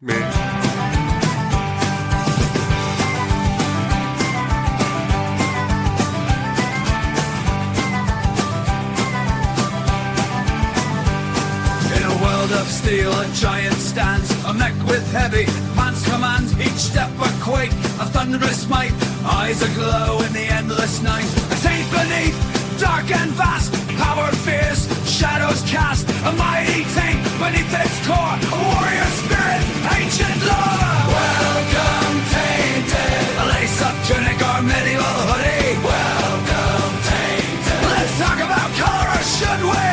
Me. In a world of steel and giant stands, a mech with heavy pants commands, each step a quake, a thunderous might, eyes aglow in the endless night. A saint beneath, dark and vast, power fierce, shadows cast, a mighty taint beneath its core, a warrior spirit, ancient lore. Welcome Tainted, a lace-up tunic or medieval hoodie. Welcome Tainted, let's talk about color, or should we?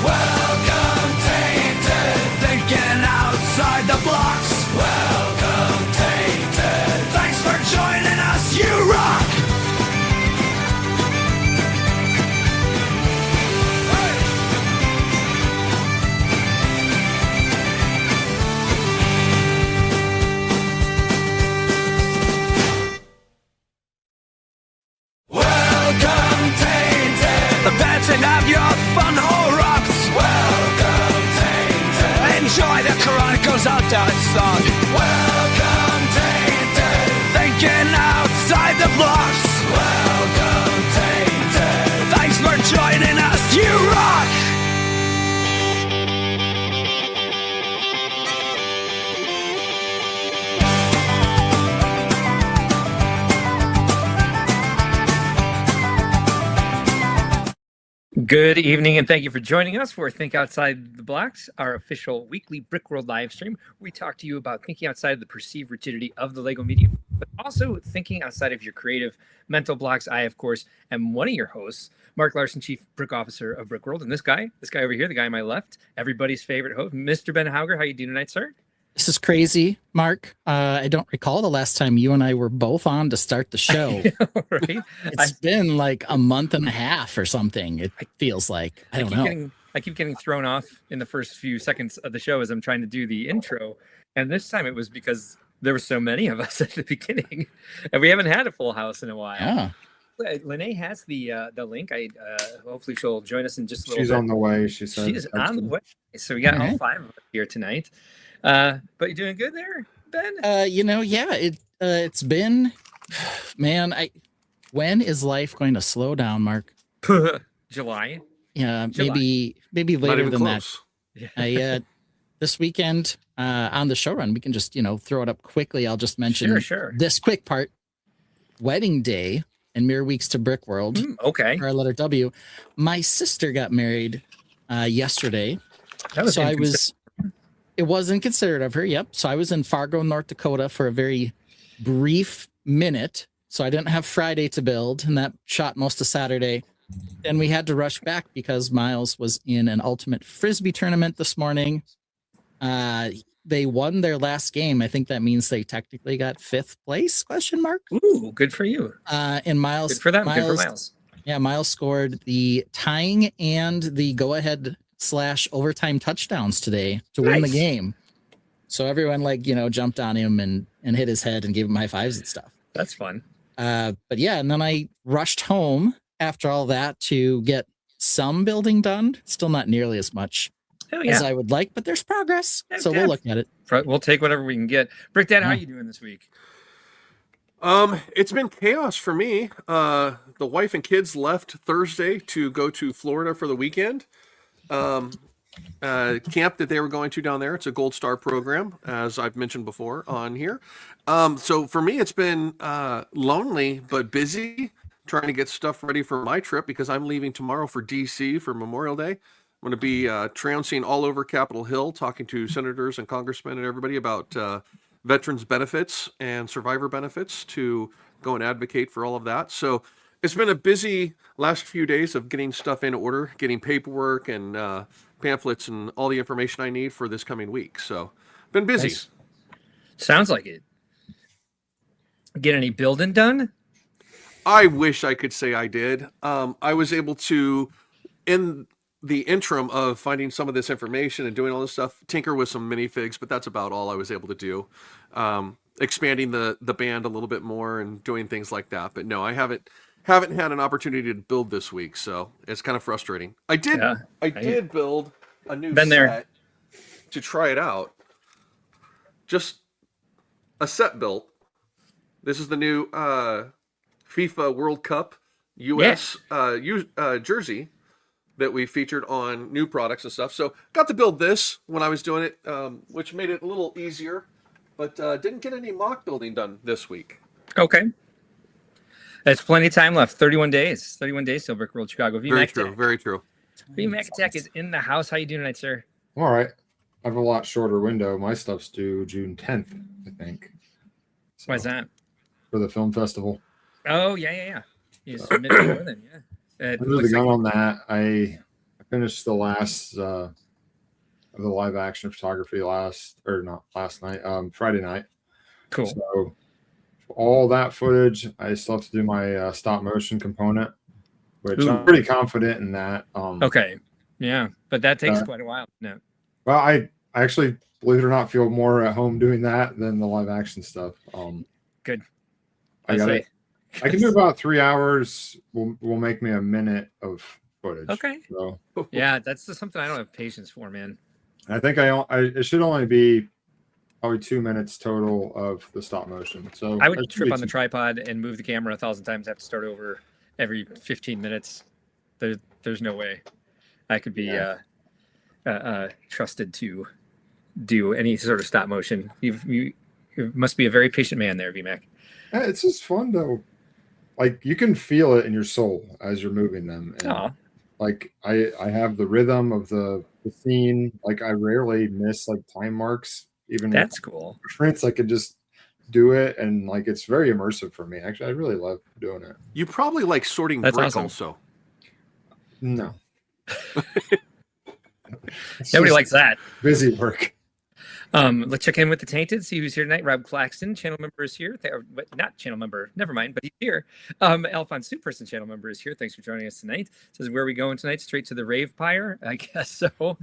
Welcome Tainted, thinking outside the blocks. Welcome Tainted, thanks for joining us, you rock! Welcome Tainted, the panting of your fun hole rocks. Welcome Tainted, enjoy the chronicles of Dutch song. Welcome Tainted, thinking outside the blocks. Welcome Tainted, thanks for joining us, you rock! Good evening, and thank you for joining us for Think Outside the Blocks, our official weekly Brickworld live stream. We talk to you about thinking outside the perceived rigidity of the Lego medium, but also thinking outside of your creative mental blocks. I, of course, am one of your hosts, Mark Larson, Chief Brick Officer of Brickworld, and this guy over here, the guy on my left, everybody's favorite host, Mr. Ben Hauger. How you doing tonight, sir? This is crazy, Mark. I don't recall the last time you and I were both on to start the show. Right? It's been like a month and a half or something. It feels like. I don't know. I keep getting thrown off in the first few seconds of the show as I'm trying to do the intro. And this time it was because there were so many of us at the beginning. And we haven't had a full house in a while. Yeah. Lene has the link. Hopefully she'll join us in just a little bit. She's on the way, she said. She's on the way. So we got all five of us here tonight. But you doing good there, Ben? It's been, man, when is life going to slow down, Mark? July. Yeah, July. maybe later than close. that. This weekend on the show run, we can just, throw it up quickly. I'll just mention this quick part. Wedding day and mere weeks to Brickworld. Okay. Our letter W. My sister got married yesterday. That was It wasn't considered of her. Yep. So I was in Fargo, North Dakota for a very brief minute. So I didn't have Friday to build, and that shot most of Saturday. Then we had to rush back because Miles was in an ultimate frisbee tournament this morning. They won their last game. I think that means they technically got 5th place, question mark. Ooh, good for you. And Miles. Good for them. Good for Miles. Yeah, Miles scored the tying and the go-ahead / overtime touchdowns today to win the game. So everyone jumped on him and hit his head and gave him high fives and stuff. That's fun. But yeah, and then I rushed home after all that to get some building done. Still not nearly as much as I would like, but there's progress. So we'll look at it. We'll take whatever we can get. Brick Dad, how are you doing this week? It's been chaos for me. The wife and kids left Thursday to go to Florida for the weekend. Camp that they were going to down there. It's a Gold Star program, as I've mentioned before on here. So for me, it's been lonely but busy trying to get stuff ready for my trip because I'm leaving tomorrow for DC for Memorial Day. I'm going to be trouncing all over Capitol Hill, talking to senators and congressmen and everybody about veterans benefits and survivor benefits to go and advocate for all of that. So it's been a busy last few days of getting stuff in order, getting paperwork and pamphlets and all the information I need for this coming week. So been busy. Nice. Sounds like it. Get any building done? I wish I could say I did. I was able to, in the interim of finding some of this information and doing all this stuff, tinker with some minifigs, but that's about all I was able to do. Expanding the band a little bit more and doing things like that. But no, I haven't had an opportunity to build this week, so it's kind of frustrating. I did build a new set to try it out. just a set built. This is the new FIFA World Cup US jersey that we featured on new products and stuff. So got to build this when I was doing it, which made it a little easier, but didn't get any mock building done this week. Okay. There's plenty of time left. 31 days. 31 days till Brickworld Chicago. Very true. Very true. VMAC Attack is in the house. How you doing tonight, sir? All right. I have a lot shorter window. My stuff's due June 10th, I think. So, Why's that? for the film festival. Oh, yeah. You submitted more than, yeah. Under the gun on that, I finished the last of the live action photography Friday night. Cool. So all that footage, I still have to do my stop motion component, which I'm pretty confident in that. Okay. Yeah, but that takes quite a while. No. Well, I actually, believe it or not, feel more at home doing that than the live action stuff. Good. I can do about 3 hours. Will make me a minute of footage. Okay. So Yeah, that's just something I don't have patience for, man. I think it should only be probably 2 minutes total of the stop motion. So I would trip on the tripod and move the camera 1,000 times. Have to start over every 15 minutes. There's no way I could be trusted to do any sort of stop motion. You must be a very patient man there, VMAC. Yeah, it's just fun though. Like you can feel it in your soul as you're moving them. And, like I have the rhythm of the scene. Like I rarely miss like time marks. Even that's cool. Prints, I could just do it, and like it's very immersive for me. Actually, I really love doing it. You probably like sorting brick also. No. Nobody likes that. Busy work. Let's check in with the Tainted, see who's here tonight. Rob Claxton, channel member, is here. Not channel member, never mind, but he's here. Alphonse Soup Person, channel member, is here. Thanks for joining us tonight. Says, where are we going tonight? Straight to the Rave Pyre? I guess so.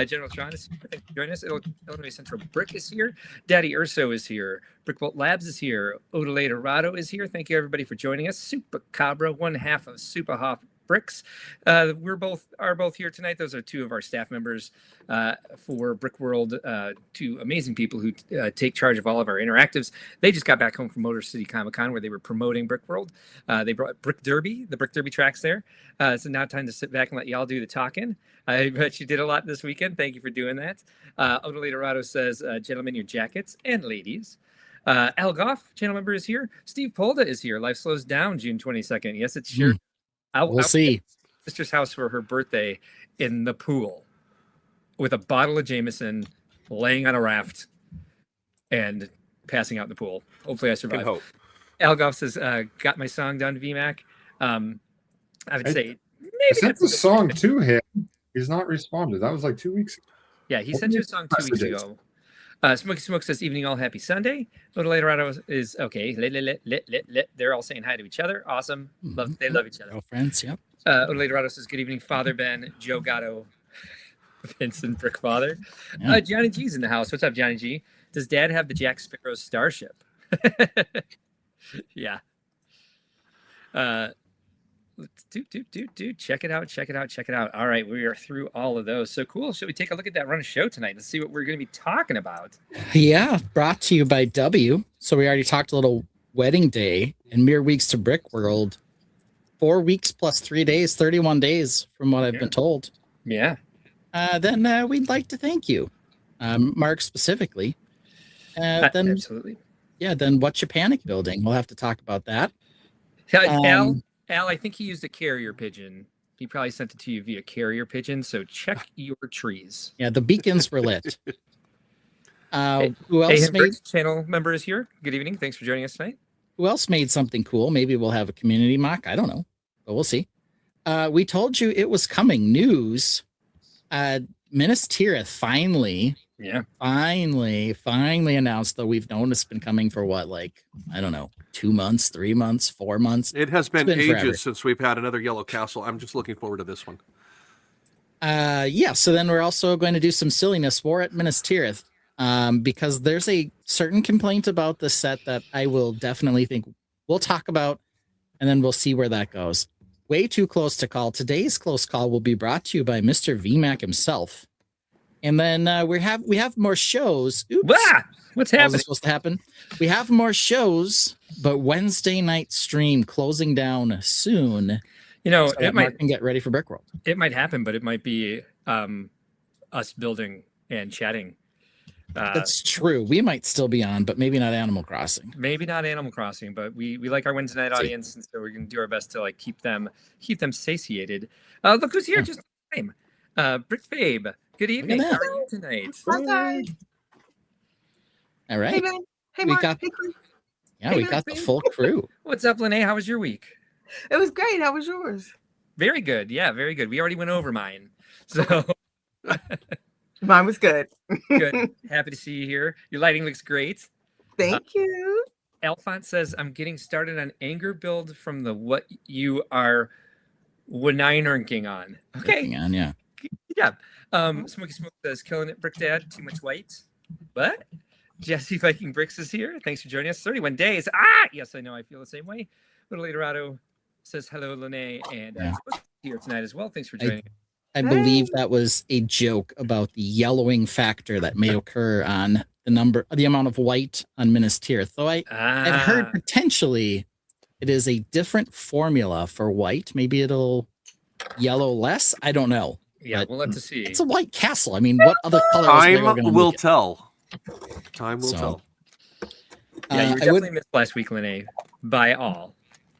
General Sean is here. Thanks for joining us. Illinois Central Brick is here. Daddy Urso is here. Brickbolt Labs is here. Odele Dorado is here. Thank you, everybody, for joining us. Super Cabra, one half of Superhoff Bricks. We're both here tonight. Those are two of our staff members for Brickworld, two amazing people who take charge of all of our interactives. They just got back home from Motor City Comic Con where they were promoting Brickworld. They brought Brick Derby, the Brick Derby tracks there. So now time to sit back and let y'all do the talking. I bet you did a lot this weekend. Thank you for doing that. Odele Dorado says, gentlemen, your jackets, and ladies. Al Goff, channel member, is here. Steve Polda is here. Life slows down June 22nd. Yes, it's sure. We'll see. Sister's house for her birthday in the pool with a bottle of Jameson, laying on a raft and passing out in the pool. Hopefully I survive. Hope. Al Goff says, got my song done, VMAC. I would say maybe I sent the song to him. He's not responded. That was like 2 weeks ago. Yeah, he sent you a song 2 weeks ago. Smoky Smoke says, evening all, happy Sunday. Little Later is okay. They're all saying hi to each other. Awesome. They love each other. Girlfriends, yep. Later says, good evening, Father Ben, Joe Gatto, Vincent Brick Father. Yeah. Johnny G's in the house. What's up, Johnny G? Does Dad have the Jack Sparrow Starship? Yeah. Let's do. Check it out. All right, we are through all of those. So cool. Should we take a look at that run of show tonight and see what we're going to be talking about? Yeah, brought to you by W. So we already talked a little wedding day and mere weeks to Brickworld. 4 weeks plus 3 days, 31 days from what I've been told. Yeah. Then we'd like to thank you, Mark specifically. Absolutely. Yeah, then what's your panic building? We'll have to talk about that. Al, I think he used a carrier pigeon. He probably sent it to you via carrier pigeon. So check your trees. Yeah, the beacons were lit. Who else made channel member is here? Good evening. Thanks for joining us tonight. Who else made something cool? Maybe we'll have a community mock. I don't know, but we'll see. We told you it was coming. News. Minas Tirith finally announced, though we've known it's been coming for what, like, I don't know, 2 months, 3 months, 4 months. It has been ages forever since we've had another Yellow Castle. I'm just looking forward to this one. Yeah, so then we're also going to do some silliness war at Minas Tirith, because there's a certain complaint about the set that I will definitely think we'll talk about, and then we'll see where that goes. Way too close to call. Today's close call will be brought to you by Mr. VMAC himself. And then we have more shows. Oops. Wah! What's How was happening? it supposed to happen? We have more shows, but Wednesday night stream closing down soon. You know, So that Mark can get ready for Brickworld. It might happen, but it might be us building and chatting. That's true. We might still be on, but maybe not Animal Crossing. Maybe not Animal Crossing, but we like our Wednesday night audience, and so we're gonna do our best to like keep them satiated. Look who's here! Just in time. Brick Babe. Good evening. How are you tonight? Hi guys. All right. Hey man. Hey Mark. Hey Chris. Yeah, we got the full crew. What's up, Lene? How was your week? It was great. How was yours? Very good. Yeah, very good. We already went over mine. So Mine was good. good. Happy to see you here. Your lighting looks great. Thank you. Alphonse says, I'm getting started on anger build from the what you are wineinernking on. Okay. Hang on, yeah. Yeah. Smoky Smoke says, killing it, Brick Dad. Too much white. What? Jesse Viking Bricks is here. Thanks for joining us. 31 days. Yes, I know. I feel the same way. Little Laterado says hello, Lene, and here tonight as well. Thanks for joining. I believe that was a joke about the yellowing factor that may occur on the amount of white on Minas Tirith. Though I've heard potentially it is a different formula for white. Maybe it'll yellow less. I don't know. Yeah, we'll have to see. It's a white castle. I mean, what other color? Time will tell. Time will tell. Yeah, you were definitely missed last week, Lene, by all.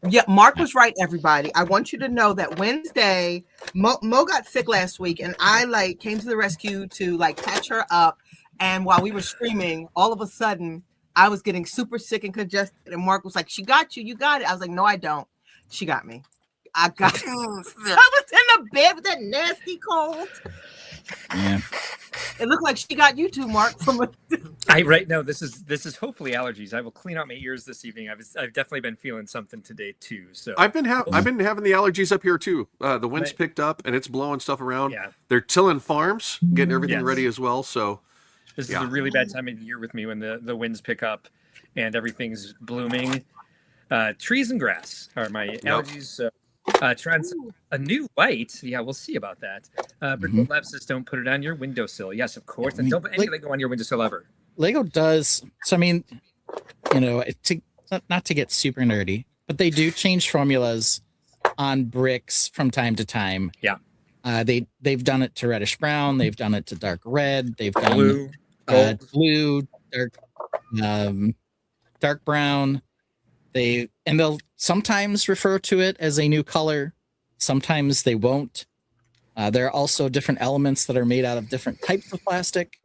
Yeah, Mark was right, everybody. I want you to know that Wednesday, Mo got sick last week, and I came to the rescue to patch her up. And while we were screaming, all of a sudden, I was getting super sick and congested. And Mark was like, "She got you. You got it." I was like, "No, I don't. She got me. I got you." I was in the bed with that nasty cold. Yeah. It looked like she got you too, Mark. Right now, this is hopefully allergies. I will clean out my ears this evening. I've definitely been feeling something today too. So I've been having the allergies up here too. The wind's picked up and it's blowing stuff around. Yeah. They're tilling farms, getting everything ready as well. So this is a really bad time of year with me when the winds pick up and everything's blooming. Trees and grass are my allergies. So a new white. Yeah, we'll see about that. Brickworld Lab says don't put it on your windowsill. Yes, of course. And don't put any Lego on your windowsill ever. Lego does. So I mean, not to get super nerdy, but they do change formulas on bricks from time to time. Yeah. They've done it to reddish brown. They've done it to dark red. They've done blue, dark brown. They'll sometimes refer to it as a new color. Sometimes they won't. There are also different elements that are made out of different types of plastic.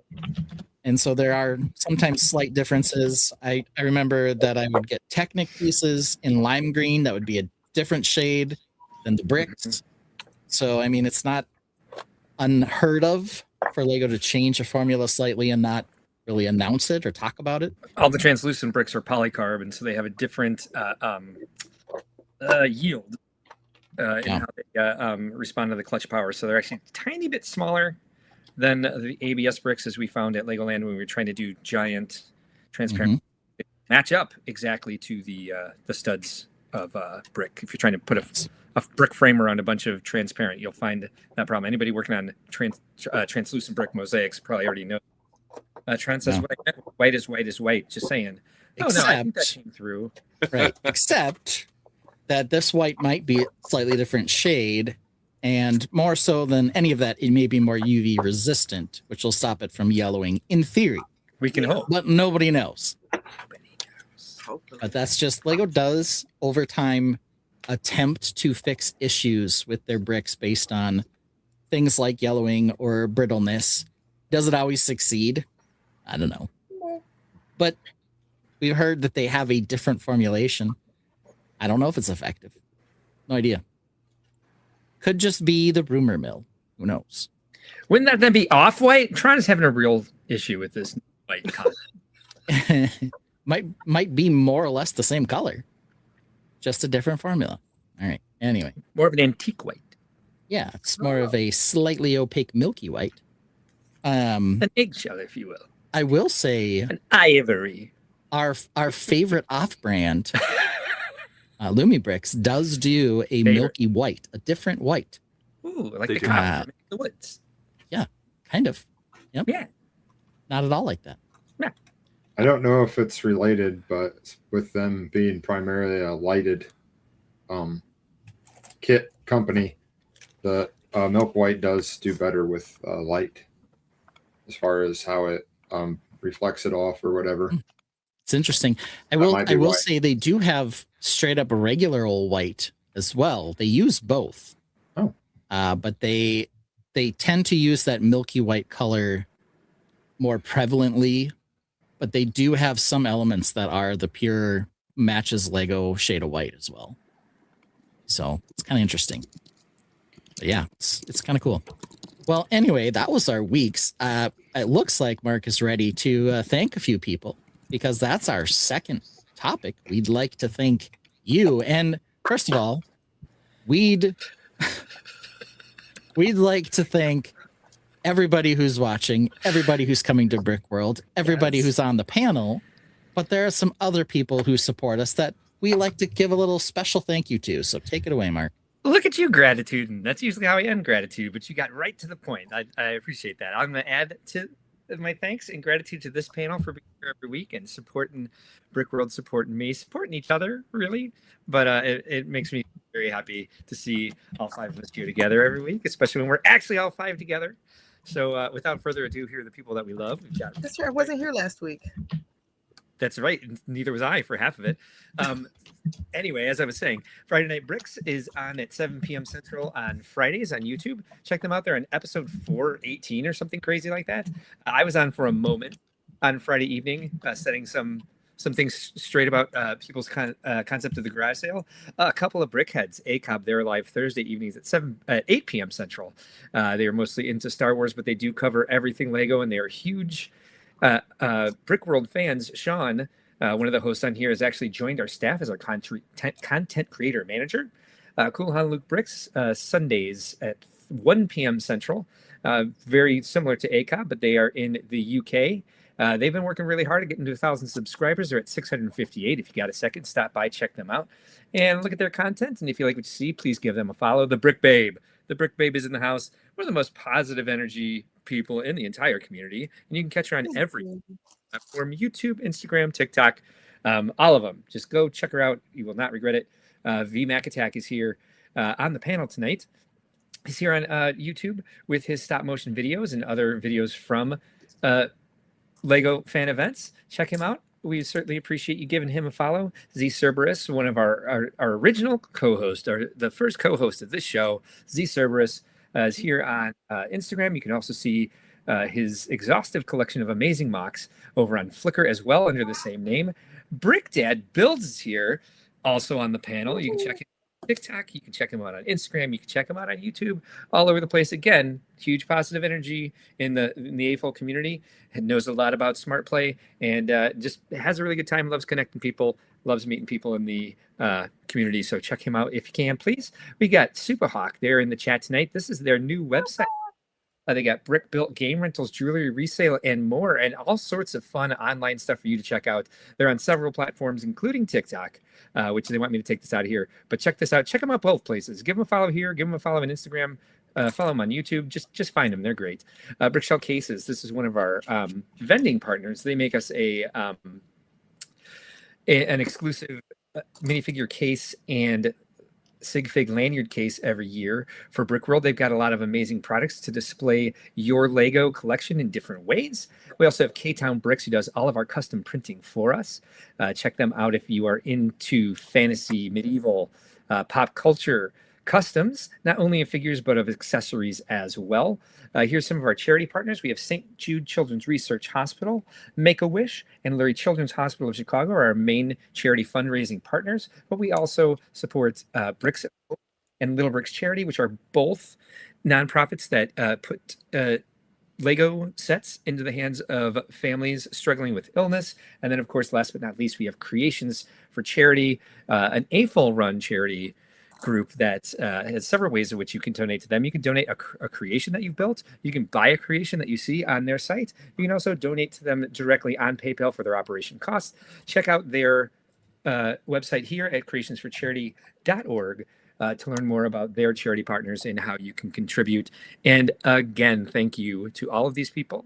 And so there are sometimes slight differences. I remember that I would get Technic pieces in lime green that would be a different shade than the bricks. So, I mean, it's not unheard of for Lego to change a formula slightly and not really announce it or talk about it. All the translucent bricks are polycarb, and so they have a different yield in how they respond to the clutch power. So they're actually a tiny bit smaller than the ABS bricks, as we found at Legoland when we were trying to do giant transparent match up exactly to the studs of brick. If you're trying to put a brick frame around a bunch of transparent, you'll find that problem. Anybody working on translucent brick mosaics probably already knows. Trent says, white is white is white. Just saying. I think that came through. Right. Except that this white might be a slightly different shade. And more so than any of that, it may be more UV resistant, which will stop it from yellowing in theory. We can hope. But nobody knows. But that's just Lego does over time attempt to fix issues with their bricks based on things like yellowing or brittleness. Does it always succeed? I don't know. But we've heard that they have a different formulation. I don't know if it's effective. No idea. Could just be the rumor mill. Who knows? Wouldn't that then be off-white? Tron is having a real issue with this white color. might be more or less the same color. Just a different formula. All right. Anyway. More of an antique white. Yeah, it's more of a slightly opaque milky white. An eggshell, if you will. I will say an ivory. Our favorite off-brand Lumi Bricks does do a milky white, a different white. Ooh, like the cow from the woods. Yeah, kind of. Yep. Yeah. Not at all like that. Yeah. I don't know if it's related, but with them being primarily a lighted kit company, the Milk White does do better with light as far as how it reflects it off or whatever. It's interesting. I might be will why. say they do have straight up a regular old white as well. They use both. Oh. But they tend to use that milky white color more prevalently, but they do have some elements that are the pure matches Lego shade of white as well. So it's kind of interesting. But yeah, it's kind of cool. Well, anyway, that was our weeks. It looks like Mark is ready to thank a few people, because that's our second topic. We'd like to thank you. And first of all, we'd like to thank everybody who's watching, everybody who's coming to Brickworld, everybody who's on the panel. But there are some other people who support us that we like to give a little special thank you to. So take it away, Mark. Look at you, gratitude. And that's usually how I end gratitude, but you got right to the point. I appreciate that. I'm going to add to my thanks and gratitude to this panel for being here every week and supporting Brickworld, supporting me, supporting each other, really. But it makes me very happy to see all five of us here together every week, especially when we're actually all five together. So without further ado, here are the people that we love. We've got. That's right. I wasn't here last week. That's right. Neither was I for half of it. Anyway, as I was saying, Friday Night Bricks is on at 7 p.m. Central on Fridays on YouTube. Check them out. They're on episode 418 or something crazy like that. I was on for a moment on Friday evening, setting some things straight about people's concept of the garage sale. A couple of brickheads, ACOB, they're live Thursday evenings at 8 p.m. Central. They are mostly into Star Wars, but they do cover everything Lego, and they are huge Brickworld fans. Sean, one of the hosts on here, has actually joined our staff as our content creator manager. Cool Han Luke Bricks, Sundays at 1 p.m. Central. Very similar to ACOB, but they are in the UK. They've been working really hard to get into 1,000 subscribers. They're at 658. If you got a second, stop by, check them out, and look at their content. And if you like what you see, please give them a follow. The Brick Babe. The Brick Babe is in the house. One of the most positive energy people in the entire community. And you can catch her on every platform: YouTube, Instagram, TikTok, all of them. Just go check her out. You will not regret it. VMac Attack is here on the panel tonight. He's here on YouTube with his stop motion videos and other videos from Lego fan events. Check him out. We certainly appreciate you giving him a follow. Z Cerberus, one of our original co-hosts, the first co-host of this show. Z Cerberus is here on Instagram. You can also see his exhaustive collection of amazing MOCs over on Flickr as well under the same name. Brick Dad Builds is here, also on the panel. You can check him on TikTok. You can check him out on Instagram. You can check him out on YouTube. All over the place. Again, huge positive energy in the AFOL community. And knows a lot about smart play, and just has a really good time. Loves connecting people. Loves meeting people in the community. So check him out if you can, please. We got Superhawk there in the chat tonight. This is their new website. They got brick built game rentals, jewelry resale, and more, and all sorts of fun online stuff for you to check out. They're on several platforms, including TikTok, which they want me to take this out of here. But check this out. Check them out both places. Give them a follow here. Give them a follow on Instagram. Follow them on YouTube. Just find them. They're great. Brickshell Cases. This is one of our vending partners. They make us an exclusive minifigure case and Sig Fig lanyard case every year for Brickworld. They've got a lot of amazing products to display your Lego collection in different ways. We also have K-Town Bricks, who does all of our custom printing for us. Check them out if you are into fantasy, medieval, pop culture customs, not only of figures, but of accessories as well. Here's some of our charity partners. We have St. Jude Children's Research Hospital, Make-A-Wish, and Lurie Children's Hospital of Chicago are our main charity fundraising partners. But we also support Bricks and Little Bricks Charity, which are both nonprofits that put Lego sets into the hands of families struggling with illness. And then, of course, last but not least, we have Creations for Charity, an AFOL-run charity group that has several ways in which you can donate to them. You can donate a creation that you've built. You can buy a creation that you see on their site. You can also donate to them directly on PayPal for their operation costs. Check out their website here at creationsforcharity.org to learn more about their charity partners and how you can contribute. And again, thank you to all of these people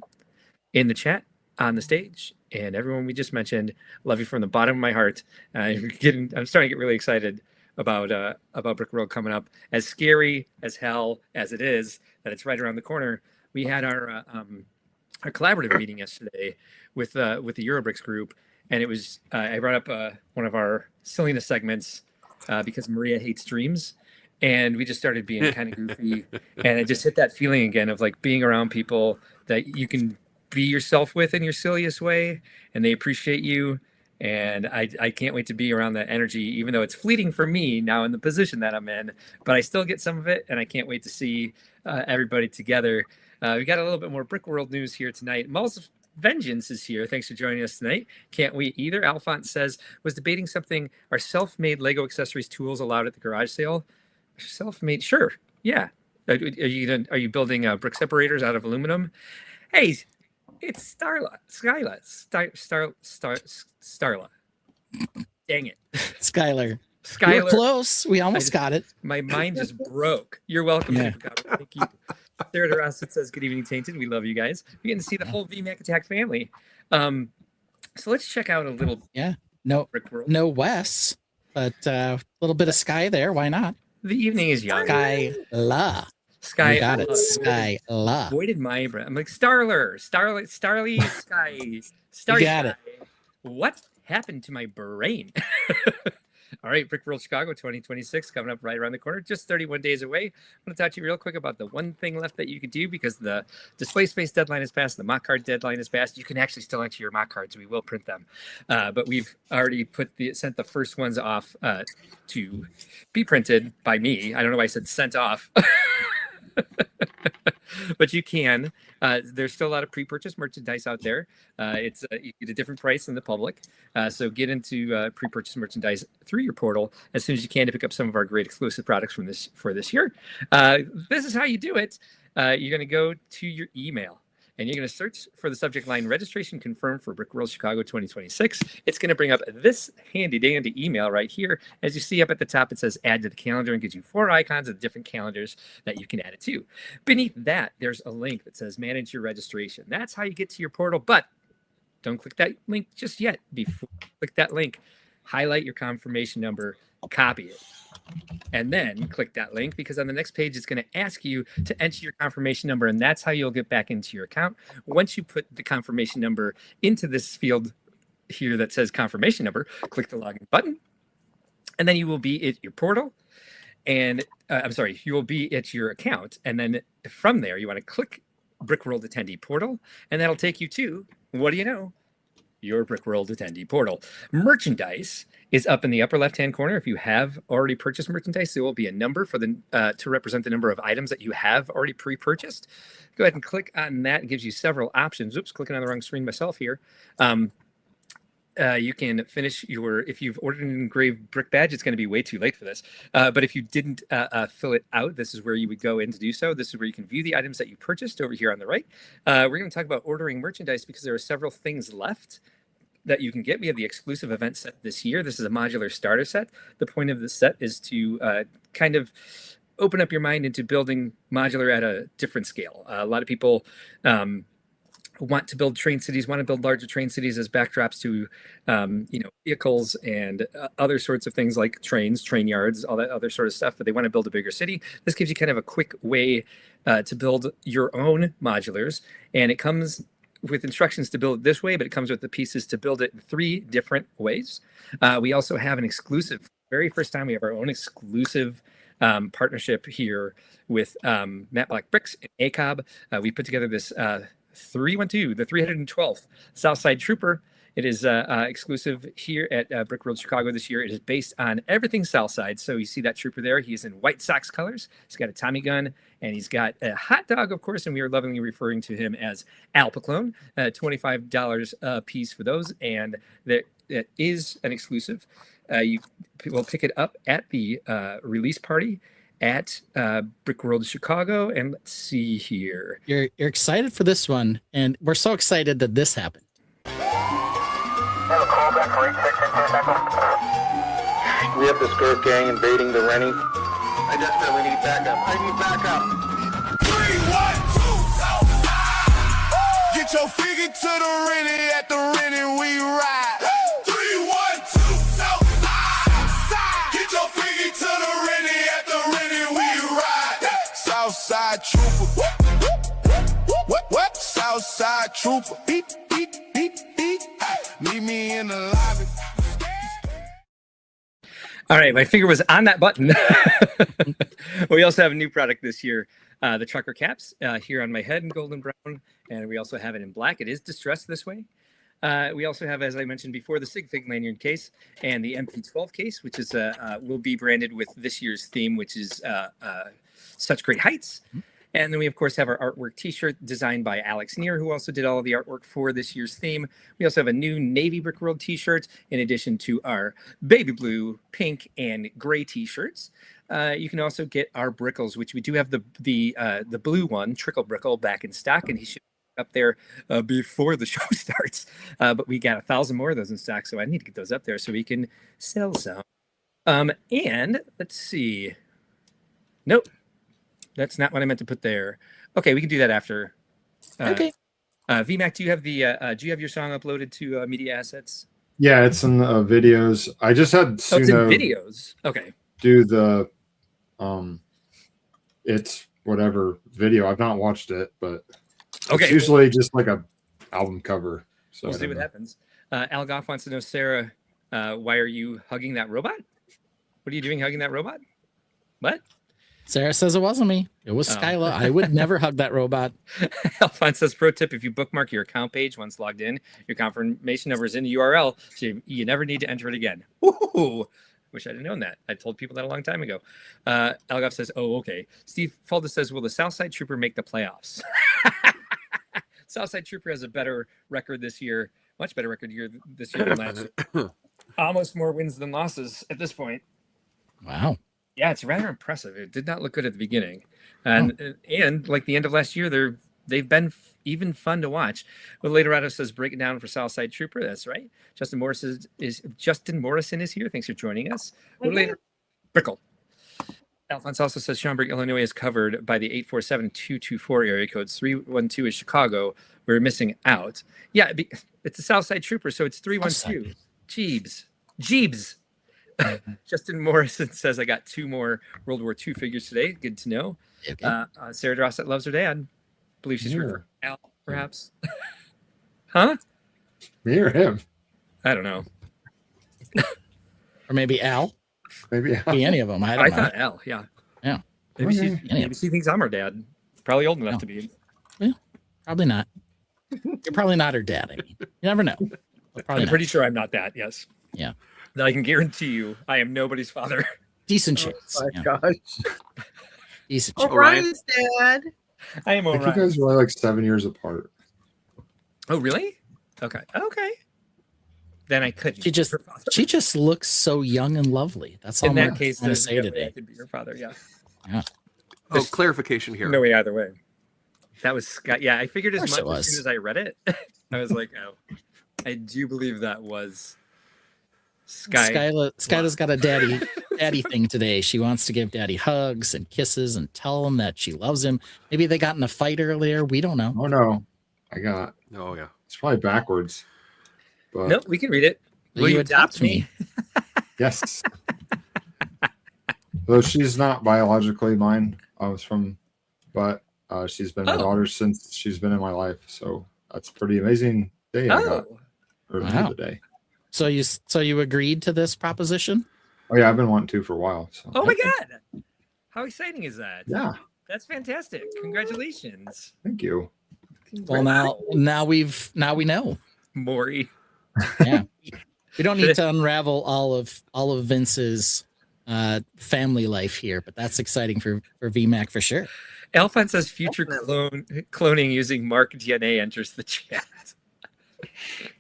in the chat, on the stage, and everyone we just mentioned. Love you from the bottom of my heart. I'm starting to get really excited about Brickworld coming up. As scary as hell as it is that it's right around the corner, we had our collaborative meeting yesterday with the Eurobricks group, and it was I brought up one of our silliness segments because Maria hates dreams, and we just started being kind of goofy, and it just hit that feeling again of like being around people that you can be yourself with in your silliest way, and they appreciate you. And I can't wait to be around that energy, even though it's fleeting for me now in the position that I'm in, but I still get some of it, and I can't wait to see everybody together. We got a little bit more Brickworld news here tonight. Mal's Vengeance is here. Thanks for joining us tonight. Can't wait either. Alphonse says, was debating something. Are self-made Lego accessories tools allowed at the garage sale? Self-made? Sure. Yeah. Are you building brick separators out of aluminum? Hey, it's Starla. Starla. Dang it. Skylar. Skylar. We're close. We almost got it. My mind just broke. You're welcome. Yeah. Thank you. Sarah DeRoss says, good evening, Tainted. We love you guys. We're getting to see the whole VMAC Attack family. So let's check out a little Brickworld. No Wes, but a little bit of Sky there. Why not? The evening is young. Skyla. Sky. You got it. Skyla. Avoided my breath. I'm like, Starly, Sky. You got it. What happened to my brain? All right, Brickworld Chicago 2026 coming up right around the corner, just 31 days away. I'm going to talk to you real quick about the one thing left that you could do because the display space deadline is passed, the mock card deadline is passed. You can actually still enter your mock cards. We will print them, but we've already sent the first ones off to be printed by me. I don't know why I said sent off. But you can. There's still a lot of pre-purchase merchandise out there. It's you get a different price than the public. So get into pre-purchase merchandise through your portal as soon as you can to pick up some of our great exclusive products for this year. This is how you do it. You're going to go to your email. And you're going to search for the subject line, registration confirmed for Brickworld Chicago 2026. It's going to bring up this handy dandy email right here. As you see up at the top, it says add to the calendar and gives you 4 icons of different calendars that you can add it to. Beneath that, there's a link that says manage your registration. That's how you get to your portal, but don't click that link just yet. Before you click that link, highlight your confirmation number, copy it, and then click that link because on the next page it's going to ask you to enter your confirmation number, and that's how you'll get back into your account. Once you put the confirmation number into this field here that says confirmation number, click the login button, and then you will be at your portal, and you will be at your account, and then from there you want to click Brickworld Attendee Portal, and that'll take you to, what do you know, your Brickworld Attendee Portal. Merchandise is up in the upper left-hand corner. If you have already purchased merchandise, there will be a number for the to represent the number of items that you have already pre-purchased. Go ahead and click on that. It gives you several options. Oops, clicking on the wrong screen myself here. You can finish if you've ordered an engraved brick badge, it's going to be way too late for this. But if you didn't fill it out, this is where you would go in to do so. This is where you can view the items that you purchased over here on the right. We're going to talk about ordering merchandise because there are several things left that you can get. We have the exclusive event set this year. This is a modular starter set. The point of this set is to kind of open up your mind into building modular at a different scale. A lot of people want to build train cities, want to build larger train cities as backdrops to, vehicles and other sorts of things like trains, train yards, all that other sort of stuff, but they want to build a bigger city. This gives you kind of a quick way to build your own modulars, and it comes with instructions to build it this way, but it comes with the pieces to build it in 3 different ways. We also have an exclusive, very first time we have our own exclusive partnership here with Matt Black Bricks and ACOB. We put together this 312, the 312th Southside Trooper. It is exclusive here at Brickworld Chicago this year. It is based on everything Southside. So you see that trooper there. He's in White Sox colors. He's got a Tommy gun, and he's got a hot dog, of course, and we are lovingly referring to him as Al Paclone. $25 a piece for those, and that is an exclusive. You will pick it up at the release party at Brickworld Chicago. And let's see here. You're excited for this one, and we're so excited that this happened. We have the skirt gang invading the Rennie. I desperately need backup. I need backup. 3, 1, 2, Southside. Get Get your figure to the renty, at the renty we ride. 312 Southside. Get your figure to the renty, at the renty we ride. Southside trooper. What? Southside trooper. Beep, beep, beep, beep. Meet me in the lobby. All right, my finger was on that button. We also have a new product this year, the trucker caps here on my head in golden brown, and we also have it in black. It is distressed this way. We also have, as I mentioned before, the Sig Fig lanyard case and the MP12 case, which is will be branded with this year's theme, which is Such Great Heights. And then we, of course, have our artwork T-shirt designed by Alex Neer, who also did all of the artwork for this year's theme. We also have a new Navy Brickworld T-shirt, in addition to our baby blue, pink, and gray T-shirts. You can also get our Brickles, which we do have the blue one, Trickle Brickle, back in stock, and he should be up there before the show starts. But we got 1,000 more of those in stock, so I need to get those up there so we can sell some. And let's see. Nope. That's not what I meant to put there. Okay, we can do that after. Okay. VMAC, do you have your song uploaded to Media Assets? Yeah, it's in the videos. I just had It's in Suno videos. Okay. do the it's whatever video. I've not watched it, but Okay. it's usually just like a album cover. So We'll I see don't what know. happens. Al Goff wants to know, Sarah, why are you hugging that robot? What are you doing hugging that robot? What? Sarah says it wasn't me. It was Skyla. I would never hug that robot. Alphonse says, pro tip, if you bookmark your account page once logged in, your confirmation number is in the URL, so you never need to enter it again. Ooh, wish I'd have known that. I told people that a long time ago. Algoff says, oh, okay. Steve Falda says, will the Southside Trooper make the playoffs? Southside Trooper has a better record this year, much better record this year than last year. Almost more wins than losses at this point. Wow. Yeah, it's rather impressive. It did not look good at the beginning, and like the end of last year, they've been even fun to watch. But Later says, break it down for Southside Trooper. That's right. Justin Morrison is here. Thanks for joining us. Later, Brickle. Alphonse also says Schaumburg, Illinois is covered by the 847-224 area codes. 312 is Chicago. We're missing out. Yeah, it's a Southside Trooper, so it's 312. Jeebs. Justin Morrison says, I got 2 more World War II figures today. Good to know. Okay. Sarah Drossett loves her dad. Believe she's rooting for Al, perhaps. Huh? Me or him? I don't know. Or maybe Al. Maybe Al. Maybe any of them. I don't know. thought Al, yeah. Yeah. Maybe, Okay. maybe she thinks I'm her dad. Probably old enough to be. Well, probably not. You're probably not her dad. I mean, you never know. But probably I'm pretty sure I'm not that, yes. Yeah. That I can guarantee you I am nobody's father. Decent chance. Oh my Yeah. gosh. Decent chance. Orion's dad. I am I think alright. you guys were like 7 years apart. Oh, really? Okay. Then I couldn't. She just be her father. she just looks so young and lovely. That's all In I'm that case, going to then say definitely I today. could be your father, yeah. Oh, clarification here. No way either way. That was Scott. Yeah, I figured as Of course much it as soon was. as I read it. I was like, oh, I do believe that was Sky. Skyla's got a daddy thing today. She wants to give daddy hugs and kisses and tell him that she loves him. Maybe they got in a fight earlier. We don't know. Oh no, Oh, yeah. it's probably backwards. But No, we can read it. Will you adopt me? yes. Though she's not biologically mine. But she's been my Oh. daughter since she's been in my life. So that's a pretty amazing day I got. Oh, Or Wow. the day. So you agreed to this proposition? Oh yeah, I've been wanting to for a while. So oh my God. How exciting is that? yeah, That's fantastic. Congratulations, thank you. Well, now we know. Maury. Yeah. We don't need to unravel all of Vince's family life here, but that's exciting for VMAC for sure. Alphonse says future cloning using Mark DNA enters the chat.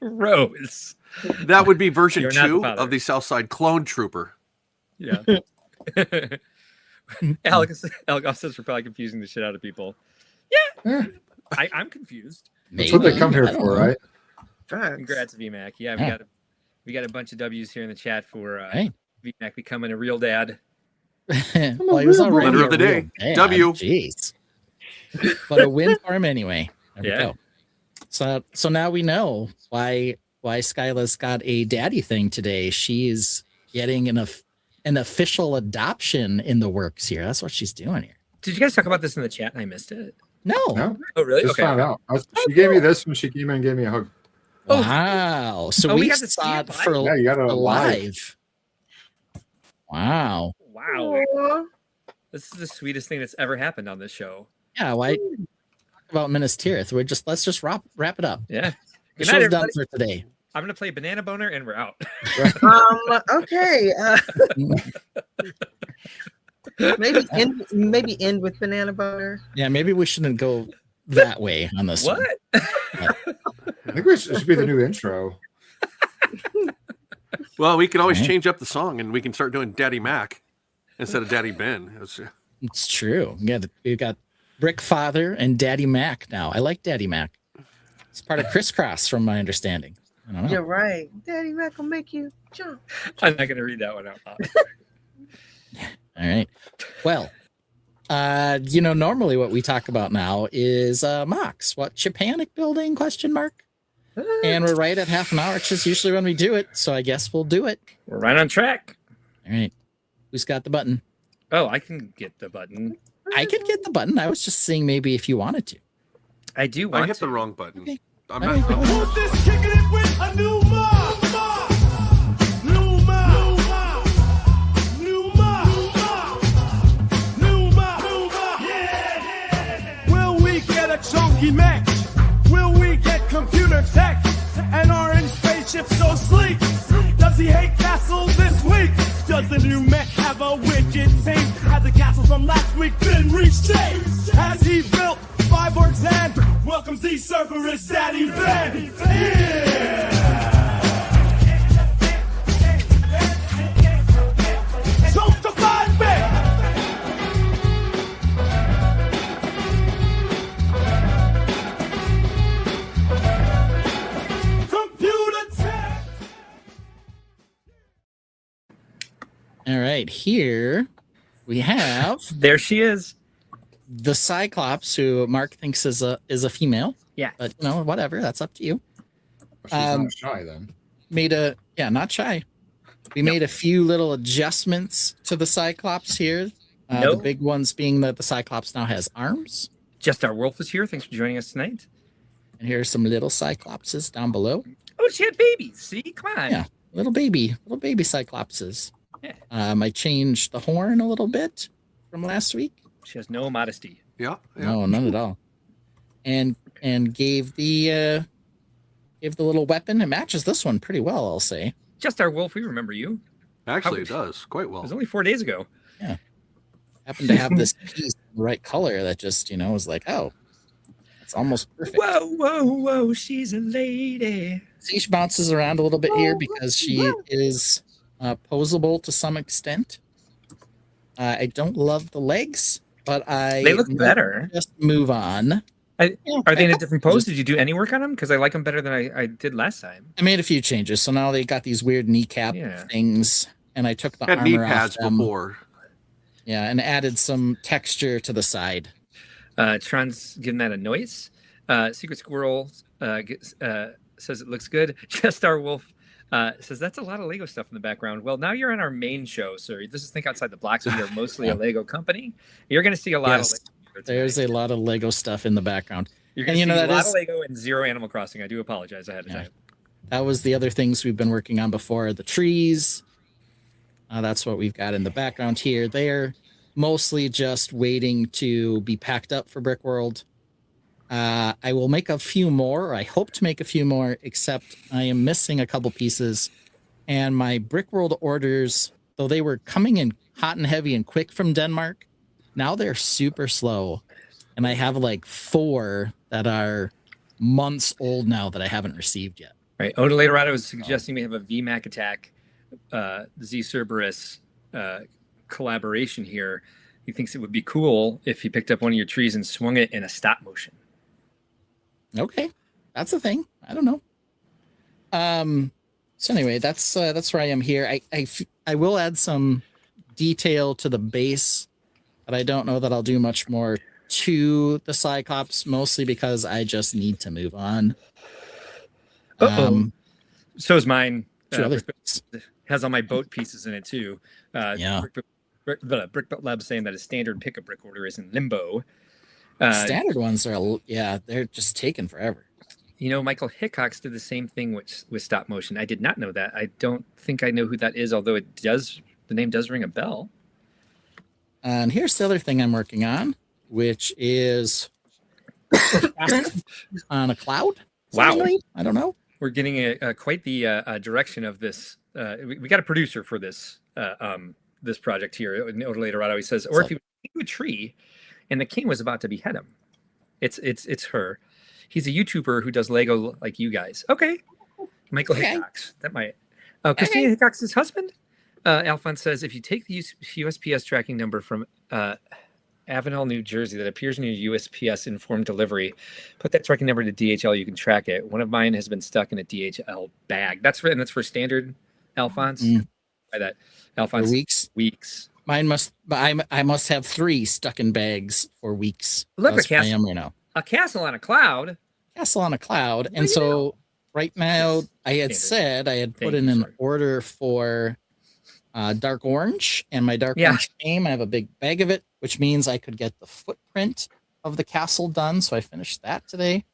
Rose. That would be version You're not the 2 father. of the Southside Clone Trooper. Yeah. Alex says we're probably confusing the shit out of people. Yeah, I'm confused. that's what they Maybe. come here I don't for, know. right? Facts. Congrats, VMAC. Yeah, Yeah. we got a bunch of W's here in the chat for Hey. VMAC becoming a real dad. Well, he was already Letter of the a real day. dad. W. Jeez. But a win for him anyway. There we Yeah. go. So now we know why Skyla's got a daddy thing today. She's getting an official adoption in the works here. That's what she's doing here. Did you guys talk about this in the chat and I missed it? No. Oh, really? Just Okay. found out. She gave me this when she came in and gave me a hug. Wow. So we we got to see saw it it for Yeah, you got it live. Wow. Wow. Aw. This is the sweetest thing that's ever happened on this show. Yeah. Why talk about Minas Tirith? Let's just wrap it up. Yeah. The Good night, show's done everybody. for today. I'm going to play Banana Boner and we're out. Okay. Maybe end with banana butter. Yeah, maybe we shouldn't go that way on this one. What? I think it should be the new intro. Well, we can always Right. change up the song, and we can start doing Daddy Mac instead of Daddy Ben. It's true. Yeah, we've got Brick Father and Daddy Mac now. I like Daddy Mac. It's part of Crisscross, from my understanding. I don't know. You're right. Daddy Mac will make you jump. I'm not going to read that one out loud. All right. Well, normally what we talk about now is MOCs. What, you panic building, question mark? And we're right at half an hour, which is usually when we do it. So I guess we'll do it. We're right on track. All right. Who's got the button? Oh, I can get the button. I could get the button. I was just seeing maybe if you wanted to. I do want I hit to. the wrong button. Okay. I'm All right, not. Who's this kicking it with a new mob? New mob. New mob. New mob. Yeah. Will we get a chunky match? Will we get computer tech? An orange spaceship so sleek? Does he hate castles this week? Does the new mech have a wicked team? Has the castle from last week been reshaped? Has he built 5 or 10? Welcomes the Cerberus Daddy Ben. Yeah! Jump to 5 men! Computer tech! All right. Here we have There she is. the Cyclops, who Mark thinks is a female. Yeah. But whatever. That's up to you. She's Um, not shy then. Not shy. We made a few little adjustments to the Cyclops here. No. The big ones being that the Cyclops now has arms. Just our wolf is here. Thanks for joining us tonight. And here's some little Cyclopses down below. Oh, she had babies. See, come on. Yeah. Little baby Cyclopses. Yeah. I changed the horn a little bit from last week. She has no modesty. Yeah. No, none at all. And gave the little weapon. It matches this one pretty well, I'll say. Just our wolf. We remember you. Actually, it does quite It well. was only 4 days ago. Happened to have this piece in the right color that just, was like, oh, it's almost perfect. Whoa, whoa, whoa. She's a lady. See, she bounces around a little bit here because she is posable to some extent. I don't love the legs, but They look better. Just move on. Are they in a different pose? Did you do any work on them? Because I like them better than I did last time. I made a few changes, so now they got these weird kneecap Yeah. things, and I took the Had knee armor pads off them. before. Yeah, and added some texture to the side. Tron's giving that a noise. Secret Squirrel says it looks good. Just our wolf says that's a lot of Lego stuff in the background. Well, now you're on our main show, sir. This is Think Outside the Blocks. We are mostly a Lego company. You're going to see a lot Yes, of Lego. there's a lot of Lego stuff in the background. You're going to and see you know, a that lot is- of Lego and zero Animal Crossing. I do apologize ahead of Yeah. time. That was the other things we've been working on before. The trees. That's what we've got in the background here. They're mostly just waiting to be packed up for Brickworld. I will make a few more, or I hope to make a few more, except I am missing a couple pieces. And my Brickworld orders, though they were coming in hot and heavy and quick from Denmark, now they're super slow. And I have like 4 that are months old now that I haven't received yet. Right. Oda Laterado is suggesting we have a VMAC attack, Z Cerberus collaboration here. He thinks it would be cool if he picked up one of your trees and swung it in a stop motion. Okay, that's a thing. I don't know. So anyway, that's where I am here. I will add some detail to the base, but I don't know that I'll do much more to the Cyclops mostly because I just need to move on. So is mine. To other Has all my boat pieces in it too. Yeah. Brickworld Lab saying that a standard pick-up brick order is in limbo. Standard ones are, they're just taking forever. Michael Hickox did the same thing with stop motion. I did not know that. I don't think I know who that is, although the name does ring a bell. And here's the other thing I'm working on, which is on a cloud. Wow. Seemingly? I don't know. We're getting quite the direction of this. We got a producer for this this project here. Later, he says, or if you came to a tree and the king was about to behead him. It's her. He's a YouTuber who does Lego like you guys. Okay. Michael Hickox. That might. Christina Hickox's husband? Alphonse says, if you take the USPS tracking number from Avenel, New Jersey, that appears in your USPS informed delivery, put that tracking number to DHL, you can track it. One of mine has been stuck in a DHL bag. That's for standard, Alphonse. By that, Alphonse. For weeks. Mine must. I must have 3 stuck in bags for weeks. Look, a castle on a cloud. Castle on a cloud. And so right now, I had said I had put in an order for dark orange, and my dark orange came. I have a big bag of it, which means I could get the footprint of the castle done. So I finished that today.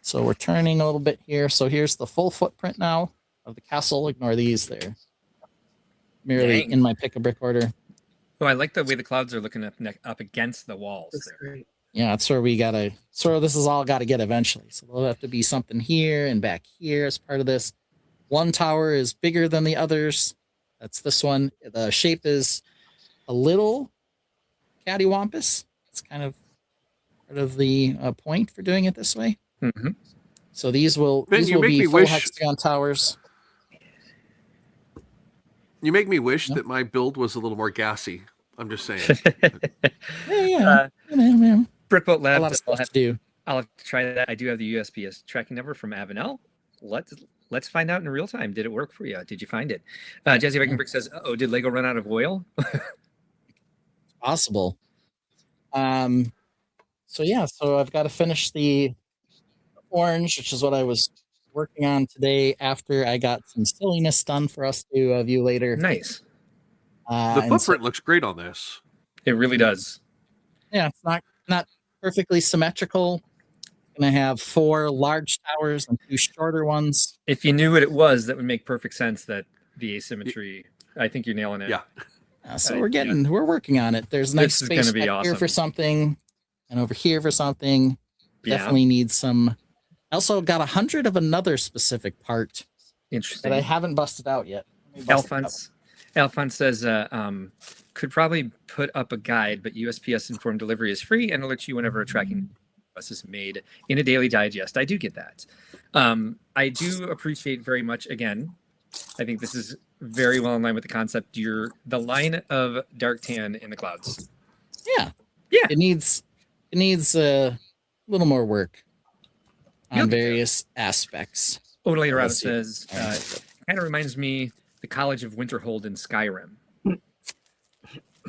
So we're turning a little bit here. So here's the full footprint now of the castle. Ignore these. They're merely in my pick a brick order. Oh, I like the way the clouds are looking up against the walls. That's great. Yeah, that's where we gotta. So this is all got to get eventually. So there'll have to be something here and back here as part of this. One tower is bigger than the others. That's this one. The shape is a little cattywampus. It's kind of part of the point for doing it this way. Mm-hmm. So these will be full hexagon towers. You make me wish that my build was a little more gassy. I'm just saying. Yeah. Brickworld Lab. A lot of stuff to do. I'll have to try that. I do have the USPS tracking number from Avenel. Let's find out in real time. Did it work for you? Did you find it? Jazzy Viking Brick says, did Lego run out of oil? Possible. So I've got to finish the orange, which is what I was working on today after I got some silliness done for us to view later. Nice. The footprint looks great on this. It really does. Yeah, it's not perfectly symmetrical. Gonna have 4 large towers and 2 shorter ones. If you knew what it was, that would make perfect sense. That the asymmetry. I think you're nailing it. Yeah. So we're working on it. There's nice space back here for something, and over here for something. Definitely needs some. I also got 100 of another specific part. Interesting. That I haven't busted out yet. Alphonse says, could probably put up a guide, but USPS informed delivery is free and alerts you whenever a tracking bus is made in a daily digest. I do get that. I do appreciate very much, again, I think this is very well in line with the concept. The line of dark tan in the clouds. Yeah. It needs a little more work on various aspects. Later says, kind of reminds me the College of Winterhold in Skyrim.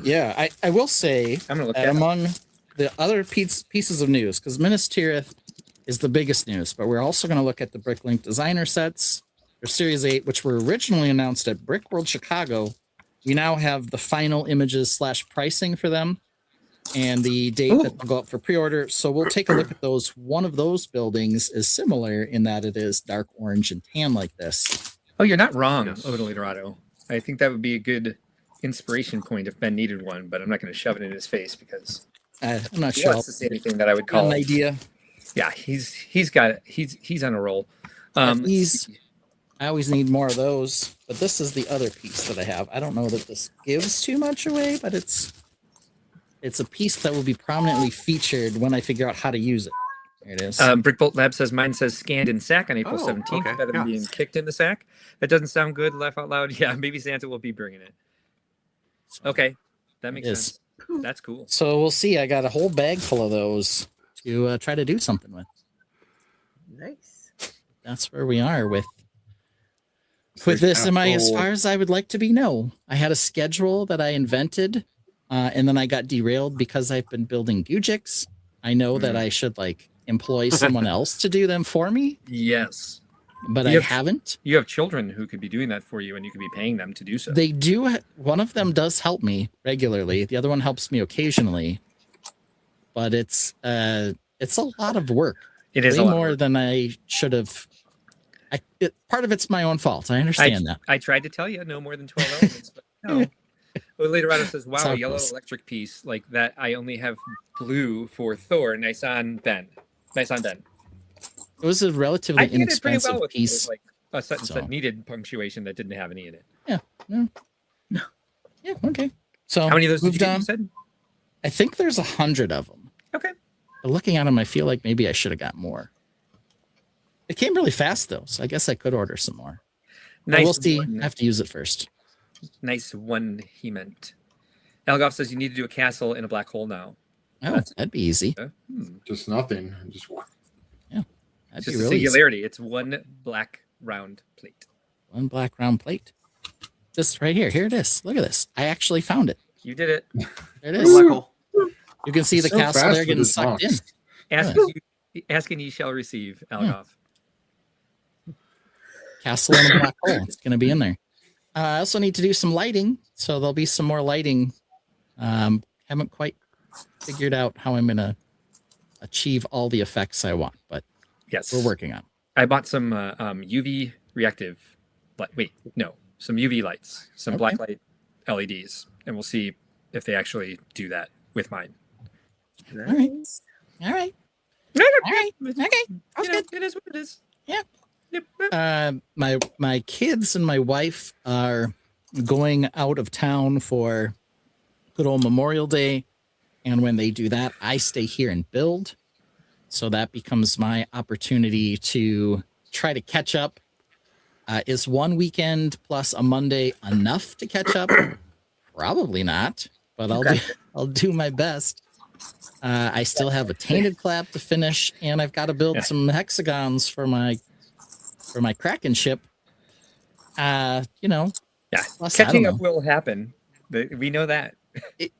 Yeah, I will say I'm gonna look that among the other pieces of news, because Minas Tirith is the biggest news, but we're also going to look at the Bricklink designer sets for Series 8, which were originally announced at Brickworld Chicago. We now have the final images / pricing for them and the date that will go up for pre-order. So we'll take a look at those. One of those buildings is similar in that it is dark orange and tan like this. Oh, you're not wrong, Odoliterato. I think that would be a good inspiration point if Ben needed one, but I'm not going to shove it in his face because I'm not he sure. wants to say anything that I would call an idea. Yeah, he's got it. He's on a roll. I always need more of those, but this is the other piece that I have. I don't know that this gives too much away, but it's a piece that will be prominently featured when I figure out how to use it. There it is. Brickbolt Lab says mine says scanned in sack on April 17th. Okay. Better than being kicked in the sack. That doesn't sound good. Laugh out loud. Yeah, maybe Santa will be bringing it. Okay, that makes sense. That's cool. So we'll see. I got a whole bag full of those to try to do something with. Nice. That's where we are with this. Am I as far as I would like to be? No. I had a schedule that I invented And then I got derailed because I've been building Gujiks. I know that I should like employ someone else to do them for me, Yes. but You I have- haven't. You have children who could be doing that for you, and you could be paying them to do so. They do. One of them does help me regularly. The other one helps me occasionally, but it's a lot of work. It is Way a lot of more work. than I should have. Part of it's my own fault. I understand that. I tried to tell you no more than 12 elements, but no. Well, later on it says, wow, how it yellow goes. electric piece like that. I only have blue for Thor. Nice on Ben. Nice on Ben. It was a relatively I did it pretty inexpensive well with piece. like a sentence So. that needed punctuation that didn't have any in it. Yeah. Okay. So How many of those did you moved get, on. you said? I think there's 100 of them. Okay. But looking at them, I feel like maybe I should have got more. It came really fast though, so I guess I could order some more. But Nice. we'll see. One. I have to use it first. Nice one, he meant. Elgoff says you need to do a castle in a black hole now. Oh, that'd be easy. Just nothing. Just That'd It's be just a really easy. singularity. It's one black round plate. One black round plate. This right here. Here it is. Look at this. I actually found it. You did it. There it is. Michael. You can see the So castle fast there with getting his sucked in. box. Asking ye shall receive, Elgoff. Castle in a black hole. It's going to be in there. I also need to do some lighting, so there'll be some more lighting. Haven't quite figured out how I'm going to achieve all the effects I want, but Yes. we're working on it. I bought some UV reactive, some UV lights, some black light LEDs, and we'll see if they actually do that with mine. All right. All right. No, All right. Okay. That's good. It is what it is. Yeah. Yep. My kids and my wife are going out of town for good old Memorial Day, and when they do that, I stay here and build. So that becomes my opportunity to try to catch up. Is one weekend plus a Monday enough to catch up? Probably not, but I'll do my best. I still have a Tainted clap to finish, and I've got to build some hexagons for my Kraken ship. Yeah. Plus, I Catching don't up know. will happen. We know that.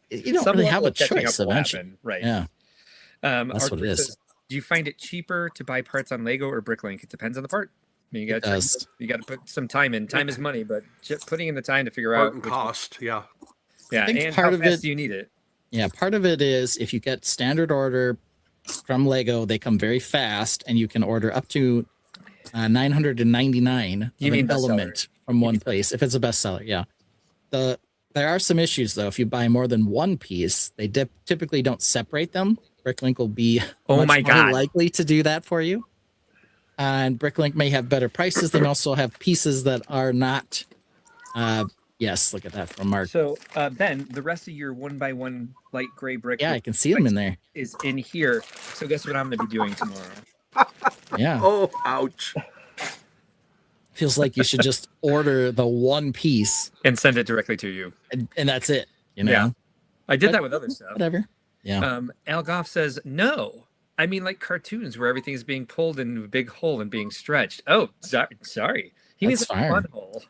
You don't Some really have level a of catching choice up will eventually. happen, right? Yeah. That's what it is. Do you find it cheaper to buy parts on Lego or Bricklink? It depends on the part. I mean, you got to put some time in. Time is money, but just putting in the time to figure Art out and which- cost. Yeah. Yeah, think and part how of fast it- do you need it? Yeah, part of it is if you get standard order from Lego, they come very fast, and you can order up to 999 You of mean an element from one place if it's a bestseller. Yeah. There are some issues though. If you buy more than one piece, they typically don't separate them. Bricklink will be Oh my more God. likely to do that for you. And Bricklink may have better prices. They also have pieces that are not. Yes, look at that from Mark. So, Ben, the rest of your 1x1 light gray brick Yeah, I can see them in there. is in here. So guess what I'm going to be doing tomorrow? Yeah. Oh, ouch. Feels like you should just order the one piece And send it directly to you. and that's it. You know, Yeah. I did But- that with other stuff. whatever. Yeah. Al Goff says, no. I mean, like cartoons where everything is being pulled in a big hole and being stretched. Oh, sorry. He means That's a fine. fun hole.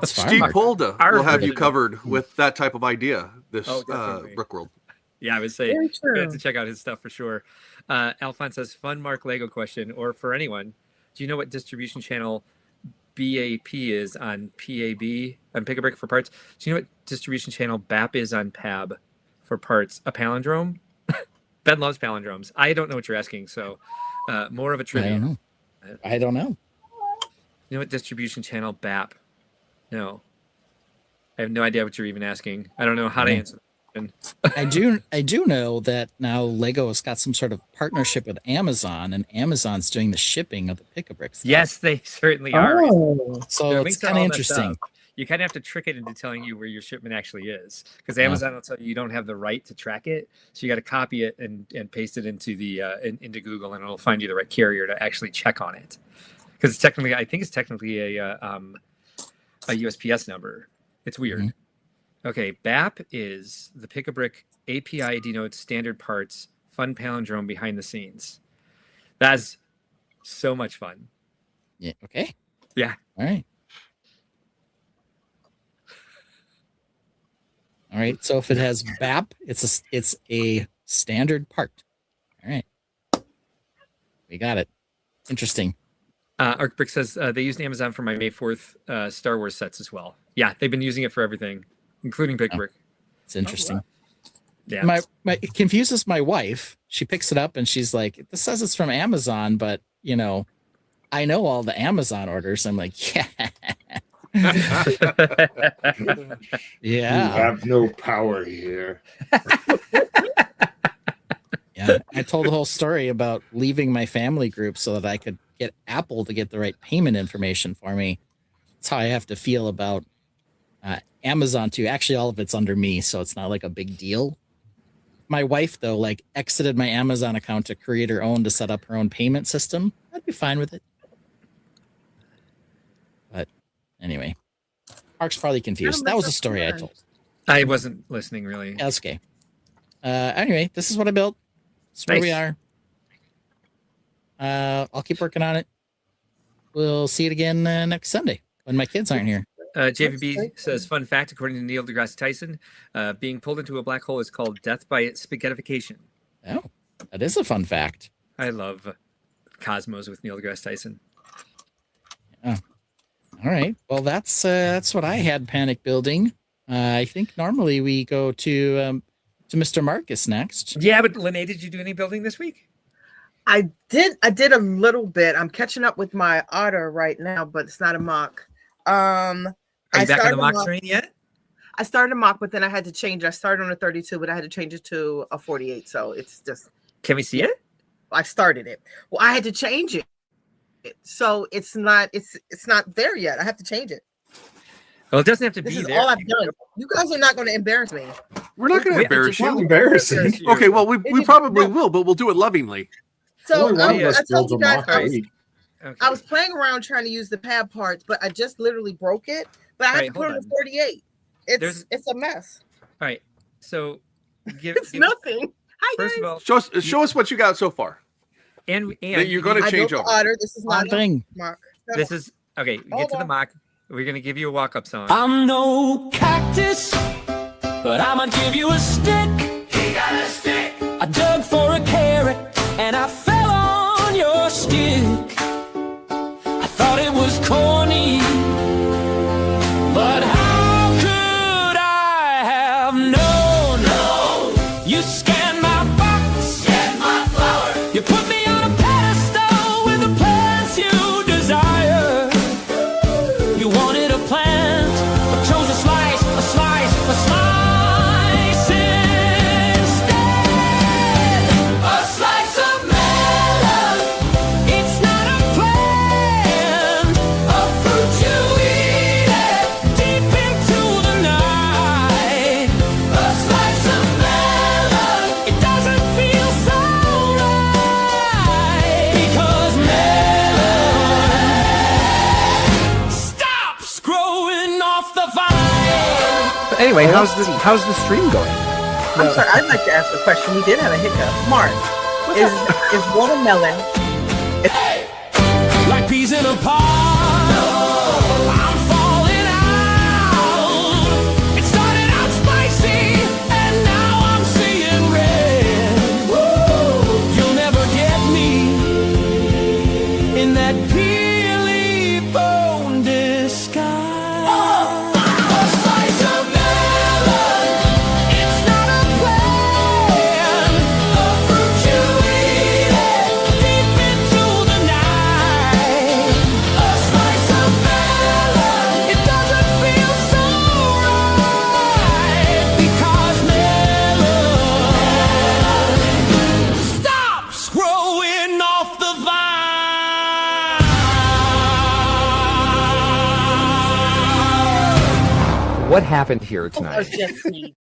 That's fine. Steve Mark. Polda Our will have you version. covered with that type of idea this Oh, definitely. Brickworld. Yeah, I would say Very you have true. to check out his stuff for sure. Alphonse says, fun Mark Lego question, or for anyone, do you know what distribution channel BAP is on PAB, on Pick a Brick for parts? Do you know what distribution channel BAP is on PAB for parts? A palindrome? Ben loves palindromes. I don't know what you're asking, so more of a I trivia. don't know. I don't know. You know what distribution channel BAP? No. I have no idea what you're even asking. I don't know how to Yeah. answer. I do know that now Lego has got some sort of partnership with Amazon, and Amazon's doing the shipping of the Pick-a-Brick stuff. Yes, they certainly are. Oh, So Their it's links are kind of all messed interesting. up. You kind of have to trick it into telling you where your shipment actually is, because Amazon will tell you don't have the right to track it. So you got to copy it and paste it into the into Google, and it'll find you the right carrier to actually check on it. Because it's technically, I think it's technically a USPS number. It's weird. Mhm. Okay, BAP is the Pick-a-Brick API denotes standard parts, fun palindrome behind the scenes. That's so much fun. Yeah. Okay. Yeah. All right. right. So if it has BAP, it's a standard part. All right. We got it. Interesting. ArcBrick says they used Amazon for my May 4th Star Wars sets as well. Yeah, they've been using it for everything, including Big Brick. It's interesting. Yeah. It confuses my wife. She picks it up and she's like, "This says it's from Amazon, but I know all the Amazon orders." I'm like, "Yeah." You have no power here. Yeah. I told the whole story about leaving my family group so that I could get Apple to get the right payment information for me. That's how I have to feel about Amazon too. Actually, all of it's under me, so it's not like a big deal. My wife, though, like exited my Amazon account to create her own to set up her own payment system. I'd be fine with it. But anyway, Mark's probably confused. That was a story I told. I wasn't listening really. That's okay. Anyway, this is what I built. This is where we are. I'll keep working on it. We'll see it again next Sunday when my kids aren't here. JVB says, fun fact, according to Neil deGrasse Tyson, being pulled into a black hole is called death by spaghettification. Oh, that is a fun fact. I love Cosmos with Neil deGrasse Tyson. Oh. All right. Well, that's what I had panic building. I think normally we go to Mr. Marcus next. Yeah, but Lene, did you do any building this week? I did a little bit. I'm catching up with my otter right now, but it's not a mock. Are you back on the mock train yet? I started a mock, but then I had to change. I started on a 32, but I had to change it to a 48. So it's just. Can we see it? I started it. Well, I had to change it, so it's not there yet. I have to change it. Well, it doesn't have to This be is there. all I've done. You guys are not going to embarrass me. We're not going to embarrass you. Embarrassing. Okay, well, we probably will, but we'll do it lovingly. So Only one of us I told builds you a guys mock a week. Okay. I was playing around trying to use the pad parts, but I just literally broke it. But I had Right, to put it hold on 48. It's a mess. All right. So give It's nothing. Hi first guys. of all, Show us what you got so far. and That you're going to I change built over. the otter. This is not a Thing. mock. this is okay. We get Hold to the on. mock. We're gonna give you a walk-up song. I'm no cactus, but I'ma give you a stick. He got a stick. I dug for a carrot and I fell on your stick. I thought it was corny, but how could I have known? No. You scanned my box, scanned my flower. You put me on a pedestal with the plants you desire. You wanted a plant, but chose a slice instead. A slice of melon. It's not a plant, a fruit you eat it deep into the night. A slice of melon. It doesn't feel so right because melon stops growing off the vine. Anyway, how's the stream going? I'm sorry. I'd like to ask a question. We did have a hiccup. Mark, is watermelon? Like peas in a pod. I'm falling out. It started out spicy, and now I'm seeing red. You'll never get me in that peely bone disguise. A slice of melon. It's not a plant, a fruit you eat it deep into the night. A slice of melon. It doesn't feel so right because melon stops growing off the vine. What happened here It's tonight? just me.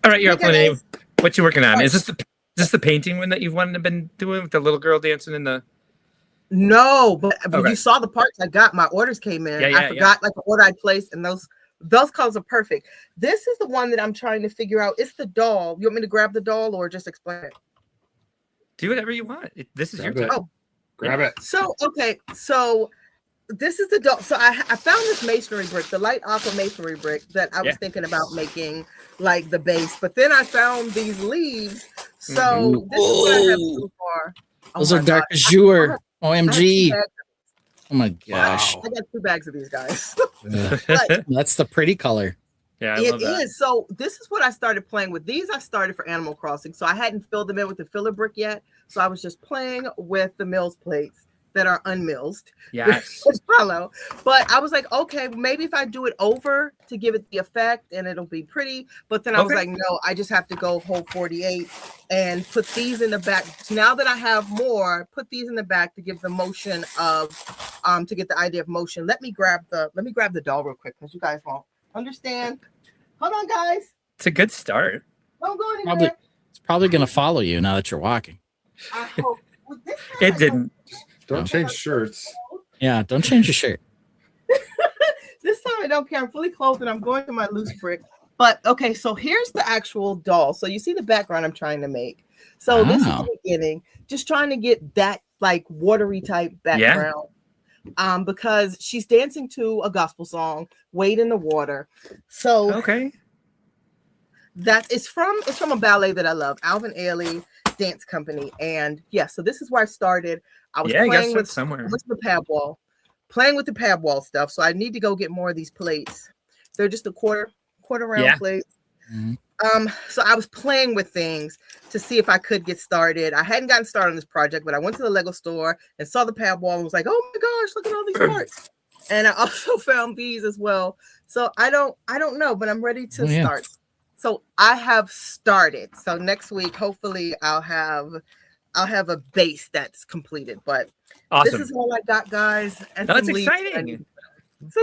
All right, you're up, Hey, Lene. guys. What you working on? Is this the painting one that you've been doing with the little girl dancing in the? No, but Okay. you saw the parts I got. My orders came in. Yeah, I forgot like the order I placed, and those colors are perfect. This is the one that I'm trying to figure out. It's the doll. You want me to grab the doll or just explain it? Do whatever you want. This is your Grab time. it. Grab it. So okay, so this is the doll. So I found this masonry brick, the light aqua masonry brick that I was thinking about making like the base, but then I found these leaves. So this is what I have so far. Those are dark azure. OMG. Oh my gosh. I got 2 bags of these guys. That's the pretty color. Yeah, it is. So this is what I started playing with. These I started for Animal Crossing. So I hadn't filled them in with the filler brick yet. So I was just playing with the mills plates that are unmilled. Yes. Hollow. But I was like, okay, maybe if I do it over to give it the effect and it'll be pretty. But then I was like, no, I just have to go whole 48 and put these in the back. So now that I have more, put these in the back to give the motion of to get the idea of motion. Let me grab the doll real quick because you guys won't understand. Hold on, guys. It's a good start. Don't go anywhere. It's probably gonna follow you now that you're walking. I hope. Well, this time It didn't. Don't change shirts. Yeah, don't change your shirt. This time I don't care. I'm fully clothed and I'm going to my loose brick. But okay, so here's the actual doll. So you see the background I'm trying to make. So this is the beginning. Just trying to get that like watery type background. Because she's dancing to a gospel song, Wade in the Water. So it's from a ballet that I love, Alvin Ailey Dance Company. And so this is where I started. I was playing with the pad wall, stuff. So I need to go get more of these plates. They're just a quarter round plates. Mm-hmm. So I was playing with things to see if I could get started. I hadn't gotten started on this project, but I went to the Lego store and saw the pad wall and was like, oh my gosh, look at all these parts. And I also found these as well. So I don't know, but I'm ready to start. So I have started. So next week, hopefully I'll have a base that's completed. But this is all I got, guys. And that's exciting. So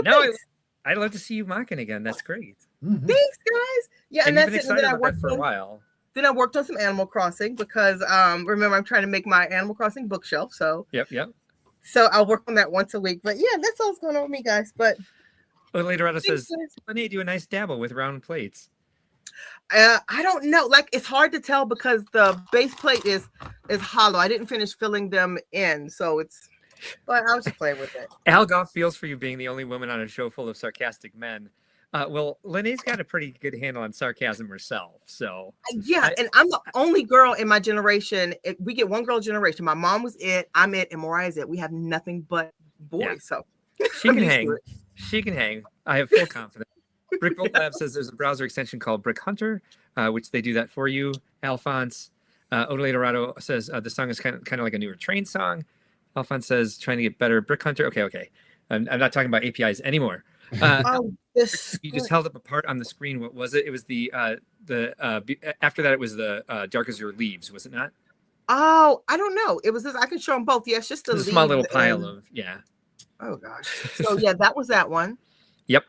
I'd love to see you mocking again. That's great. Mm-hmm. Thanks, guys. Yeah, and that's it. And then I worked for a while. Then I worked on some Animal Crossing because remember I'm trying to make my Animal Crossing bookshelf. So yep. So I'll work on that once a week. But yeah, that's all that's going on with me, guys. But later on it says, Lene, do a nice dabble with round plates. I don't know. Like it's hard to tell because the base plate is hollow. I didn't finish filling them in, so but I was just playing with it. Al Goff feels for you being the only woman on a show full of sarcastic men. Well, Lene's got a pretty good handle on sarcasm herself. So and I'm the only girl in my generation. We get one girl generation. My mom was it. I'm it, and Mariah's it. We have nothing but boys. So she can hang. She can hang. I have full confidence. Brickworld Lab says there's a browser extension called Brick Hunter, which they do that for you. Alphonse Odele Dorado says the song is kind of like a newer train song. Alphonse says trying to get better. Brick Hunter. Okay. I'm not talking about APIs anymore. You just held up a part on the screen. What was it? It was the after that it was the Dark as Your Leaves, was it not? Oh, I don't know. It was this. I can show them both. Yes, just a small little pile of Oh gosh. So that was that one. Yep.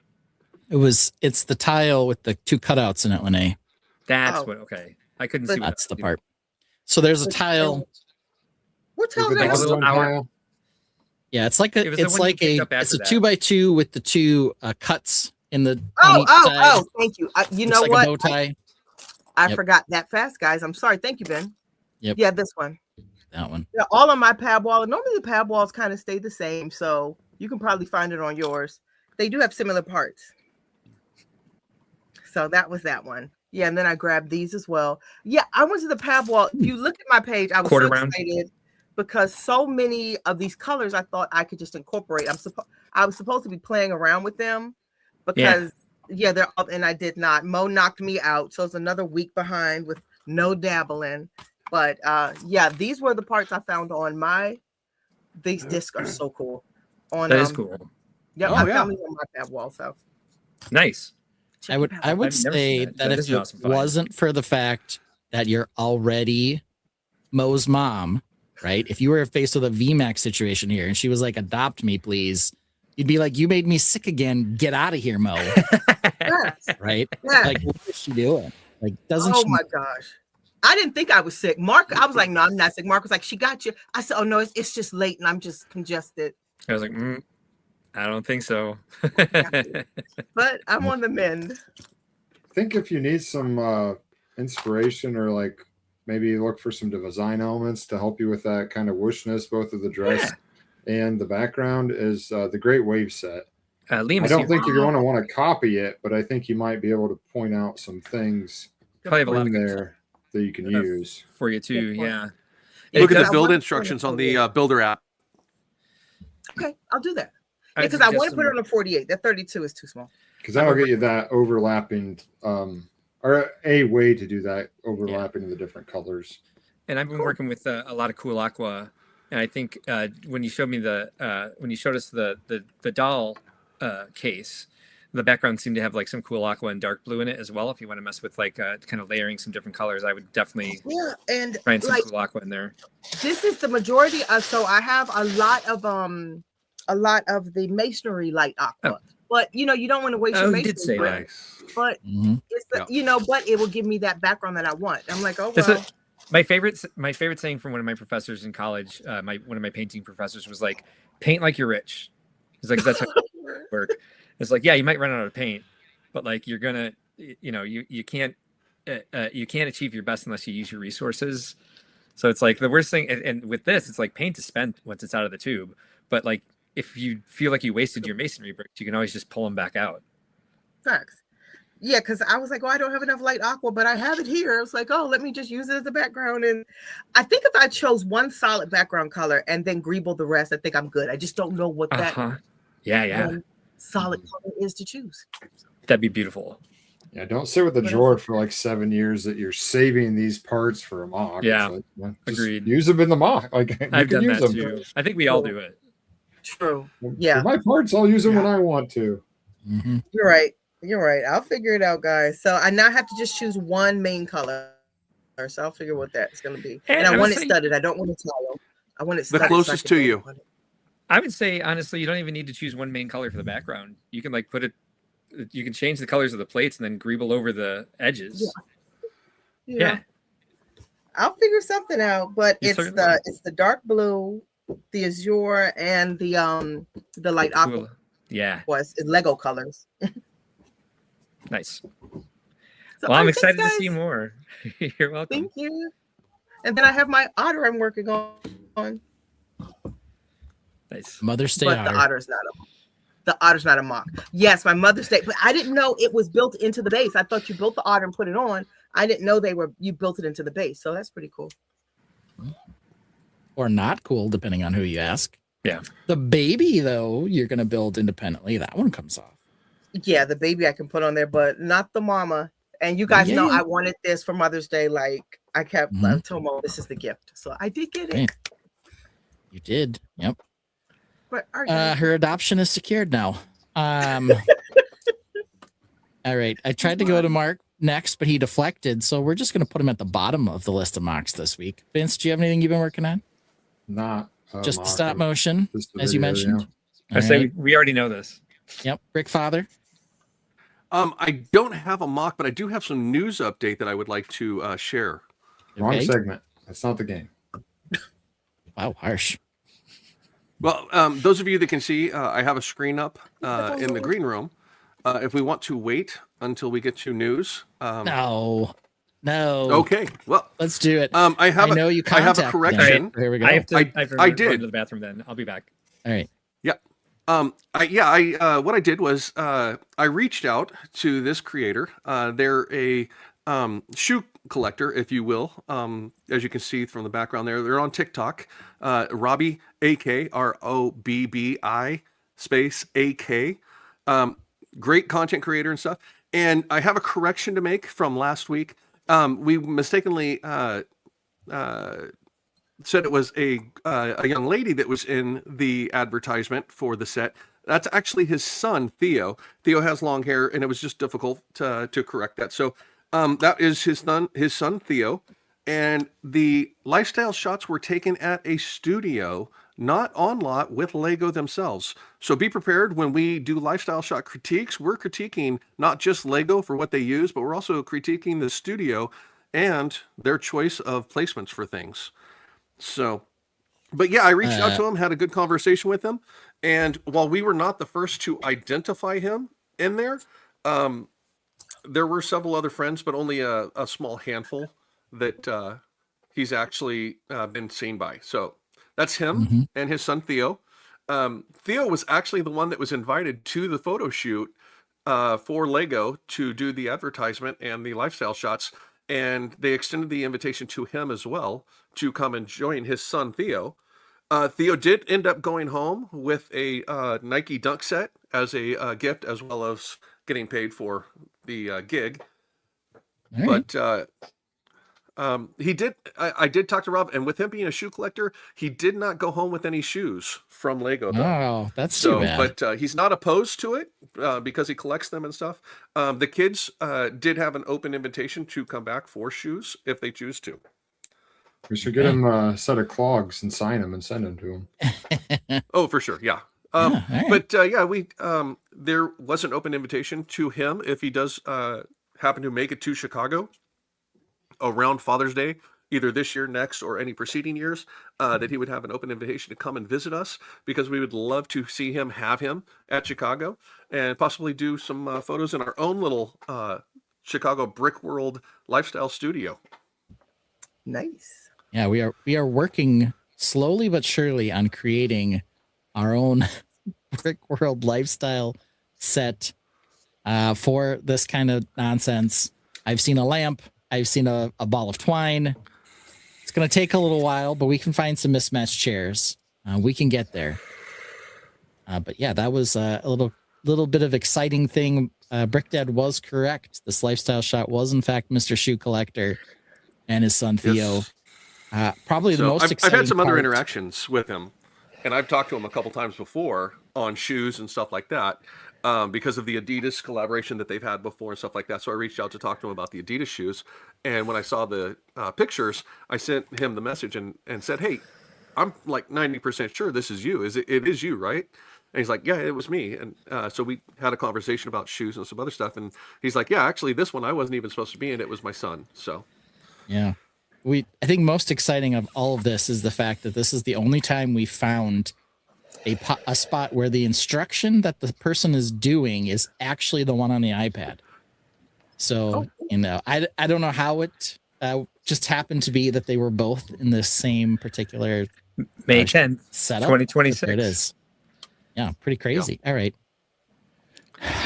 It's the tile with the 2 cutouts in it, Lene. That's what. Okay, I couldn't see. That's the part. So there's a tile. What tile is like a little hour. Yeah, it's a 2x2 with the 2 cuts in the. Oh! Thank you. You know like what? A bow tie. I forgot that fast, guys. I'm sorry. Thank you, Ben. Yep. Yeah, this one. That one. Yeah, all on my pad wall. Normally the pad walls kind of stay the same, so you can probably find it on yours. They do have similar parts. So that was that one. Yeah, and then I grabbed these as well. Yeah, I went to the pad wall. If you look at my page, I was so excited because so many of these colors I thought I could just incorporate. I was supposed to be playing around with them because they're up, and I did not. Mo knocked me out, so it's another week behind with no dabbling. But these were the parts I found on these discs are so cool. That is cool. Yeah, I found these on my pad wall. So nice. I would say that if it wasn't for the fact that you're already Mo's mom, right? If you were faced with a VMAX situation here and she was like, adopt me, please, you'd be like, you made me sick again. Get out of here, Mo. Right? Yeah. Like, what is she doing? Like, doesn't she? Oh my gosh. I didn't think I was sick. Mark, I was like, no, I'm not sick. Mark was like, she got you. I said, oh no, it's just late and I'm just congested. I was like, I don't think so. But I'm on the mend. I think if you need some inspiration or like maybe look for some design elements to help you with that kind of whooshness, both of the dress and the background is the Great Wave set. Liam, I don't think you're going to want to copy it, but I think you might be able to point out some things probably have a lot in of good there that you can use for you too. Yeah. Look at does- the build instructions on the Builder app. Okay, I'll do that. I Because I want suggest to put it on a 48. That 32 is too small. because that'll get you that overlapping, or a way to do that overlapping in the different colors. And I've been working with a lot of cool aqua, and I think when you showed me when you showed us the doll case, the background seemed to have like some cool aqua and dark blue in it as well. If you want to mess with like kind of layering some different colors, I would definitely and find some like, cool aqua in there. This is the majority of, so I have a lot of the masonry light aqua. But you don't want to waste your You masonry. did say that. But it's the, but it will give me that background that I want. I'm like, oh well. My favorite saying from one of my professors in college, one of my painting professors was like, "Paint like you're rich." He's like, "That's how it work." It's like, yeah, you might run out of paint, but like you're gonna, you can't achieve your best unless you use your resources. So it's like the worst thing, and with this, it's like paint is spent once it's out of the tube. But like if you feel like you wasted your masonry bricks, you can always just pull them back out. Facts. Yeah, because I was like, oh, I don't have enough light aqua, but I have it here. It's like, oh, let me just use it as a background. And I think if I chose one solid background color and then greeble the rest, I think I'm good. I just don't know what that solid color is to choose. That'd be beautiful. Yeah, don't sit with a drawer for like 7 years that you're saving these parts for a mock. Yeah, like, agreed. Use them in the mock. Like I've done use that them. too. I think we all do it. True. Yeah. For my parts, I'll use them when I want to. Mm-hmm. You're right. You're right. I'll figure it out, guys. So I now have to just choose one main color. So I'll figure what that's going to be. And I want it studded. I don't want it tile. I want it studded. The closest to you. I would say, honestly, you don't even need to choose one main color for the background. You can like you can change the colors of the plates and then greeble over the edges. Yeah. I'll figure something out, but it's the dark blue, the azure, and the light aqua. Yeah. Was Lego colors. Nice. So, well, I'm excited to see more. You're welcome. Thank you. And then I have my otter I'm working on. Nice. Mother's Day but otter. The otter's not a mock. Yes, my Mother's Day, but I didn't know it was built into the base. I thought you built the otter and put it on. I didn't know you built it into the base. So that's pretty cool. Or not cool, depending on who you ask. Yeah. The baby, though, you're going to build independently. That one comes off. Yeah, the baby I can put on there, but not the mama. And you guys know I wanted this for Mother's Day. Like I kept telling Mo, this is the gift. So I did get it. You did. Yep. But her adoption is secured now. All right. I tried to go to Mark next, but he deflected. So we're just going to put him at the bottom of the list of mocks this week. Vince, do you have anything you've been working on? Not just the stop motion, as you mentioned. I say we already know this. Yep. Brick Father. I don't have a mock, but I do have some news update that I would like to share. Wrong segment. That's not the game. Wow, harsh. Well, those of you that can see, I have a screen up in the green room. If we want to wait until we get to news. No. Okay. Well, let's do it. I have a correction. Right. Here we go. I did run to the bathroom then. I'll be back. All right. Yeah. What I did was I reached out to this creator. They're a shoe collector, if you will. As you can see from the background there, they're on TikTok. Robbie AK, ROBBI space AK. Great content creator and stuff. And I have a correction to make from last week. We mistakenly said it was a young lady that was in the advertisement for the set. That's actually his son, Theo. Theo has long hair, and it was just difficult to correct that. So that is his son, Theo. And the lifestyle shots were taken at a studio, not on lot with Lego themselves. So be prepared when we do lifestyle shot critiques. We're critiquing not just Lego for what they use, but we're also critiquing the studio and their choice of placements for things. So, but yeah, I reached out to him, had a good conversation with him. And while we were not the first to identify him in there, there were several other friends, but only a small handful that he's actually been seen by. So that's him and his son, Theo. Theo was actually the one that was invited to the photo shoot for Lego to do the advertisement and the lifestyle shots, and they extended the invitation to him as well to come and join his son Theo. Theo did end up going home with a Nike Dunk set as a gift, as well as getting paid for the gig. All right. But he did. I did talk to Rob, and with him being a shoe collector, he did not go home with any shoes from Lego. Though. Oh, that's too bad. But he's not opposed to it because he collects them and stuff. The kids did have an open invitation to come back for shoes if they choose to. We should get him a set of clogs and sign them and send them to him. Oh, for sure, yeah. All right. But we there was an open invitation to him if he does happen to make it to Chicago around Father's Day, either this year, next, or any preceding years, that he would have an open invitation to come and visit us, because we would love to see him, have him at Chicago, and possibly do some photos in our own little Chicago Brickworld lifestyle studio. Nice. Yeah, we are working slowly but surely on creating our own Brickworld lifestyle set for this kind of nonsense. I've seen a lamp. I've seen a ball of twine. It's going to take a little while, but we can find some mismatched chairs. We can get there. But yeah, that was a little bit of exciting thing. Brick Dad was correct. This lifestyle shot was in fact Mr. Shoe Collector and his son Theo. Yes. Probably the most I've exciting had some other part- interactions with him, and I've talked to him a couple times before on shoes and stuff like that, because of the Adidas collaboration that they've had before and stuff like that. So I reached out to talk to him about the Adidas shoes, and when I saw the pictures, I sent him the message and said, "Hey, I'm like 90% sure this is you. It is you, right?" And he's like, "Yeah, it was me." And so we had a conversation about shoes and some other stuff, and he's like, "Yeah, actually, this one I wasn't even supposed to be in. It was my son." So yeah. I think most exciting of all of this is the fact that this is the only time we found a spot where the instruction that the person is doing is actually the one on the iPad. So, I don't know how it just happened to be that they were both in the same particular May 10th, setup. 2026. There it is. Yeah, pretty crazy. Yeah. All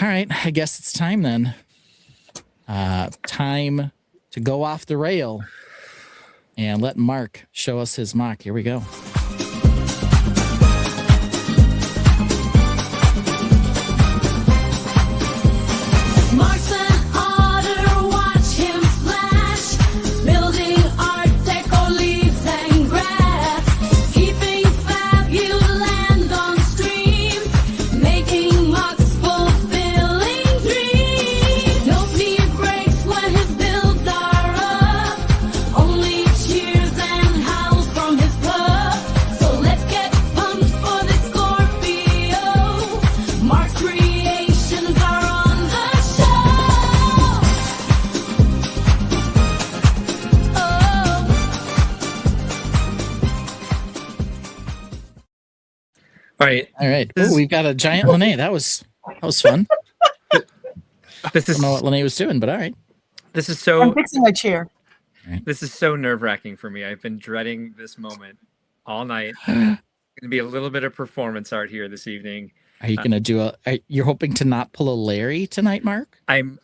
right. I guess it's time then. Time to go off the rail. And let Mark show us his mock. Here we go. Mark's an otter, watch him splash. Building art deco, leaves and grass. Keeping fab, you land on streams. Making mocks, fulfilling dreams. No need breaks when his builds are up. Only cheers and howls from his pub. So let's get pumped for this Scorpio. Mark's creations are on the show. All right. Oh, we've got a giant Lene. That was fun. This I is don't know what Lene was doing, but all right. this is I'm so fixing my chair. this is so nerve-wracking for me. I've been dreading this moment all night. Going to be a little bit of performance art here this evening. Are you going to do you're hoping to not pull a Larry tonight, Mark? I'm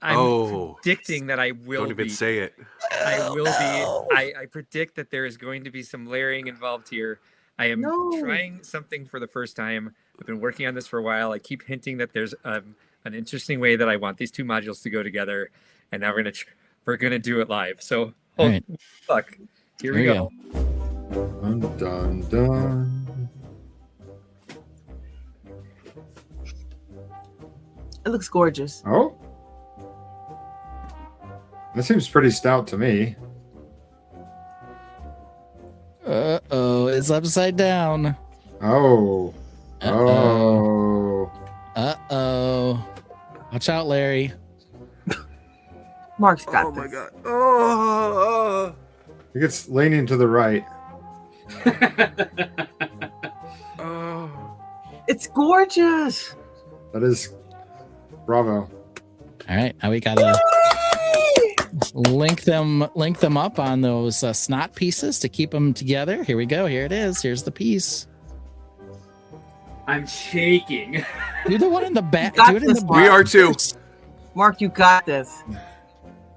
Oh. predicting that I will don't even be. say it. I will be. I predict that there is going to be some layering involved here. I am trying something for the first time. I've been working on this for a while. I keep hinting that there's an interesting way that I want these two modules to go together, and now we're gonna do it live. So, right. Fuck, here we go. Dun, dun, dun. It looks gorgeous. Oh, that seems pretty stout to me. Uh-oh, it's upside down. Oh. Uh-oh. Oh. Uh-oh. Watch out, Larry. Mark's got Oh this. my god. Oh. I think it's leaning to the right. Oh. It's gorgeous. That is bravo. All right, now we gotta link them up on those snot pieces to keep them together. Here we go. Here it is. Here's the piece. I'm shaking. Do the one in the back. got Do it in this the one. We back are too. first. Mark, you got this.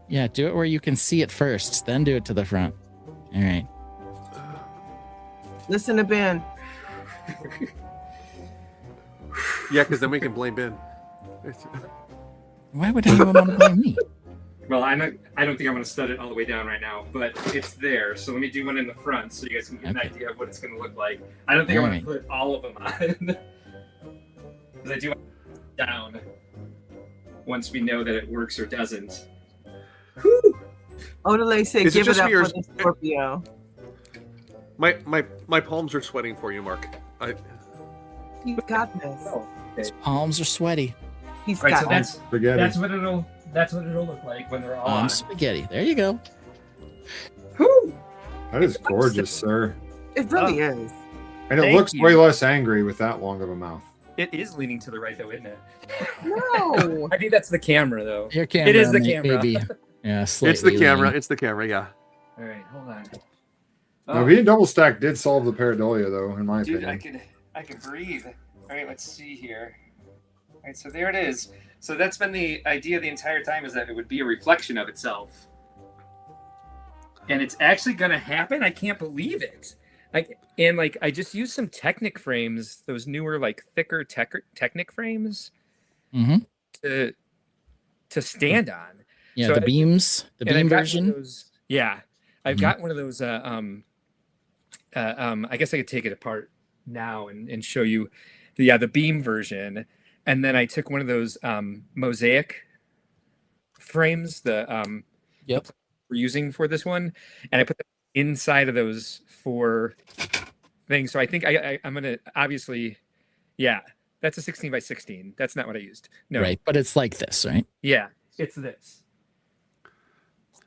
Yeah, do it where you can see it first, then do it to the front. All right. Listen to Ben. Yeah, because then we can blame Ben. Why would anyone want to blame me? Well, I don't think I'm going to stud it all the way down right now, but it's there. So let me do one in the front so you guys can get an idea of what it's going to look like. I don't think I'm going to put all of them on. Because I do want to down once we know that it works or doesn't. Odele said, Is it give it just up me for or- the Scorpio. My palms are sweating for you, Mark. You got this. His palms are sweaty. He's Right, got so this. Spaghetti. that's what it'll look like when they're all on. Spaghetti. There you go. Whew. That is gorgeous, sir. It really is. And it Thank looks you. way less angry with that long of a mouth. It is leaning to the right, though, isn't it? No. I think that's the camera, though. Your camera. It is the may- camera. Maybe. Yeah, It's the slightly camera. leaning. It's the camera. Yeah. All right, hold on. Now, being double stacked did solve the pareidolia, though, in my Dude, opinion. I can breathe. All right, let's see here. All right, so there it is. So that's been the idea the entire time, is that it would be a reflection of itself. And it's actually going to happen. I can't believe it. I just used some Technic frames, those newer, like thicker Technic frames Mm-hmm. to stand on. Yeah, So the beams, the And beam I've got one of version. those- yeah, I've Mhm. got one of those. I guess I could take it apart now and show you the beam version, and then I took one of those mosaic frames, Yep. we're using for this one, and I put them inside of those four things. So I think I'm gonna obviously, yeah, that's a 16 by 16. That's not what I used. No, Right, but it's like this, right? yeah, it's this.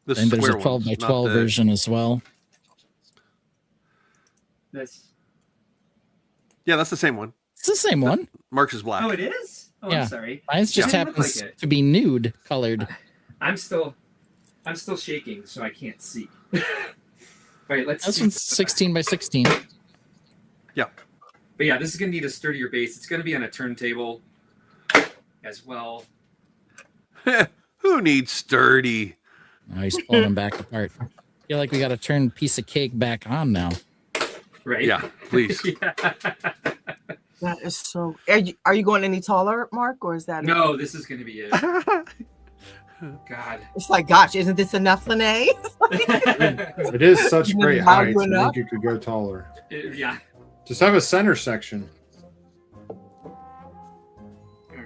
The And there's square a 12 by ones, not 12 the- version as well. This. Yeah, that's the same one. It's the same one. Mark's is black. Oh, it is. Oh, Yeah. I'm sorry. Mine's just It didn't look happens like it. to be nude colored. I'm still shaking, so I can't see. All right, let's This see. one's 16 by 16. Yeah. But yeah, this is going to need a sturdier base. It's going to be on a turntable as well. Who needs sturdy? Now he's pulling them back apart. I feel like we got to turn piece of cake back on now. Right? Yeah, please. Yeah. That is so. Are you going any taller, Mark, or is that it? No, this is going to be it. God. It's like, gosh, isn't this enough, Lene? It is such You great didn't value heights. I enough? think you could go taller. Yeah. Just have a center section. All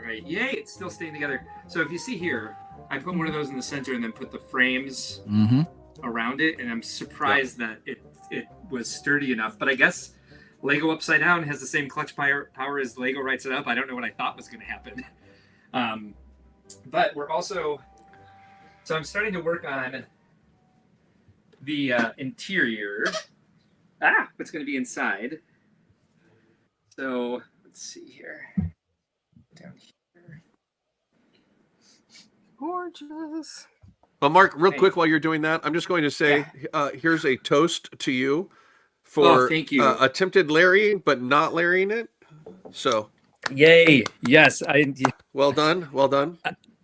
right. Yay, it's still staying together. So if you see here, I put one of those in the center and then put the frames Mm-hmm. around it, and I'm surprised that it was sturdy enough. But I guess Lego Upside Down has the same clutch power as Lego Writes It Up. I don't know what I thought was going to happen. But we're also, so I'm starting to work on the interior. What's going to be inside. So let's see here. Down here. Gorgeous. Well, Mark, real Hey. quick while you're doing that, I'm just going to say here's a toast to you Oh, for thank you. attempted Larrying, but not Larrying it. So, Yay! Yes, well done. Well done.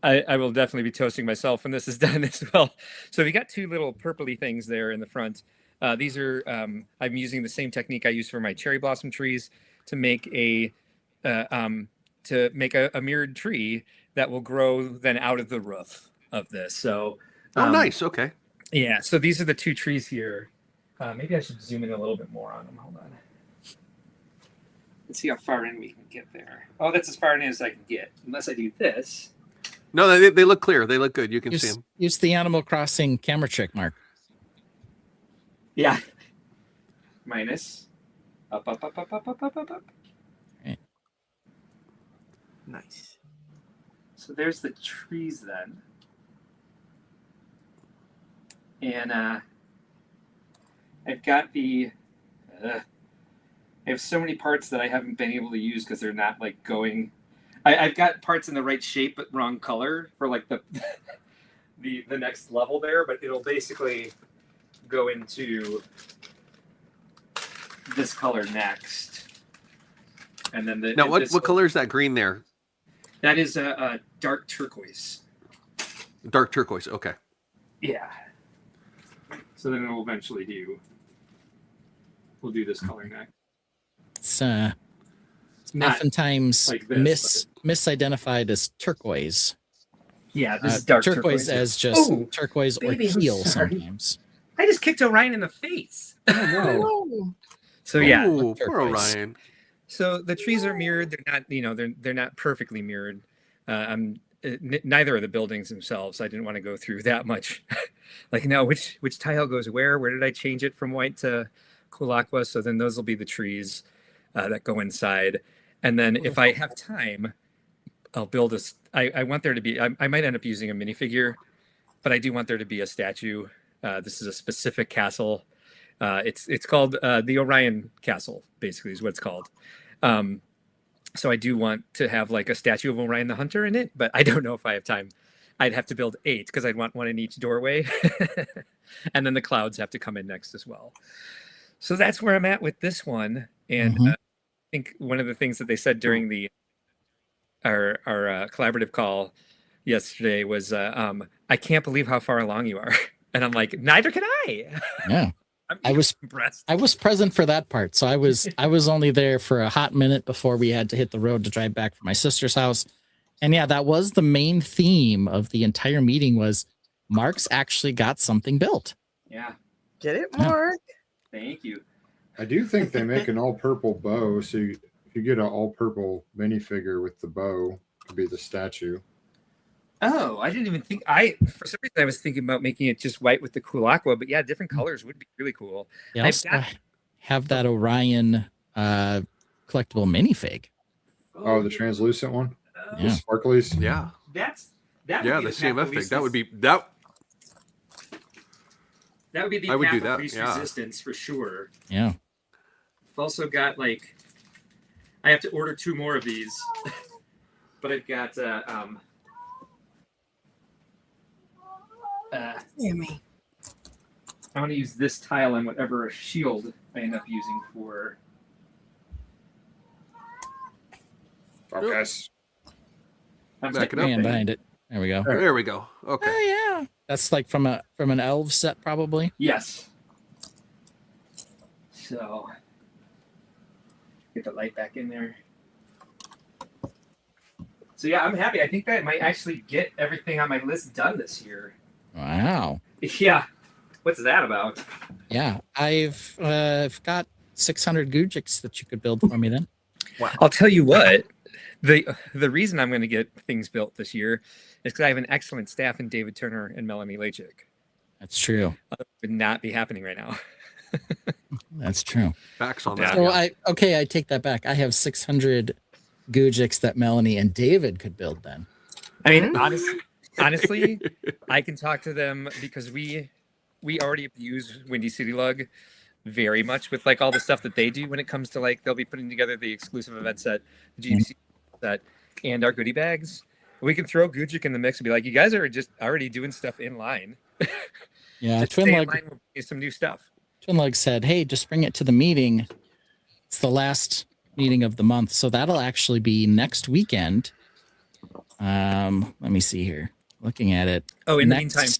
I will definitely be toasting myself when this is done as well. So we got two little purpley things there in the front. These are I'm using the same technique I use for my cherry blossom trees to make a mirrored tree that will grow then out of the roof of this. So Oh, nice. Okay. yeah. So these are the two trees here. Maybe I should zoom in a little bit more on them. Hold on. Let's see how far in we can get there. Oh, that's as far in as I can get. Unless I do this. No, they look clear. They look good. You can see them. Use the Animal Crossing camera trick, Mark. Yeah. Minus. Up. Right. Nice. So there's the trees then. And I've got I have so many parts that I haven't been able to use because they're not like going. I've got parts in the right shape but wrong color for like the the next level there, but it'll basically go into this color next. And then Now, what color is that green there? That is a dark turquoise. Dark turquoise. Okay. Yeah. So then we'll eventually we'll do this color next. It's Not oftentimes like this, misidentified as turquoise. Yeah, this is dark turquoise. as just Oh, turquoise or baby, I'm teal sorry. sometimes. I just kicked Orion in the face. Oh, So yeah. Ooh, poor turquoise. Orion. So the trees are mirrored. They're not, they're not perfectly mirrored. Neither of the buildings themselves. I didn't want to go through that much. Like, no, which tile goes where? Where did I change it from white to cool aqua? So then those will be the trees that go inside. And then if I have time, I'll build a. I want there to be. I might end up using a minifigure, but I do want there to be a statue. This is a specific castle. It's called the Orion Castle. Basically, is what it's called. So I do want to have like a statue of Orion the Hunter in it, but I don't know if I have time. I'd have to build 8 because I'd want one in each doorway, and then the clouds have to come in next as well. So that's where I'm at with this one. And I think one of the things that they said during our collaborative call yesterday was, "I can't believe how far along you are," and I'm like, "Neither can I." Yeah. I was impressed. I was present for that part. So I was only there for a hot minute before we had to hit the road to drive back from my sister's house. And yeah, that was the main theme of the entire meeting was Mark's actually got something built. Yeah. get it, Mark? Thank you. I do think they make an all purple bow. So if you get an all purple minifigure with the bow, it could be the statue. Oh, I didn't even think for some reason I was thinking about making it just white with the cool aqua, but yeah, different colors would be really cool. They I've also got- have that Orion collectible minifig. Oh, the translucent one? The Yeah. sparklies? Yeah. That Yeah, would be the CMF path of fig. That would least- be that. that would be the I would path do of that, least yeah. resistance for sure. Yeah. I've also got I have to order 2 more of these, but I've got Sammy. I want to use this tile on whatever shield I end up using for. Focus. I'm Back it up. Man behind it. There we go. There we go. Okay. Oh yeah. That's like from an elf set probably. Yes. So get the light back in there. So yeah, I'm happy. I think that might actually get everything on my list done this year. Wow. Yeah. What's that about? Yeah. I've got 600 Gujiks that you could build for me then. I'll tell you what. The reason I'm going to get things built this year is because I have an excellent staff in David Turner and Melanie Lachik. That's true. It would not be happening right now. That's true. Facts on Yeah. that. So yeah. I take that back. I have 600 Gujiks that Melanie and David could build then. I mean, honestly, I can talk to them because we already abuse Windy City Lug very much with like all the stuff that they do when it comes to like they'll be putting together the exclusive event set, the GBC set, and our goodie bags. We can throw Gujik in the mix and be like, you guys are just already doing stuff in line. Yeah, Just Twin stay in Lug line, we'll bring you some new stuff. said, "Hey, just bring it to the meeting. It's the last meeting of the month, so that'll actually be next weekend." Let me see here. Looking at it. Oh, in the Next- meantime,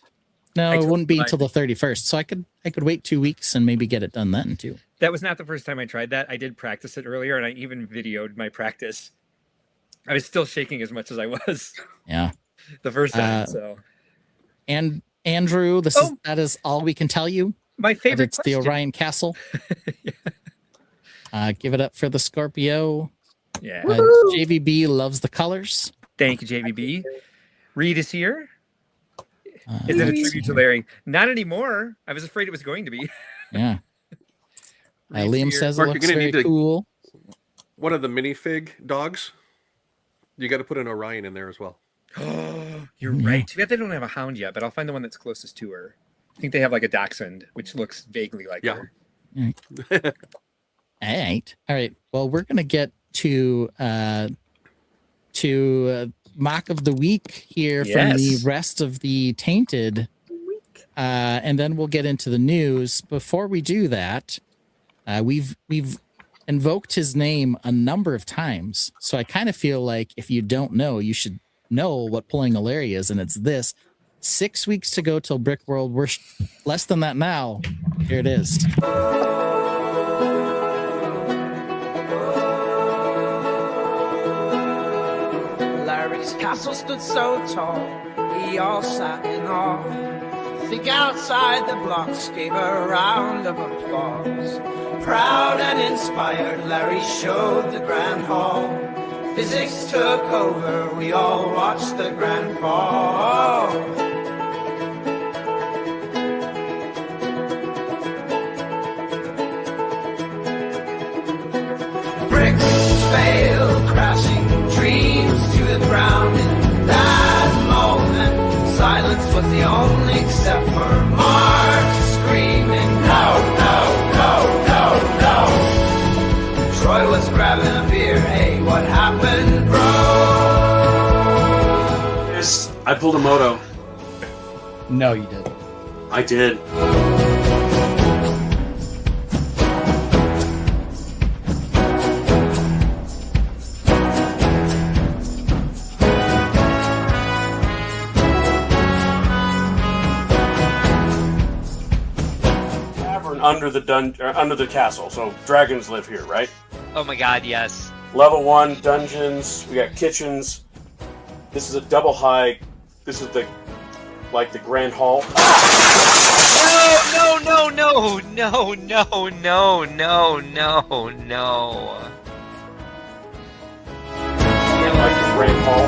No, I it told wouldn't be you until the 31st. So I could wait 2 weeks and maybe get it done then too. that was not the first time I tried that. I did practice it earlier, and I even videoed my practice. I was still shaking as much as I was Yeah. the first time. So And Andrew, that is all we can tell you. my That favorite it's the question. Orion Castle. Give it up for the Scorpio. Yeah. JVB loves the colors. Thank you, JVB. Reed is here. Uh, Is it a let's see tribute to here. Larry? Not anymore. I was afraid it was going to be. Yeah. Reed's Liam here. says Mark, it you're looks gonna very need to- cool. One of the minifig dogs. You got to put an Orion in there as well. You're right. Too bad they don't have a hound yet, but I'll find the one that's closest to her. I think they have like a dachshund, which looks vaguely like Yeah. her. All right. Well, we're gonna get to mock of the week here from the Yes. rest of the Tainted, and then we'll get into the news. Before we do that, we've invoked his name a number of times. So I kind of feel like if you don't know, you should know what pulling a Larry is, and it's this. 6 weeks to go till Brickworld. We're less than that now. Here it is. Larry's castle stood so tall, we all sat in awe. Think outside the blocks gave a round of applause. Proud and inspired, Larry showed the grand hall. Physics took over, we all watched the grand fall. Bricks fail, crashing dreams to the ground. In that moment, silence was the only except for Mark screaming, no, no, no, no, no. Troy was grabbing a beer, hey, what happened, bro? I pulled a moto. No, you didn't. I did. Under the castle. So dragons live here, right? Oh my god, yes. Level 1 dungeons. We got kitchens. This is a double high. This is the grand hall. No, no, no, no, no, no, no, no, no. Like the grand hall.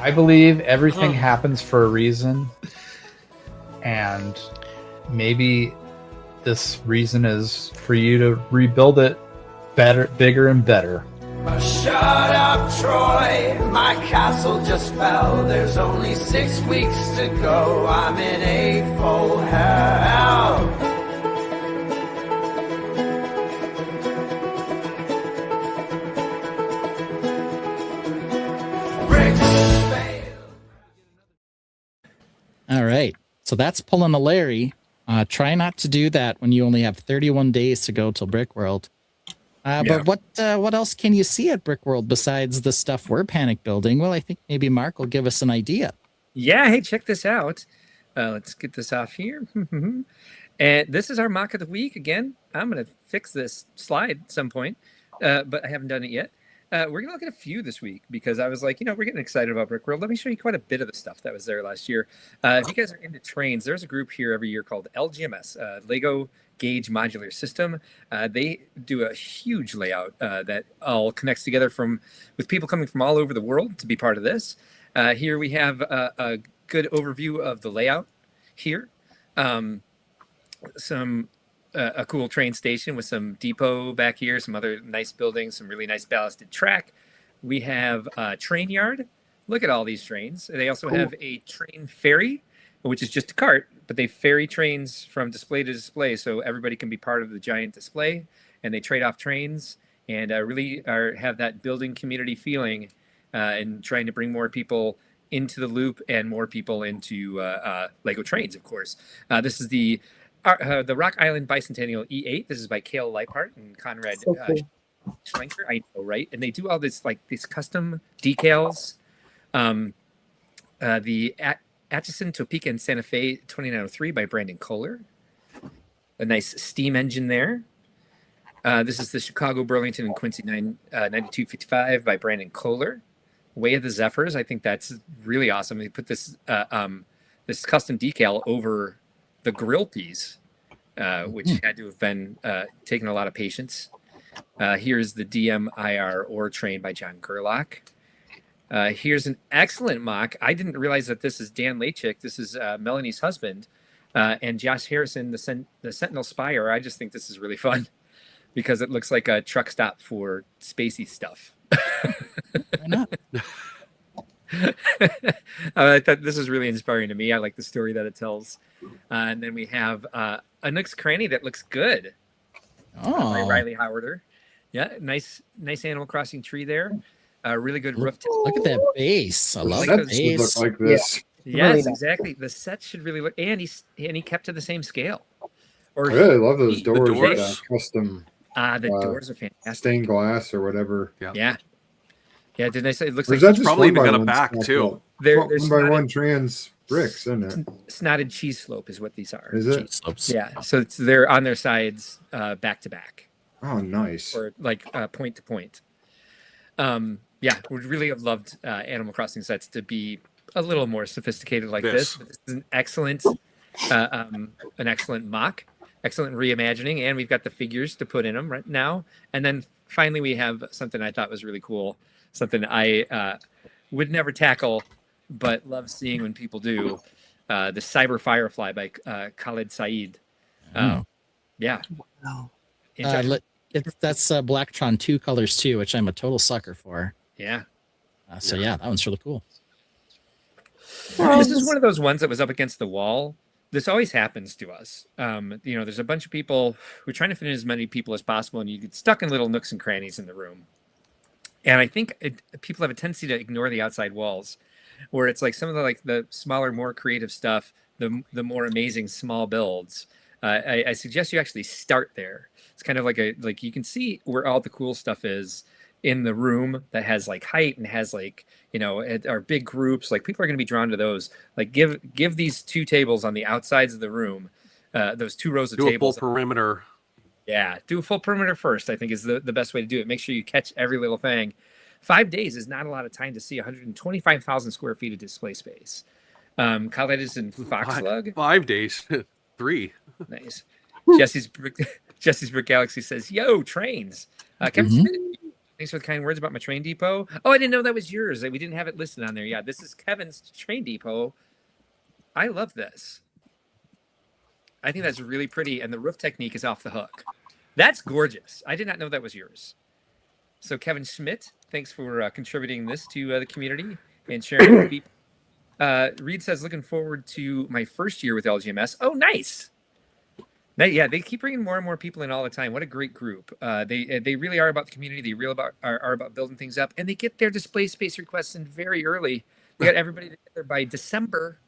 I believe everything happens for a reason, and maybe this reason is for you to rebuild it better, bigger and better. Shut up, Troy. My castle just fell. There's only 6 weeks to go. I'm in a full hell. Bricks fail. All right. So that's pulling a Larry. Try not to do that when you only have 31 days to go till Brickworld. But what else can you see at Brickworld besides the stuff we're panic building? Well, I think maybe Mark will give us an idea. Yeah, hey, check this out. Let's get this off here. And this is our mock of the week. Again, I'm going to fix this slide at some point, but I haven't done it yet. We're going to look at a few this week because I was like, we're getting excited about Brickworld. Let me show you quite a bit of the stuff that was there last year. If you guys are into trains, there's a group here every year called LGMS, Lego Gauge Modular System. They do a huge layout that all connects together with people coming from all over the world to be part of this. Here we have a good overview of the layout here. A cool train station with some depot back here, some other nice buildings, some really nice ballasted track. We have a train yard. Look at all these trains. They also have a train ferry, which is just a cart, but they ferry trains from display to display so everybody can be part of the giant display, and they trade off trains and really have that building community feeling and trying to bring more people into the loop and more people into Lego trains, of course. This is the Rock Island Bicentennial E8. This is by Cale Leipart and Conrad Schlenker. I know, right? And they do all this these custom decals. The Atchison, Topeka, and Santa Fe 2903 by Brandon Kohler. A nice steam engine there. This is the Chicago, Burlington, and Quincy 9255 by Brandon Kohler. Way of the Zephyrs. I think that's really awesome. They put this this custom decal over the grill piece, which had to have been taking a lot of patience. Here's the DMIR ore train by John Gerlach. Here's an excellent mock. I didn't realize that this is Dan Lachik. This is Melanie's husband, and Josh Harrison, the Sentinel Spire. I just think this is really fun because it looks like a truck stop for spacey stuff. Why not? I thought this is really inspiring to me. I like the story that it tells. And then we have a Nook's Cranny that looks good. By Riley Howarder. Yeah, nice Animal Crossing tree there. Really good roof. Look at that base. I love that the base. look like this. Yeah. Yes, exactly. The set should really look, and he kept to the same scale. I really love those doors. Custom. The doors are fantastic. Stained glass or whatever. Yeah. Didn't I say it looks Or like is that It's just probably even one by got a one back snap too. up? They're One by one trans bricks, isn't it? snotted cheese slope is what these are. Is it? Cheese slopes. Yeah, so they're on their sides, back to back, Oh, nice. or like point to point. Yeah, would really have loved Animal Crossing sets to be a little more sophisticated like this. But this is an excellent mock, excellent reimagining, and we've got the figures to put in them right now. And then finally, we have something I thought was really cool, something I would never tackle, but love seeing when people do. The Cyber Firefly by Khaled Saeed. Yeah. Wow. That's Blacktron 2 colors too, which I'm a total sucker for. Yeah. So yeah, that one's really cool. This is one of those ones that was up against the wall. This always happens to us. There's a bunch of people who are trying to fit in as many people as possible, and you get stuck in little nooks and crannies in the room. And I think people have a tendency to ignore the outside walls, where it's like some of the smaller, more creative stuff, the more amazing small builds. I suggest you actually start there. It's kind of like you can see where all the cool stuff is in the room that has like height and has our big groups. Like people are going to be drawn to those. Like give these 2 tables on the outsides of the room, those 2 rows of tables. Do a full perimeter. Yeah, do a full perimeter first, I think is the best way to do it. Make sure you catch every little thing. 5 days is not a lot of time to see 125,000 square feet of display space. Khaled is in Foxlug. 5 days. 3. Nice. Jesse's Brick Galaxy says, "Yo, trains." Kevin Smith, thanks for the kind words about my train depot. Oh, I didn't know that was yours. We didn't have it listed on there. Yeah, this is Kevin's train depot. I love this. I think that's really pretty, and the roof technique is off the hook. That's gorgeous. I did not know that was yours. So Kevin Schmidt, thanks for contributing this to the community and sharing it with people. Reed says, looking forward to my first year with LGMS. Oh, nice. Yeah, they keep bringing more and more people in all the time. What a great group. They really are about the community. They really are about building things up. And they get their display space requests in very early. They got everybody together by December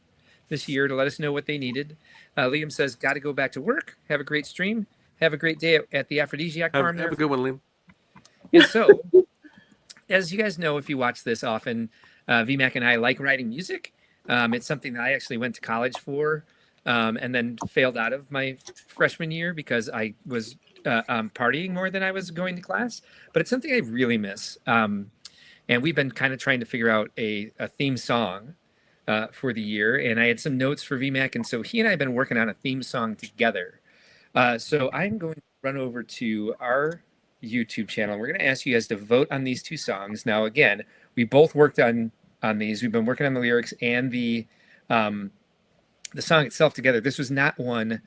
this year to let us know what they needed. Liam says, got to go back to work. Have a great stream. Have a great day at the Aphrodisiac Farm. Have a good one, Liam. And so, as you guys know, if you watch this often, VMAC and I like writing music. It's something that I actually went to college for. And then failed out of my freshman year because I was partying more than I was going to class. But it's something I really miss. And we've been kind of trying to figure out a theme song for the year. And I had some notes for VMAC. And so he and I have been working on a theme song together. So I'm going to run over to our YouTube channel. We're going to ask you guys to vote on these 2 songs. Now, again, we both worked on these. We've been working on the lyrics and the song itself together. This was not one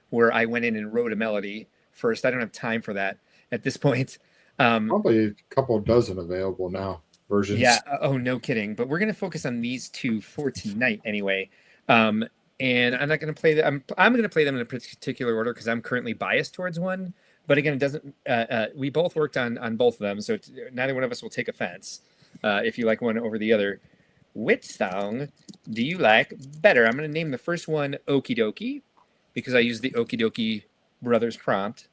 where I went in and wrote a melody first. I don't have time for that at this point. Probably a couple dozen available now versions. Yeah. Oh, no kidding. But we're going to focus on these 2 for tonight anyway. And I'm not going to play them. I'm going to play them in a particular order because I'm currently biased towards one. But again, it doesn't. We both worked on both of them, so neither one of us will take offense if you like one over the other. Which song do you like better? I'm going to name the first one Okie Dokie because I used the Okie Dokie Brothers prompt.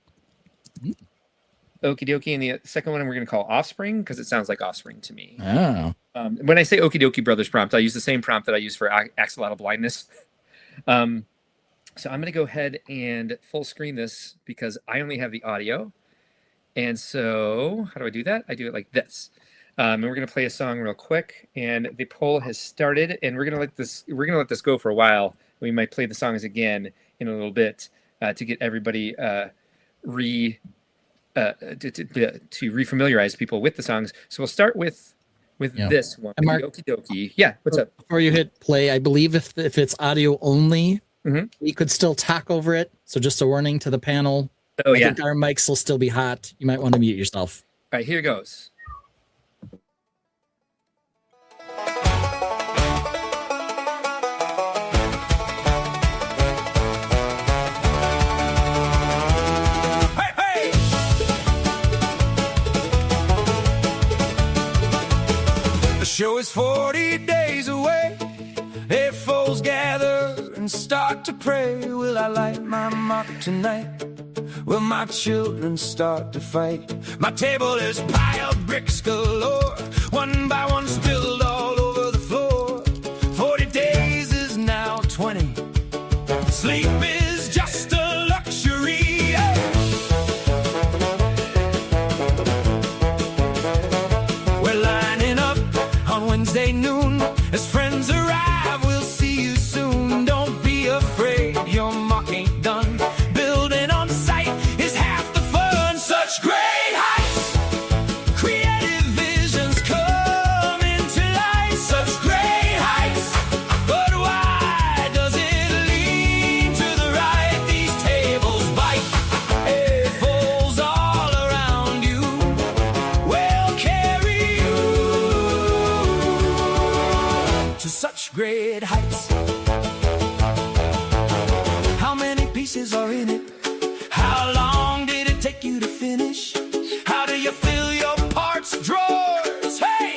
Okie Dokie, and the second one we're going to call Offspring because it sounds like Offspring to me. Oh. When I say Okie Dokie Brothers prompt, I use the same prompt that I use for Axolotl Blindness. So I'm going to go ahead and full screen this because I only have the audio. And so how do I do that? I do it like this. And we're going to play a song real quick. And the poll has started, and we're going to let this go for a while. We might play the songs again in a little bit to get everybody to refamiliarize people with the songs. So we'll start with this one. And Mark, Okie Dokie. Yeah, what's up? Before you hit play, I believe if it's audio only, we could still talk over it. So just a warning to the panel. Oh, I think our mics will still be hot. You might want to mute yourself. All right, here goes. The show is 40 days away. Hey, foes gather and start to pray. Will I light my mark tonight? will my children start to fight. My table is piled bricks galore, one by one spilled all over the floor. 40 days is now 20. Sleep is just a luxury. We're lining up on Wednesday noon. As friends arrive, we'll see you soon. Don't be afraid, your mock ain't done. Building on site is half the fun. Such great heights, creative visions come into life. Such great heights, but why does it lean to the right? These tables bite, A-folds all around you will carry you to such great heights. How many pieces are in it? How long did it take you to finish? How do you fill your parts drawers? Hey,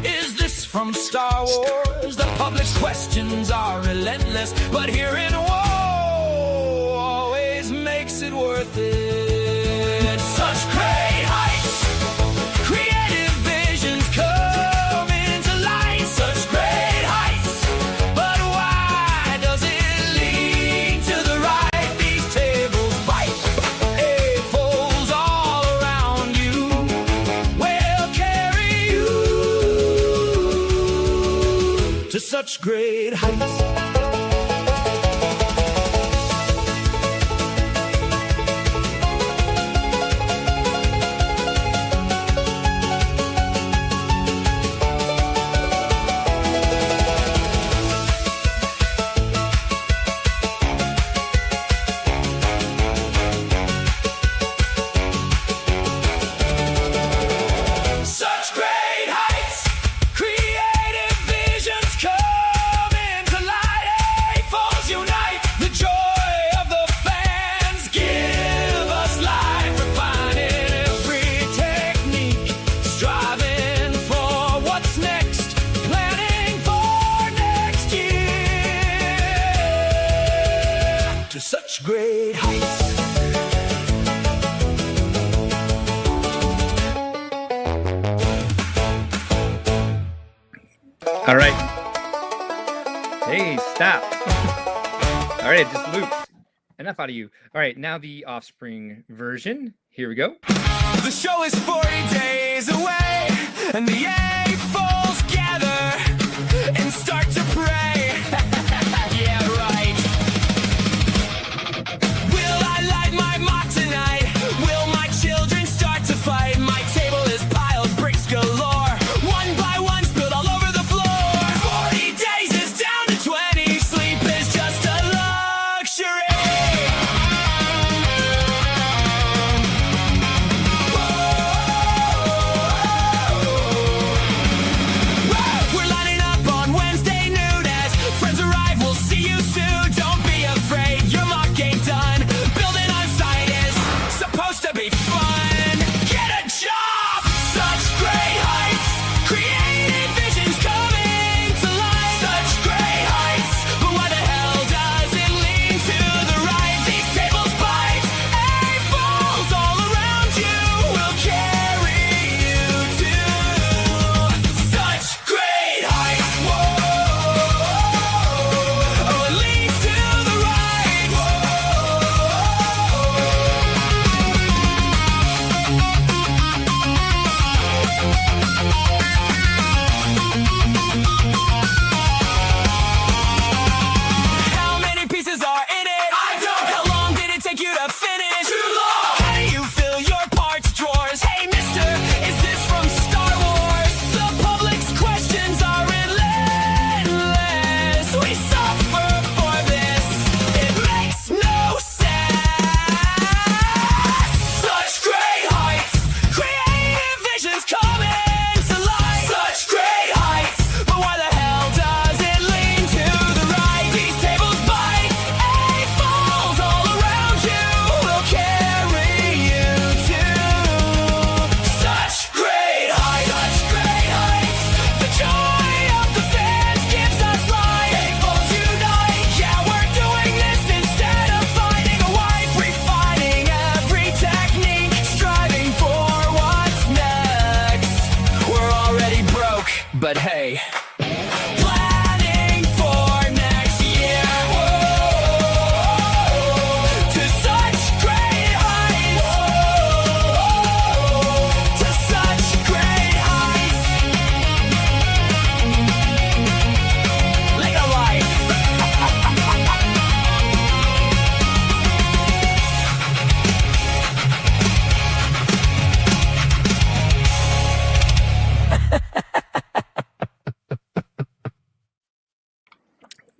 is this from Star Wars? The public's questions are relentless, but hearing whoa always makes it worth it. Such great heights, creative visions come into light. Such great heights, but why does it lean to the right? These tables bite, A-folds all around you will carry you to such great heights. Such great heights, creative visions come into light. A-folds unite, the joy of the fans give us life. Refining every technique, striving for what's next, planning for next year to such great heights. All right. Hey, stop. All right, it just loops. Enough out of you. All right, now the Offspring version. Here we go. The show is 40 days away, and the A-folds gather and start to pray. Yeah, right. Will I light my mock tonight? Will my children start to fight? My table is piled bricks galore, one by one spilled all over the floor. 40 days is down to 20. Sleep is just a luxury. We're lining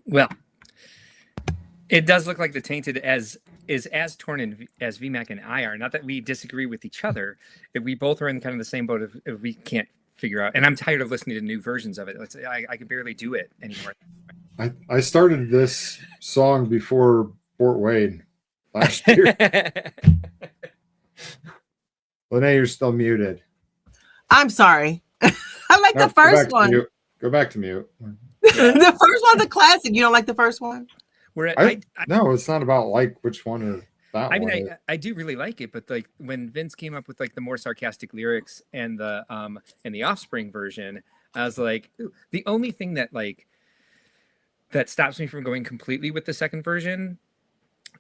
Well, it does look like the Tainted is as torn as VMAC and I are. Not that we disagree with each other. If we both are in kind of the same boat if we can't figure out. And I'm tired of listening to new versions of it. I can barely do it anymore. I started this song before Fort Wayne last year. Lene, you're still muted. I'm sorry. I like the first one. Go back to mute. The first one's a classic. You don't like the first one? No, it's not about like which one or that I one. mean, I do really like it, but like when Vince came up with like the more sarcastic lyrics and the Offspring version, I was like, ooh. The only thing that that stops me from going completely with the second version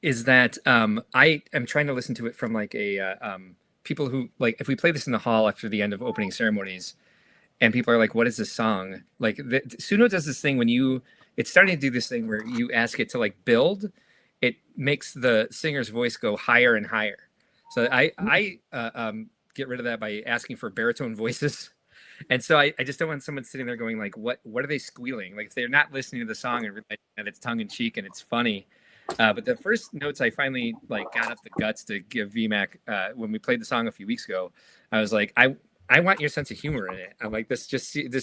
is that I am trying to listen to it from like a people who like if we play this in the hall after the end of opening ceremonies, and people are like, "What is this song?" Like Suno does this thing when it's starting to do this thing where you ask it to like build, it makes the singer's voice go higher and higher. So I get rid of that by asking for baritone voices. And so I just don't want someone sitting there going like, what are they squealing? Like if they're not listening to the song and realizing that it's tongue in cheek and it's funny. But the first notes I finally like got up the guts to give VMAC when we played the song a few weeks ago, I was like, I want your sense of humor in it. I'm like, this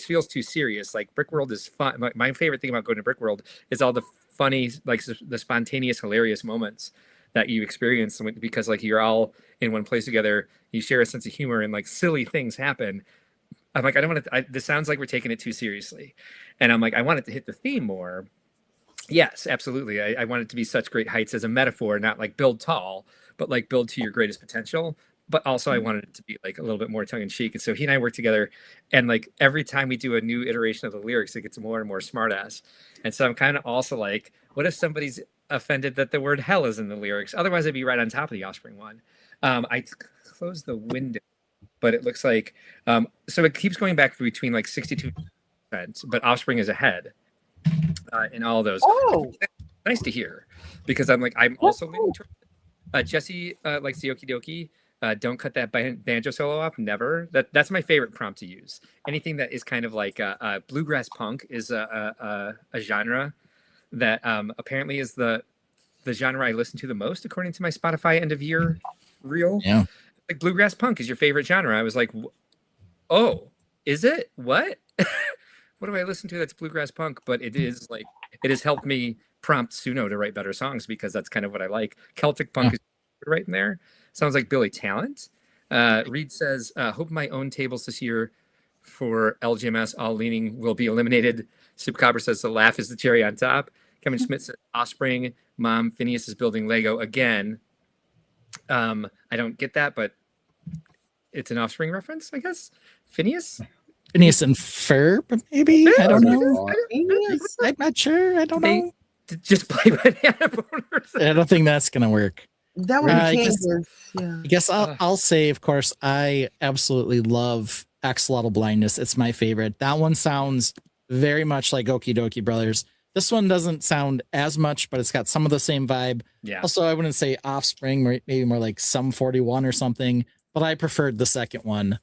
feels too serious. Like Brickworld is fun. My favorite thing about going to Brickworld is all the funny, like the spontaneous, hilarious moments that you experience because like you're all in one place together. You share a sense of humor and like silly things happen. I'm like, I don't want to. This sounds like we're taking it too seriously, and I'm like, I want it to hit the theme more. Yes, absolutely. I want it to be such great heights as a metaphor, not like build tall, but like build to your greatest potential. But also I wanted it to be like a little bit more tongue in cheek. And so he and I work together, and like every time we do a new iteration of the lyrics, it gets more and more smartass. And so I'm kind of also like, what if somebody's offended that the word hell is in the lyrics? Otherwise I'd be right on top of the Offspring one. I closed the window, but it looks like, so it keeps going back between like 62%, but Offspring is ahead in all of those. Oh, nice to hear, because I'm also leaning toward Jesse likes the Okie Dokie. Don't cut that banjo solo off. Never. That's my favorite prompt to use. Anything that is kind of like bluegrass punk is a genre that apparently is the genre I listen to the most according to my Spotify end of year reel. Yeah, like bluegrass punk is your favorite genre. I was like, oh, is it? What? What do I listen to that's bluegrass punk? But it is like it has helped me prompt Suno to write better songs because that's kind of what I like. Celtic punk is right in there. Sounds like Billy Talent. Reed says, hope my own tables this year for LGMS all leaning will be eliminated. Soup Copper says the laugh is the cherry on top. Kevin Schmidt says Offspring. Mom, Phineas is building Lego again. I don't get that, but it's an Offspring reference, I guess. Phineas and Ferb, maybe? I don't know. I'm not sure. I don't know. Just play banana boners. I don't think that's going to work. That would be I guess I'll say, of course, I absolutely love Axolotl Blindness. It's my favorite. That one sounds very much like Okie Dokie Brothers. This one doesn't sound as much, but it's got some of the same vibe. Yeah. Also, I wouldn't say Offspring, maybe more like Sum 41 or something, but I preferred the second one.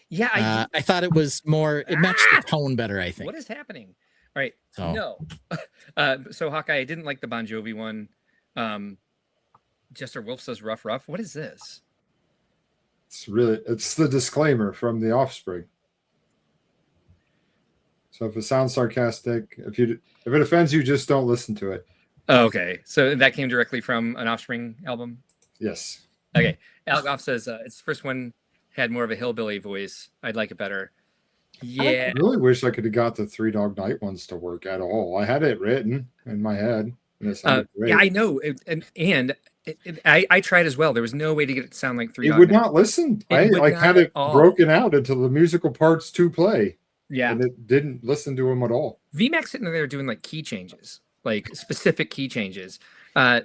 Yeah, I thought it was more, it matched the tone better, I think. What is happening? All right. So. No. So Hawkeye, I didn't like the Bon Jovi one. Jester Wolf says rough. What is this? It's the disclaimer from the Offspring. So if it sounds sarcastic, if it offends you, just don't listen to it. Oh, okay. So that came directly from an Offspring album? Yes. Okay. Algoff says it's the first one had more of a hillbilly voice. I'd like it better. Yeah. I really wish I could have got the Three Dog Night ones to work at all. I had it written in my head. And it sounded great. Yeah, I know. I tried as well. There was no way to get it to sound like Three Dog It would Night. not listen. I had it broken out into the musical parts to play. Yeah. And it didn't listen to them at all. VMAX sitting there doing like key changes, like specific key changes.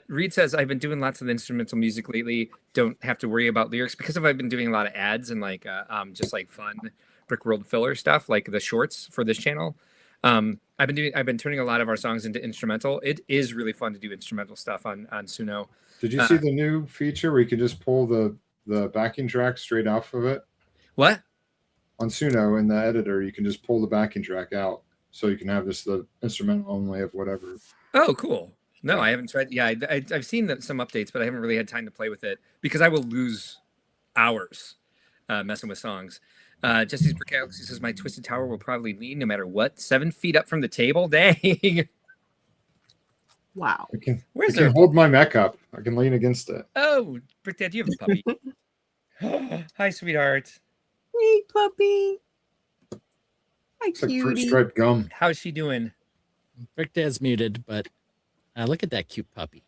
Reed says, I've been doing lots of instrumental music lately. Don't have to worry about lyrics because I've been doing a lot of ads and like just like fun Brickworld filler stuff, like the shorts for this channel. I've been turning a lot of our songs into instrumental. It is really fun to do instrumental stuff on Suno. Did you see the new feature where you can just pull the backing track straight off of it? What? On Suno in the editor, you can just pull the backing track out. so you can have this the instrumental only of whatever. Oh, cool. No, I haven't tried. Yeah, I've seen some updates, but I haven't really had time to play with it because I will lose hours messing with songs. Jesse's Brick Galaxy says my Twisted Tower will probably lean no matter what. 7 feet up from the table. Dang. Wow. I can Where's hold my mech up. I can lean against it. Oh, Brick Dad, you have a puppy. Hi, sweetheart. Hey, puppy. Hi, It's like fruit cutie. striped gum. How's she doing? Brick Dad's muted, but look at that cute puppy.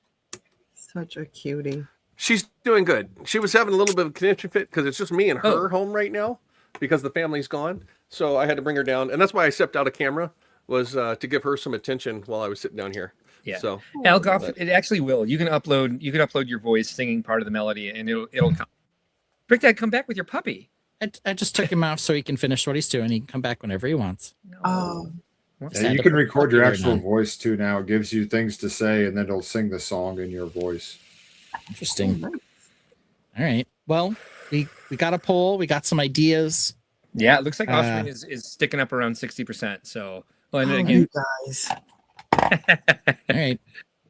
Such a cutie. She's doing good. She was having a little bit of a conniption fit because it's just me and her home right now because the family's gone. So I had to bring her down, and that's why I stepped out of camera was to give her some attention while I was sitting down here. Yeah. So Algoff, it actually will. You can upload your voice singing part of the melody, and it'll come. Brick Dad, come back with your puppy. I just took him off so he can finish what he's doing. He can come back whenever he wants. Oh. Yeah, you can record your actual voice too now. It gives you things to say, and then it'll sing the song in your voice. Interesting. All right. Well, we got a poll. We got some ideas. Yeah, it looks like Offspring is sticking up around 60%. So, well, and again, you guys. All right.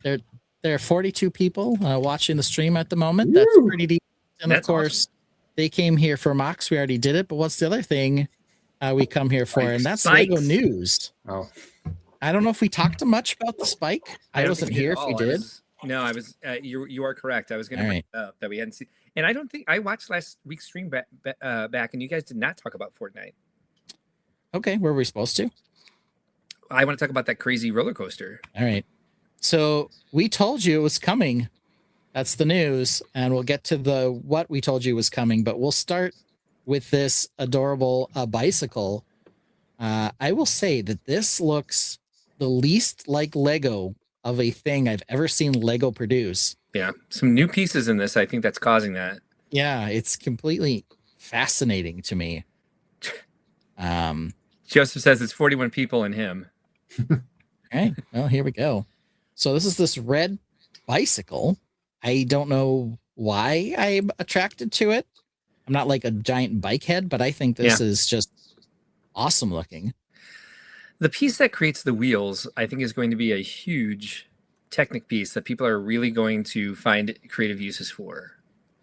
There are 42 people watching the stream at the moment. That's pretty deep. And That's of course, they came here for MOCs. We already did it. But what's the other thing we come here for? And that's Spikes. Lego news. Oh. I don't know if we talked much about the spike. I don't wasn't think here at if we all. did. I was. You are correct. I was going to bring it up that we hadn't seen, and I don't think I watched last week's stream back, and you guys did not talk about Fortnite. Okay, were we supposed to? I want to talk about that crazy roller coaster. All right. So we told you it was coming. That's the news, and we'll get to the what we told you was coming. But we'll start with this adorable bicycle. I will say that this looks the least like Lego of a thing I've ever seen Lego produce. Yeah, some new pieces in this. I think that's causing that. Yeah, it's completely fascinating to me. Joseph says it's 41 people in him. All right, well, here we go. So this is this red bicycle. I don't know why I'm attracted to it. I'm not like a giant bike head, but I think this is just awesome looking. The piece that creates the wheels, I think, is going to be a huge Technic piece that people are really going to find creative uses for.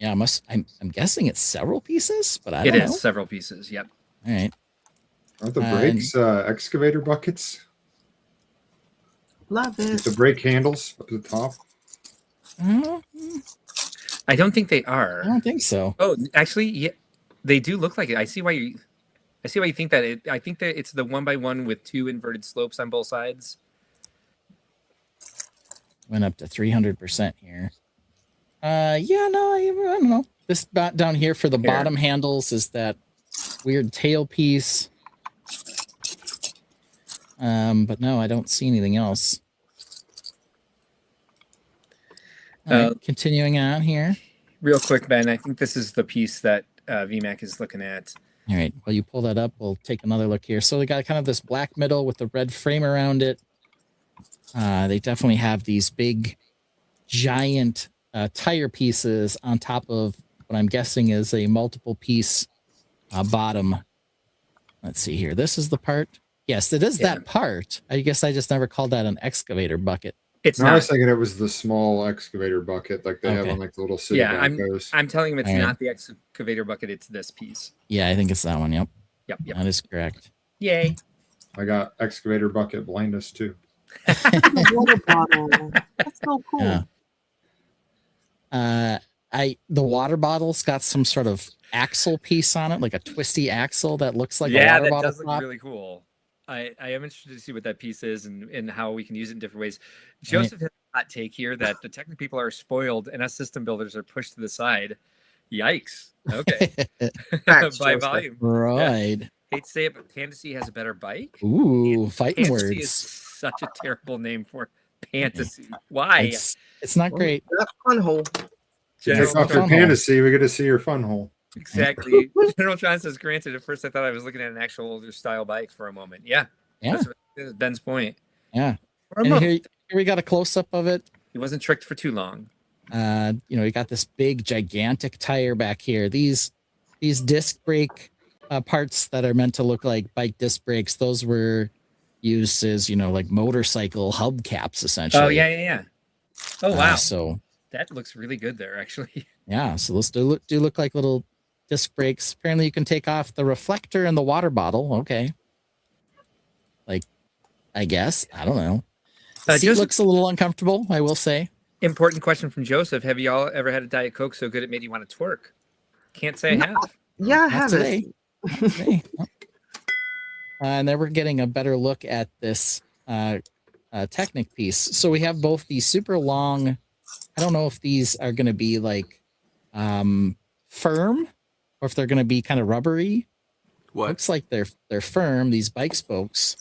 Yeah, I'm guessing it's several pieces, but I don't know. It is several pieces. Yep. All right. Aren't the brakes excavator buckets? Love it. The brake handles up at the top. I don't think they are. I don't think so. Oh, actually, yeah, they do look like it. I see why you think that. I think that it's the 1x1 with 2 inverted slopes on both sides. Went up to 300% here. I don't know. This down here for the bottom handles is that weird tail piece. But no, I don't see anything else. All right, continuing on here. Real quick, Ben, I think this is the piece that VMAC is looking at. All right, while you pull that up, we'll take another look here. So they got kind of this black middle with the red frame around it. They definitely have these big, giant tire pieces on top of what I'm guessing is a multiple piece bottom. Let's see here. This is the part. Yes, it is that part. I guess I just never called that an excavator bucket. It's I not. was thinking it was the small excavator bucket like they have on like the little city backhoes. I'm telling him it's All right. not the excavator bucket. It's this piece. Yeah, I think it's that one. Yep. Yep. That is correct. Yay. I got excavator bucket blindness too. Water bottle. That's so cool. Yeah. The water bottle's got some sort of axle piece on it, like a twisty axle that looks like a water that bottle does look prop. really cool. I am interested to see what that piece is and how we can use it in different ways. Joseph has a hot take here that the Technic people are spoiled and us system builders are pushed to the side. Yikes. Okay. By volume. Right. Yeah. Hate to say it, but Fantasy has a better bike. Ooh, fighting Fantasy words. is such a terrible name for Fantasy. Why? It's not great. That's fun hole. Take off your fantasy, we get to see your fun hole. Exactly. General John says, granted, at first I thought I was looking at an actual older style bike for a moment. Yeah. That's Ben's point. Yeah. And here we got a close up of it. He wasn't tricked for too long. You got this big, gigantic tire back here. These disc brake parts that are meant to look like bike disc brakes, those were uses, like motorcycle hubcaps essentially. Oh yeah. Oh wow. So that looks really good there, actually. yeah, so those do look like little disc brakes. Apparently, you can take off the reflector and the water bottle. Okay, like I guess I don't know. The seat looks a little uncomfortable, I will say. Important question from Joseph: have you all ever had a Diet Coke so good it made you want to twerk? Can't say I have. Yeah, I Not have today. Today. And then we're getting a better look at this Technic piece. So we have both the super long. I don't know if these are going to be like firm or if they're going to be kind of rubbery. What? Looks like they're firm. These bike spokes.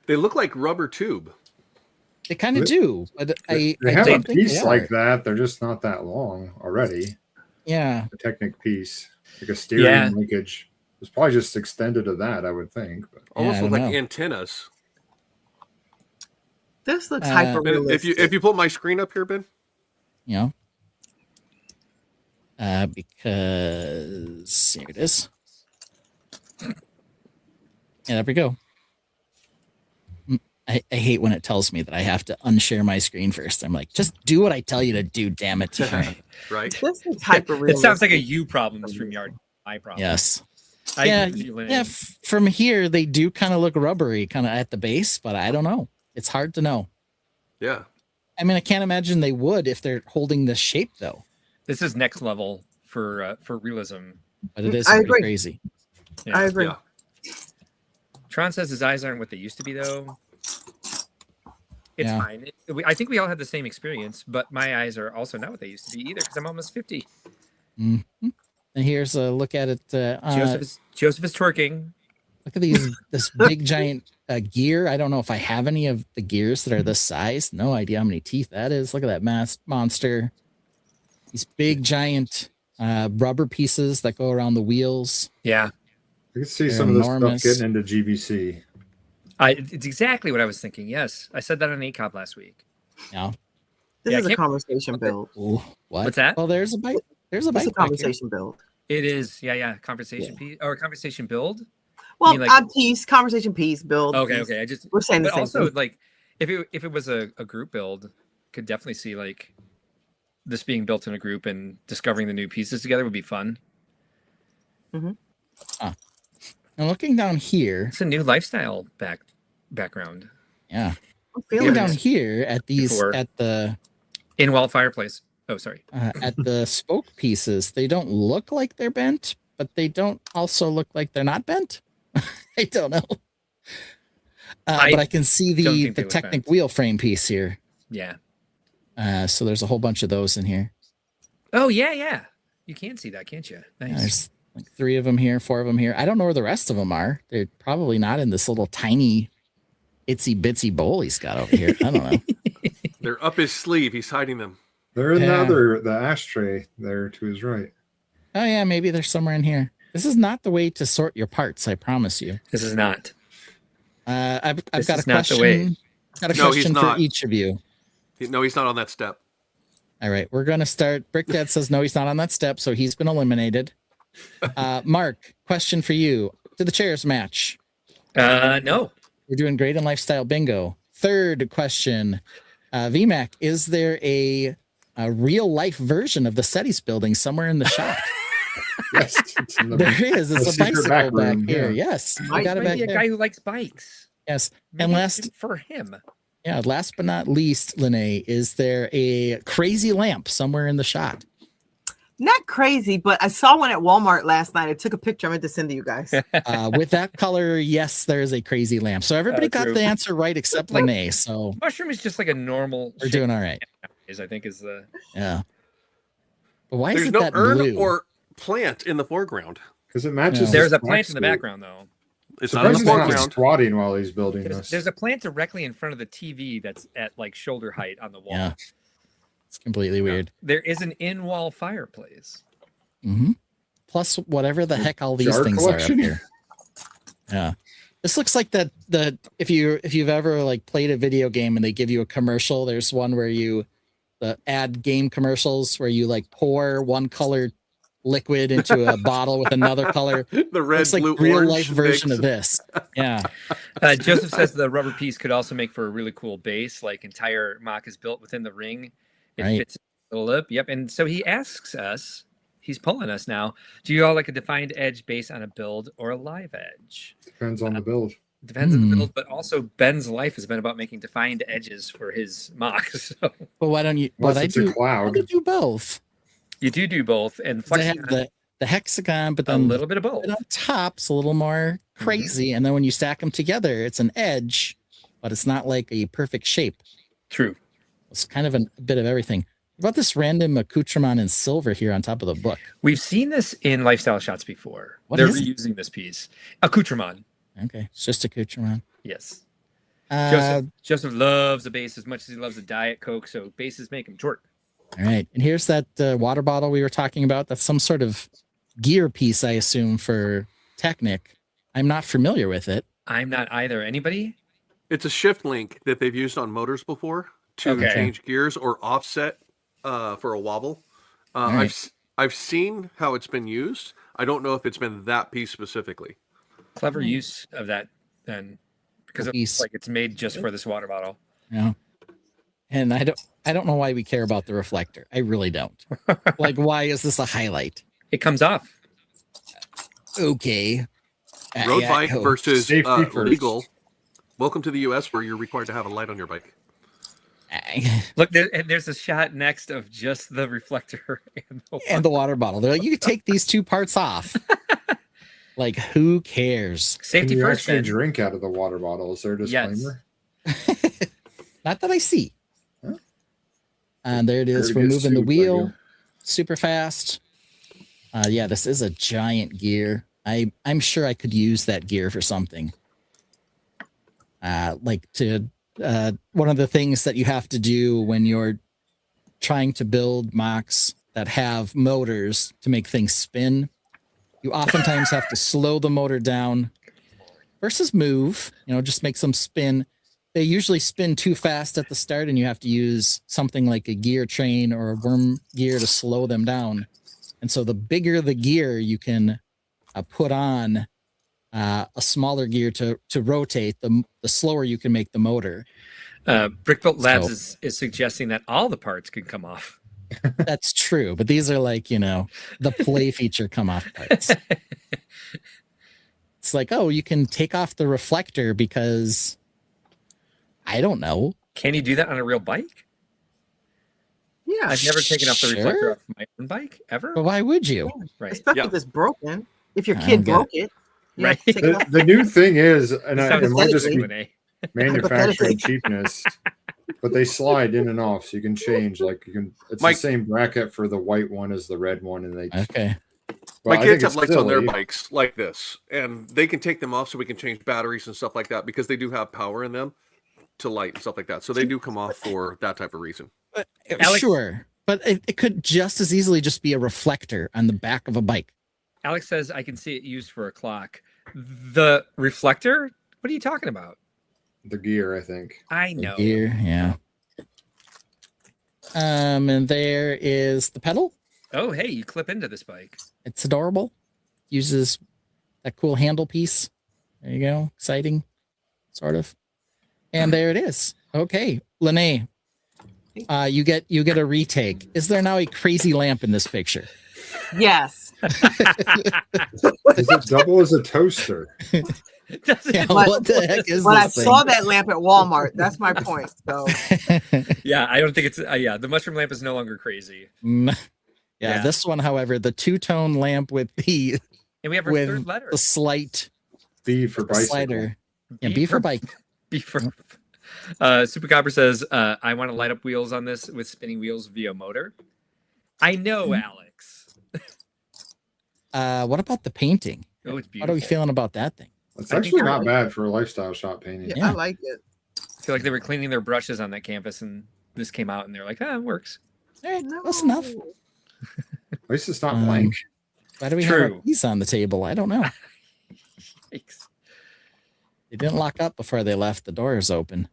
They look like rubber tube. They kind of do, but they I have a don't think piece they like are. that. They're just not that long already. Yeah, The Technic piece, like a steering linkage. It's probably just extended to that, I would think. But Almost I look don't like know. antennas. This looks hyper Ben, realistic. if you pull my screen up here, Ben. Because here it is. Yeah, there we go. I hate when it tells me that I have to unshare my screen first. I'm like, just do what I tell you to do, damn it. Right. This is hyper It realistic. sounds like a you problem, StreamYard. My problem. Yes. I Yeah, agree with you, Lynn. yeah. From here, they do kind of look rubbery, kind of at the base, but I don't know. It's hard to know. Yeah. I mean, I can't imagine they would if they're holding this shape, though. This is next level for realism. But it is I pretty agree. crazy. Yeah. I agree. Yeah. Tron says his eyes aren't what they used to be, though. It's Yeah. fine. I think we all had the same experience, but my eyes are also not what they used to be either because I'm almost 50. Mhm. And here's a look at it. Joseph is twerking. Look at this big giant gear. I don't know if I have any of the gears that are this size. No idea how many teeth that is. Look at that monster. These big giant rubber pieces that go around the wheels. Yeah. you can see They're some of this enormous. stuff getting into GBC. It's exactly what I was thinking. Yes. I said that on ACOB last week. Yeah. This Yeah, is a can't- conversation build. Ooh, what? What's that? Oh, there's a bike. There's a It's bike. a back here. conversation build. It is. Yeah. Conversation piece or conversation build. Well, mean, like- piece, conversation piece, build. Okay. piece. I just We're saying the but same also thing. like if it was a group build, could definitely see like this being built in a group and discovering the new pieces together would be fun. Now looking down here, It's a new lifestyle background. yeah. I'm Looking feeling down it. here at these Before. at the In wall fireplace. Oh, sorry. at the spoke pieces, they don't look like they're bent, but they don't also look like they're not bent. I don't know. But I can see don't the think they look Technic bent. wheel frame piece here. Yeah. So there's a whole bunch of those in here. Oh yeah. You can see that, can't you? Nice. There's like 3 of them here, 4 of them here. I don't know where the rest of them are. They're probably not in this little tiny itsy bitsy bowl he's got over here. I don't know. They're up his sleeve. He's hiding them. They're in Yeah. the ashtray there to his right. Oh yeah, maybe they're somewhere in here. This is not the way to sort your parts, I promise you. This is not. I've This got a is not the way. question. Got a No, he's question for not. each of you. No, he's not on that step. All right, we're gonna start. Brick Dad says no, he's not on that step, so he's been eliminated. Mark, question for you. To the chairs match. No. We're doing great in lifestyle bingo. Third question. VMAC, is there a real life version of the SETI's building somewhere in the shop? Yes, it's in the, There is. the It's a secret back bicycle back room, here. yeah. Yes. We Might got it back be a there. guy who likes bikes. Yes. Maybe And it's for him. last but not least, Lene, is there a crazy lamp somewhere in the shot? Not crazy, but I saw one at Walmart last night. I took a picture. I meant to send to you guys. With that color, yes, there is a crazy lamp. So everybody got true. the answer right except Like- Lene. So Mushroom is just like a normal. we're doing all right. I think is the. Yeah. But why is There's it no that urn blue? or plant in the foreground. Because it matches. No. his There's a plant in the tracksuit. background though. It's not in the Surprised he's not foreground. squatting while he's building this. There's a plant directly in front of the TV that's at like shoulder height on the wall. Yeah. It's completely weird. There is an in-wall fireplace. Mm-hmm. Plus, whatever the heck all these Jar things collection? are up here. Yeah. This looks like the if you've ever like played a video game and they give you a commercial, there's one where you add game commercials where you like pour one colored liquid into a bottle with another color. The red, It's like blue, real orange life version mix. of this. Yeah. Joseph says the rubber piece could also make for a really cool base. Like entire mock is built within the ring. It Right. fits the lip. Yep. And so he asks us, he's pulling us now. Do you all like a defined edge base on a build or a live edge? Depends on the build. Depends on the build, but also Ben's life has been about making defined edges for his mock. So But why don't you? Unless But I it's a do. cloud. I do both. you do both, and They flexing have the hexagon, but a then little bit of both. on top's a little more crazy, and then when you stack them together, it's an edge, but it's not like a perfect shape. True. It's kind of a bit of everything. What about this random accoutrement in silver here on top of the book? We've seen this in lifestyle shots before. What They're is it? reusing this piece. Accoutrement. Okay, it's just accoutrement. Yes. Uh, Joseph loves a base as much as he loves a Diet Coke, so bases make him twerk. all right, and here's that water bottle we were talking about. That's some sort of gear piece, I assume, for Technic. I'm not familiar with it. I'm not either. Anybody? It's a shift link that they've used on motors before to Okay. change gears or offset for a wobble. right. I've seen how it's been used. I don't know if it's been that piece specifically. Clever use of that then, because it Piece. looks like it's made just for this water bottle. Yeah. And I don't know why we care about the reflector. I really don't. Like, why is this a highlight? It comes off. Okay. Road Yeah, bike oh. versus Safety first. legal. Welcome to the U.S. where you're required to have a light on your bike. Look, there's a shot next of just the reflector And the water bottle. They're like, you could take these two parts off. Like, who cares? Can safety you first. actually Ben. drink out of the water bottle? Is there a disclaimer? Not that I see. Huh? And there it is. There We're it is, moving the too, wheel Greg. super fast. Yeah, this is a giant gear. I'm sure I could use that gear for something. Like to one of the things that you have to do when you're trying to build mocks that have motors to make things spin. You oftentimes have to slow the motor down versus move, just make them spin. They usually spin too fast at the start, and you have to use something like a gear train or a worm gear to slow them down. And so the bigger the gear you can put on a smaller gear to rotate, the slower you can make the motor. Brickworld Labs is suggesting that all the parts can come off. That's true, but these are like, the play feature come off parts. It's like, oh, you can take off the reflector because I don't know. Can you do that on a real bike? Yeah, I've never taken off the Sure. reflector off my own bike ever. But why would you? Right. especially Yeah. if it's broken. If your I kid don't get broke it, you have to take it off. The new thing is, and It sounds it might just be Renee. manufacturing cheapness, but they slide in and off, so you can change. Like it's Mike- the same bracket for the white one as the red one, and they. Okay. My Well, I kids think have it's lights on their silly. bikes like this, and they can take them off so we can change batteries and stuff like that because they do have power in them to light and stuff like that. So they do come off for that type of reason. Alex- Sure. But it could just as easily just be a reflector on the back of a bike. Alex says I can see it used for a clock. The reflector? What are you talking about? The gear, I think. I know. Gear, yeah. And there is the pedal. Oh, hey, you clip into this bike. It's adorable. Uses that cool handle piece. There you go. Exciting, sort of. And there it is. Okay, Lene, you get a retake. Is there now a crazy lamp in this picture? Yes. Is it double as a toaster? Yeah, But- what the heck is But I this thing? saw that lamp at Walmart. That's my point. So Yeah, I don't think it's the mushroom lamp is no longer crazy. Yeah, Yeah. this one, however, the two-tone lamp with the And we have our with third letter. the slight B for bicycle. slider. Yeah, B for bike. B for Super Copper says, I want to light up wheels on this with spinning wheels via motor. I know, Alex. What about the painting? Oh, it's How beautiful. are we feeling about that thing? It's I think actually you're not right. bad for a lifestyle shot painting. yeah, Yeah. I like it. I feel like they were cleaning their brushes on that campus and this came out and they're like, it works. All right, close enough. At least it's not Um, blank. Why do we True. have these on the table? I don't know. Thanks. They didn't lock up before they left. The doors open.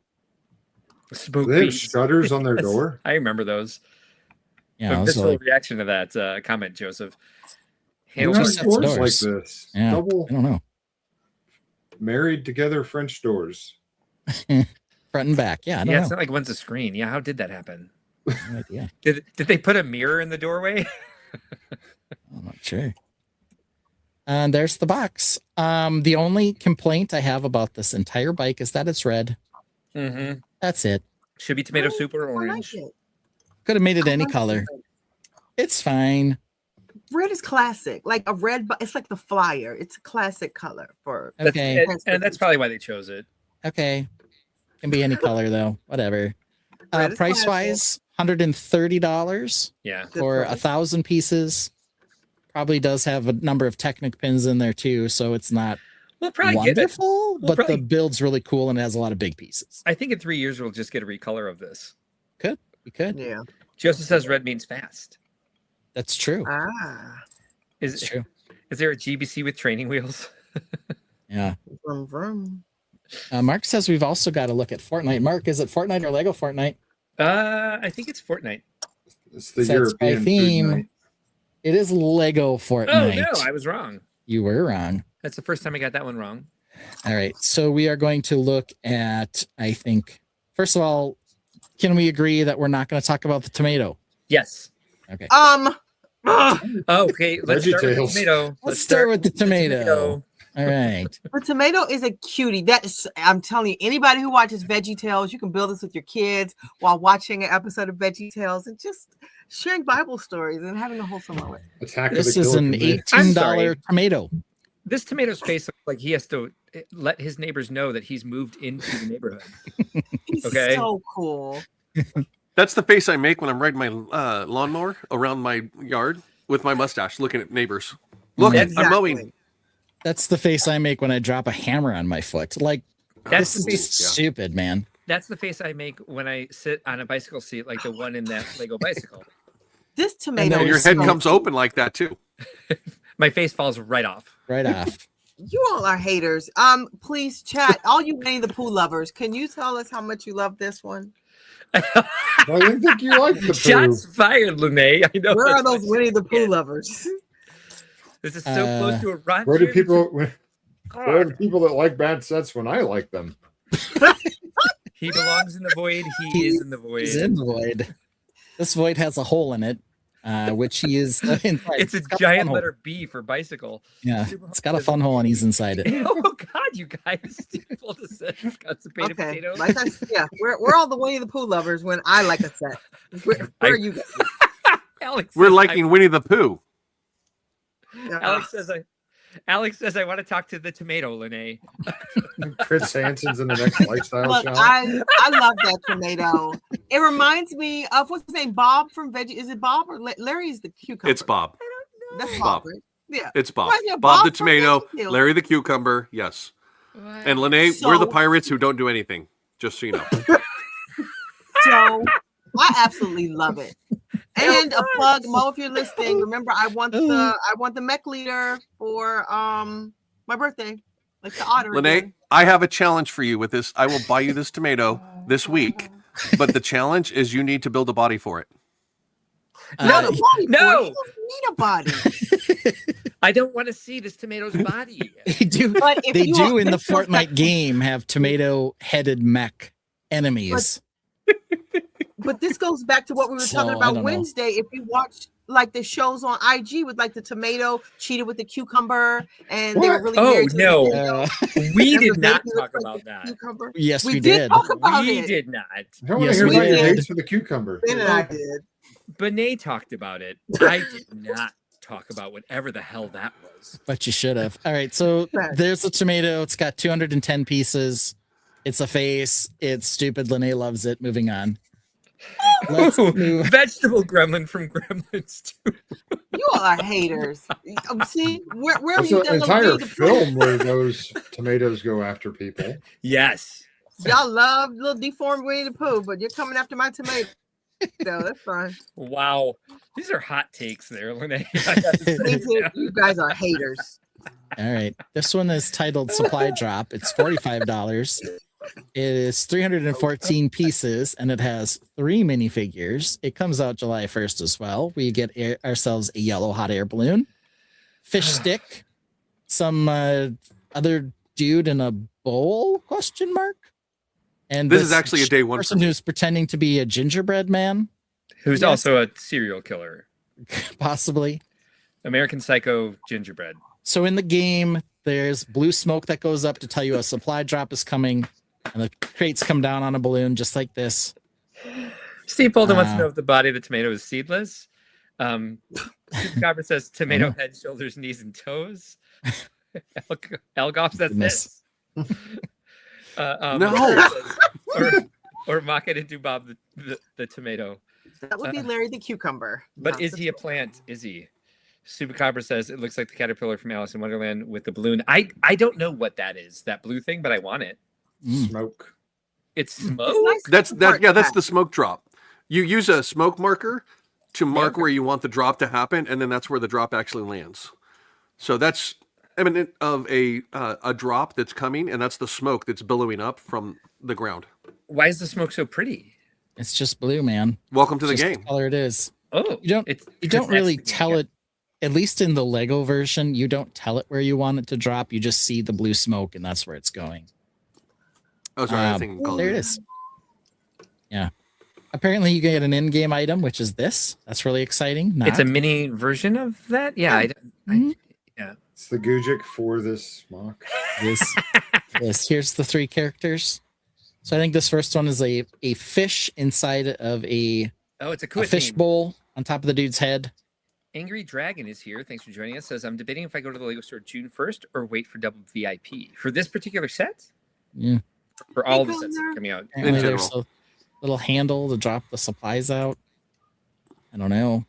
Spook Do they have beats. shutters on their Yes, door? I remember those. Yeah, I A was visceral like, reaction to that comment, Joseph. Two Who has sets of doors like doors. this? Yeah, Double I don't know. married together French doors. Front and back. Yeah, I don't Yeah, know. it's not like one's a screen. Yeah, how did that happen? No idea. Did they put a mirror in the doorway? I'm not sure. And there's the box. The only complaint I have about this entire bike is that it's red. Mm-hmm. That's it. Should be tomato soup or I orange. like it. Could have made it any like color. it. It's fine. Red is classic. Like a red, it's like the flyer. It's a classic color for. Okay. And that's probably why they chose it. Okay. Can be any color though. Whatever. Red is Price wise, $130 Yeah. for 1,000 pieces. Probably does have a number of Technic pins in there too, so it's not We'll probably get it. wonderful, We'll but probably- the build's really cool and it has a lot of big pieces. I think in 3 years we'll just get a recolor of this. We could. Yeah. Joseph says red means fast. That's true. Ah. That's true. Is there a GBC with training wheels? Yeah. Vroom, vroom. Mark says we've also got to look at Fortnite. Mark, is it Fortnite or Lego Fortnite? I think it's Fortnite. It's the Sets by European food theme. night. It is Lego Fortnite. Oh no, I was wrong. You were wrong. That's the first time I got that one wrong. All right. So we are going to look at, I think, first of all, can we agree that we're not going to talk about the tomato? Yes. Okay. Okay, let's start with the VeggieTales. tomato. Let's start with the tomato. All right. The tomato is a cutie. That is, I'm telling you, anybody who watches VeggieTales, you can build this with your kids while watching an episode of VeggieTales and just sharing Bible stories and having a wholesome moment. Attack of This the is Killer an Tomato. I'm $18 sorry. tomato. This tomato's face looks like he has to let his neighbors know that he's moved into the neighborhood. He's Okay. so cool. That's the face I make when I'm riding my lawnmower around my yard with my mustache, looking at neighbors. Look, Exactly. I'm mowing. That's the face I make when I drop a hammer on my foot. Like, That's this is the just face. stupid, man. That's the face I make when I sit on a bicycle seat, like the one in that Lego bicycle. This tomato. And then your is head so comes cool. open like that too. My face falls right off. Right off. You all are haters. Please chat. All you Winnie the Pooh lovers, can you tell us how much you love this one? I didn't think you liked the Shots poo. fired, Lene. I know. Where are that's those my- Winnie the Pooh lovers? This is so close to a run. Where do Jim. people? Where are the God. people that like bad sets when I like them? He belongs in the void. He is in the void. He's in the void. This void has a hole in it, which he is inside. It's a got giant fun hole. letter B for bicycle. Yeah, it's got a fun hole and he's inside it. Oh God, you guys! Pulled a set of constipated Okay. potatoes. Like yeah, we're all the Winnie the Pooh lovers when I like a set. Where are you guys? Alex, We're says, liking Winnie the Pooh. Alex says I want to talk to the tomato, Lene. Chris Hansen's in the next lifestyle Look, shop. I love that tomato. It reminds me of what's his name, Bob from Veggie. Is it Bob or Larry's the cucumber? It's Bob. That's Bob. Bob. Right? Yeah. It's Bob. Right, yeah, Bob the from tomato, VeggieTales. Larry the cucumber. Yes. And Lene, we're the So- pirates who don't do anything. Just so you know. So I absolutely love it. And a plug, Mo, if you're listening, remember I want the mech leader for my birthday, like the otter. Lene, again. I have a challenge for you with this. I will buy you this tomato this week, but the challenge is you need to build a body for it. No, the body. no. Boy, he doesn't need a body. I don't want to see this tomato's body. They do. But if They you do want- in the this goes back- Fortnite game have tomato-headed mech enemies. But this goes back to what we were So, talking I about don't know. Wednesday. If you watch like the shows on IG with like the tomato cheated with the cucumber, and they were really Oh, married to the no. tomato. We And did the not baby was talk like about the that. cucumber. Yes, we We did. talk about We it. did not. I want to Yes, hear we about your did. dates for the cucumber. Ben and I did. Benet talked about it. I did not talk about whatever the hell that was. But you should have. All right, so there's a tomato. It's got 210 pieces. It's a face. It's stupid. Lene loves it. Moving on. Let's move. Vegetable gremlin from Gremlins 2. You all are haters. See, where have That's you an done the entire Winnie the Pooh? film where those tomatoes go after people. Yes. Y'all love little deformed Winnie the Pooh, but you're coming after my tomato. No, that's fine. Wow. These are hot takes there, Lene. You guys are haters. All right. This one is titled Supply Drop. It's $45. It is 314 pieces and it has 3 minifigures. It comes out July 1st as well. We get ourselves a yellow hot air balloon, fish stick, some other dude in a bowl? Question mark. And This is actually a day one person who's pretending to be a gingerbread man, Who's Yes. also a serial killer. possibly. American Psycho gingerbread. So in the game, there's blue smoke that goes up to tell you a supply drop is coming, and the crates come down on a balloon just like this. Steve Bolden wants to know if the body of the tomato is seedless. Copper says tomato head, shoulders, knees, and toes. Elgoff says Goodness. this. No. Or mock it into Bob the tomato. That would be Larry the cucumber. But not is the he a plant? Is he? Supercobra says it looks like the caterpillar from Alice in Wonderland with the balloon. I don't know what that is, that blue thing, but I want it. Smoke. It's smoke. That's the smoke drop. You use a smoke marker to mark where you want the drop to happen, and then that's where the drop actually lands. So that's eminent of a drop that's coming, and that's the smoke that's billowing up from the ground. Why is the smoke so pretty? It's just blue, man. Welcome to It's the just game. The color it is. Oh, you don't really tell it. At least in the Lego version, you don't tell it where you want it to drop. You just see the blue smoke, and that's where it's going. Oh, sorry. I think there it is. Yeah. Apparently, you get an in-game item, which is this. That's really exciting. It's a mini version of that. Yeah. Yeah. It's the Gujik for this mock. Yes. Here's the 3 characters. So I think this first one is a fish inside of a it's a fish bowl on top of the dude's head. Angry Dragon is here. Thanks for joining us. Says I'm debating if I go to the Lego store June 1st or wait for double VIP for this particular set. Yeah. For all the sets that are coming out. Apparently there's a little handle to drop the supplies out. I don't know.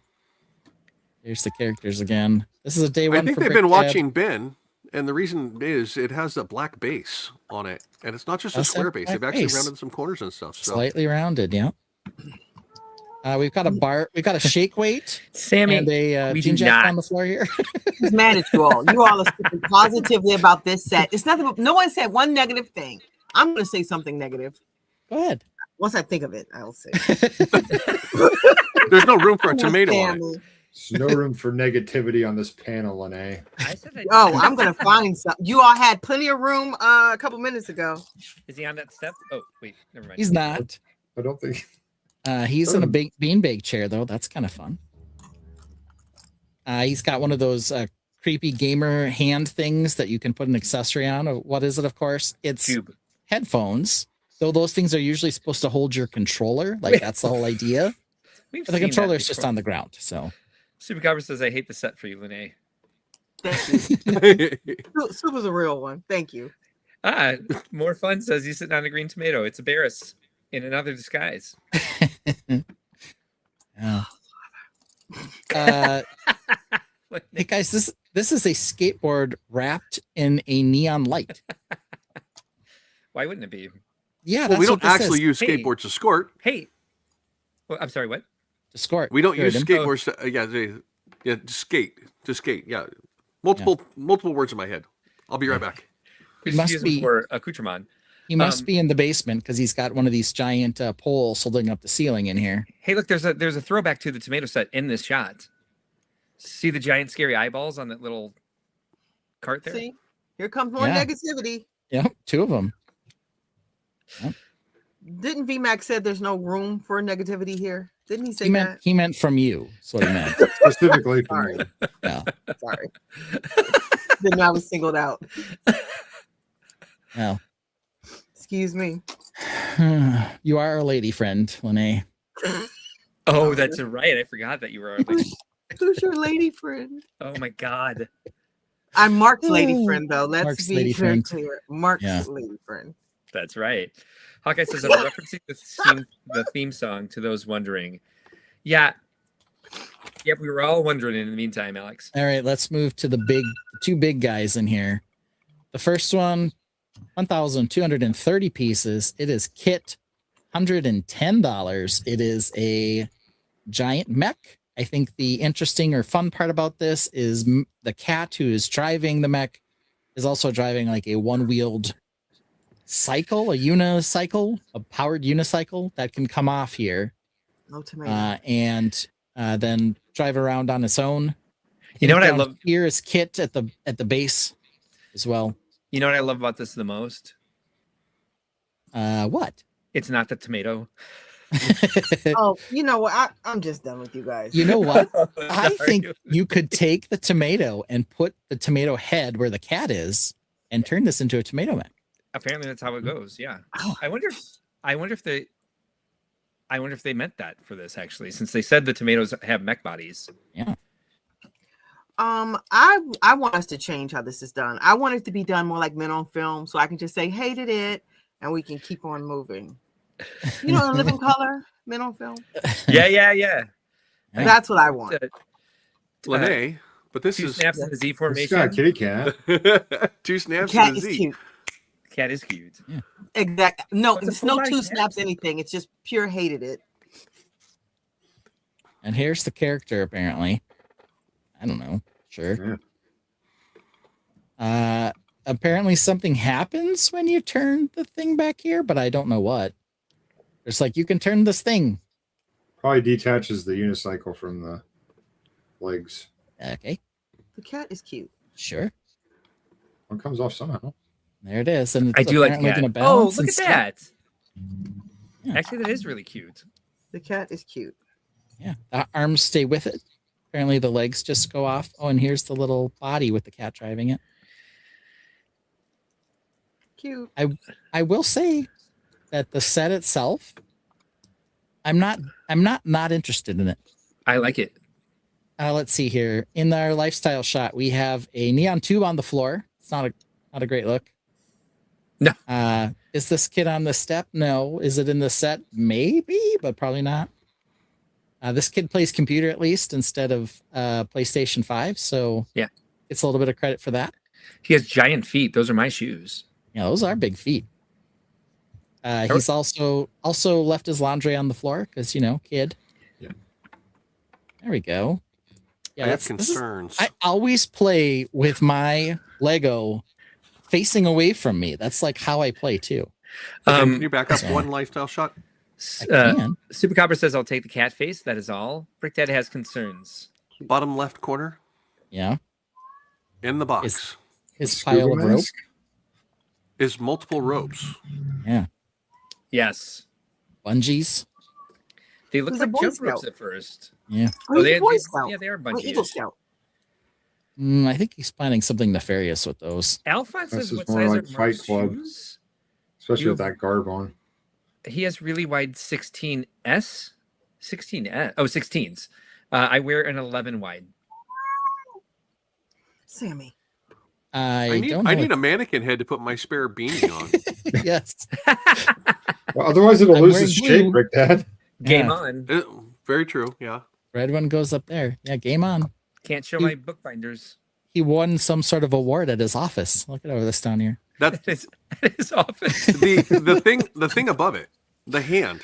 Here's the characters again. This is a day one. I think they've been watching Ben, and the reason is it has a black base on it, and it's not just a square base. They've actually rounded some corners and stuff. So. Slightly rounded, yeah. We've got a bar. We've got a shake weight. Sammy, and a we Jean do Jack not. on the floor here. He's mad at you all. You all are speaking positively about this set. It's nothing. No one said one negative thing. I'm going to say something negative. Go ahead. Once I think of it, I'll say. There's no room for a tomato on it. There's no room for negativity on this panel, Lene. Oh, I'm going to find some. You all had plenty of room a couple minutes ago. Is he on that step? Oh, wait, never mind. He's not. I don't think. He's in a big beanbag chair though. That's kind of fun. He's got one of those creepy gamer hand things that you can put an accessory on. What is it? Of course, it's headphones. Though those things are usually supposed to hold your controller. Like that's the whole idea. But the controller is just on the ground. So Supercopper says, "I hate the set for you, Lene." Thank you. Soup was a real one. Thank you. More fun says he's sitting on a green tomato. It's a Barris in another disguise. Yeah. Hey guys, this is a skateboard wrapped in a neon light. Why wouldn't it be? Yeah, well, we don't what this actually is. use skateboards to skort. Hey, well, I'm sorry. What? To skort. We don't use Good. skateboards to to skate. Yeah, multiple words in my head. I'll be right back. We He just must use them be- for accoutrement. He must be in the basement because he's got one of these giant poles holding up the ceiling in here. Hey, look, there's a throwback to the tomato set in this shot. See the giant scary eyeballs on that little cart there? See, here comes more Yeah. negativity. Yep, 2 of them. Didn't VMAX said there's no room for negativity here? Didn't he say He meant from you. That's what he meant. Specifically for Sorry. me. Yeah. Sorry. Didn't know I was singled out. Well, Excuse me. you are a lady friend, Lene. Oh, that's right. I forgot that you were. Who's your lady friend? Oh my God. I'm Mark's lady friend, though. Let's Mark's be lady very friend. clear. Mark's Yeah. lady friend. That's right. Hawkeye says, I'm referencing the theme song to those wondering. Yeah. Yep, we were all wondering in the meantime, Alex. All right, let's move to the 2 big guys in here. The first one, 1,230 pieces. It is kit, $110. It is a giant mech. I think the interesting or fun part about this is the cat who is driving the mech is also driving like a one-wheeled cycle, a unicycle, a powered unicycle that can come off here No tomato. and then drive around on its own. You know what I Down love? here is Kit at the base as well. You know what I love about this the most? What? It's not the tomato. Oh, you know what? I'm just done with you guys. You know what? Are I think you? you could take the tomato and put the tomato head where the cat is and turn this into a tomato man. Apparently that's how it goes. Yeah. Oh. I wonder if they meant that for this actually, since they said the tomatoes have mech bodies. Yeah. I want us to change how this is done. I want it to be done more like Men on Film, so I can just say hated it, and we can keep on moving. You know, in living color, Men on Film. Yeah. That's what I want. Lene, but this Two is snaps in the Z It's formation. got a kitty cat. 2 snaps Cat in the is Z. cute. Cat is cute. Yeah. Exactly. No, It's a it's no full-body two cat. snaps anything. It's just pure hated it. And here's the character, apparently. I don't know. Sure. Apparently something happens when you turn the thing back here, but I don't know what. It's like you can turn this thing. Probably detaches the unicycle from the legs. Okay. The cat is cute. Sure. One comes off somehow. There it is. And it's I do like apparently cat. gonna Oh, balance look and at stuff. that. Yeah. Actually, that is really cute. The cat is cute. Yeah. The arms stay with it. Apparently the legs just go off. Oh, and here's the little body with the cat driving it. Cute. I will say that the set itself, I'm not interested in it. I like it. Let's see here. In our lifestyle shot, we have a neon tube on the floor. It's not a great look. No. Is this kid on the step? No. Is it in the set? Maybe, but probably not. This kid plays computer at least instead of PlayStation 5, so yeah, it's a little bit of credit for that. He has giant feet. Those are my shoes. Yeah, those are big feet. He's also left his laundry on the floor because kid. Yeah. There we go. Yeah, I have concerns. I always play with my Lego facing away from me. That's like how I play too. Can you back up one lifestyle shot? Super Copper says, "I'll take the cat face. That is all." Brick Dad has concerns. Bottom left corner. Yeah. In the box. His pile of rope is multiple ropes. Yeah. Yes. Bungees. They look He's a like Boy jump Scout. ropes at first. Yeah. Oh, he's a Boy Scout. Yeah, they are Or bungees. Eagle Scout. I think he's planning something nefarious with those. Alphonse This says, is "What more size like are Fight Mark's Club. shoes?" Especially with that garb on. He has really wide 16s. 16s. I wear an 11 wide. Sammy. I need a mannequin head to put my spare beanie on. Yes. Well, otherwise, it'll I'm lose wearing its blue. shape, Rick Dad. Game Yeah. on. Very true. Yeah. Red one goes up there. Yeah, game on. Can't show my bookbinders. He won some sort of award at his office. Look at over this down here. That's his office. the thing above it, the hand.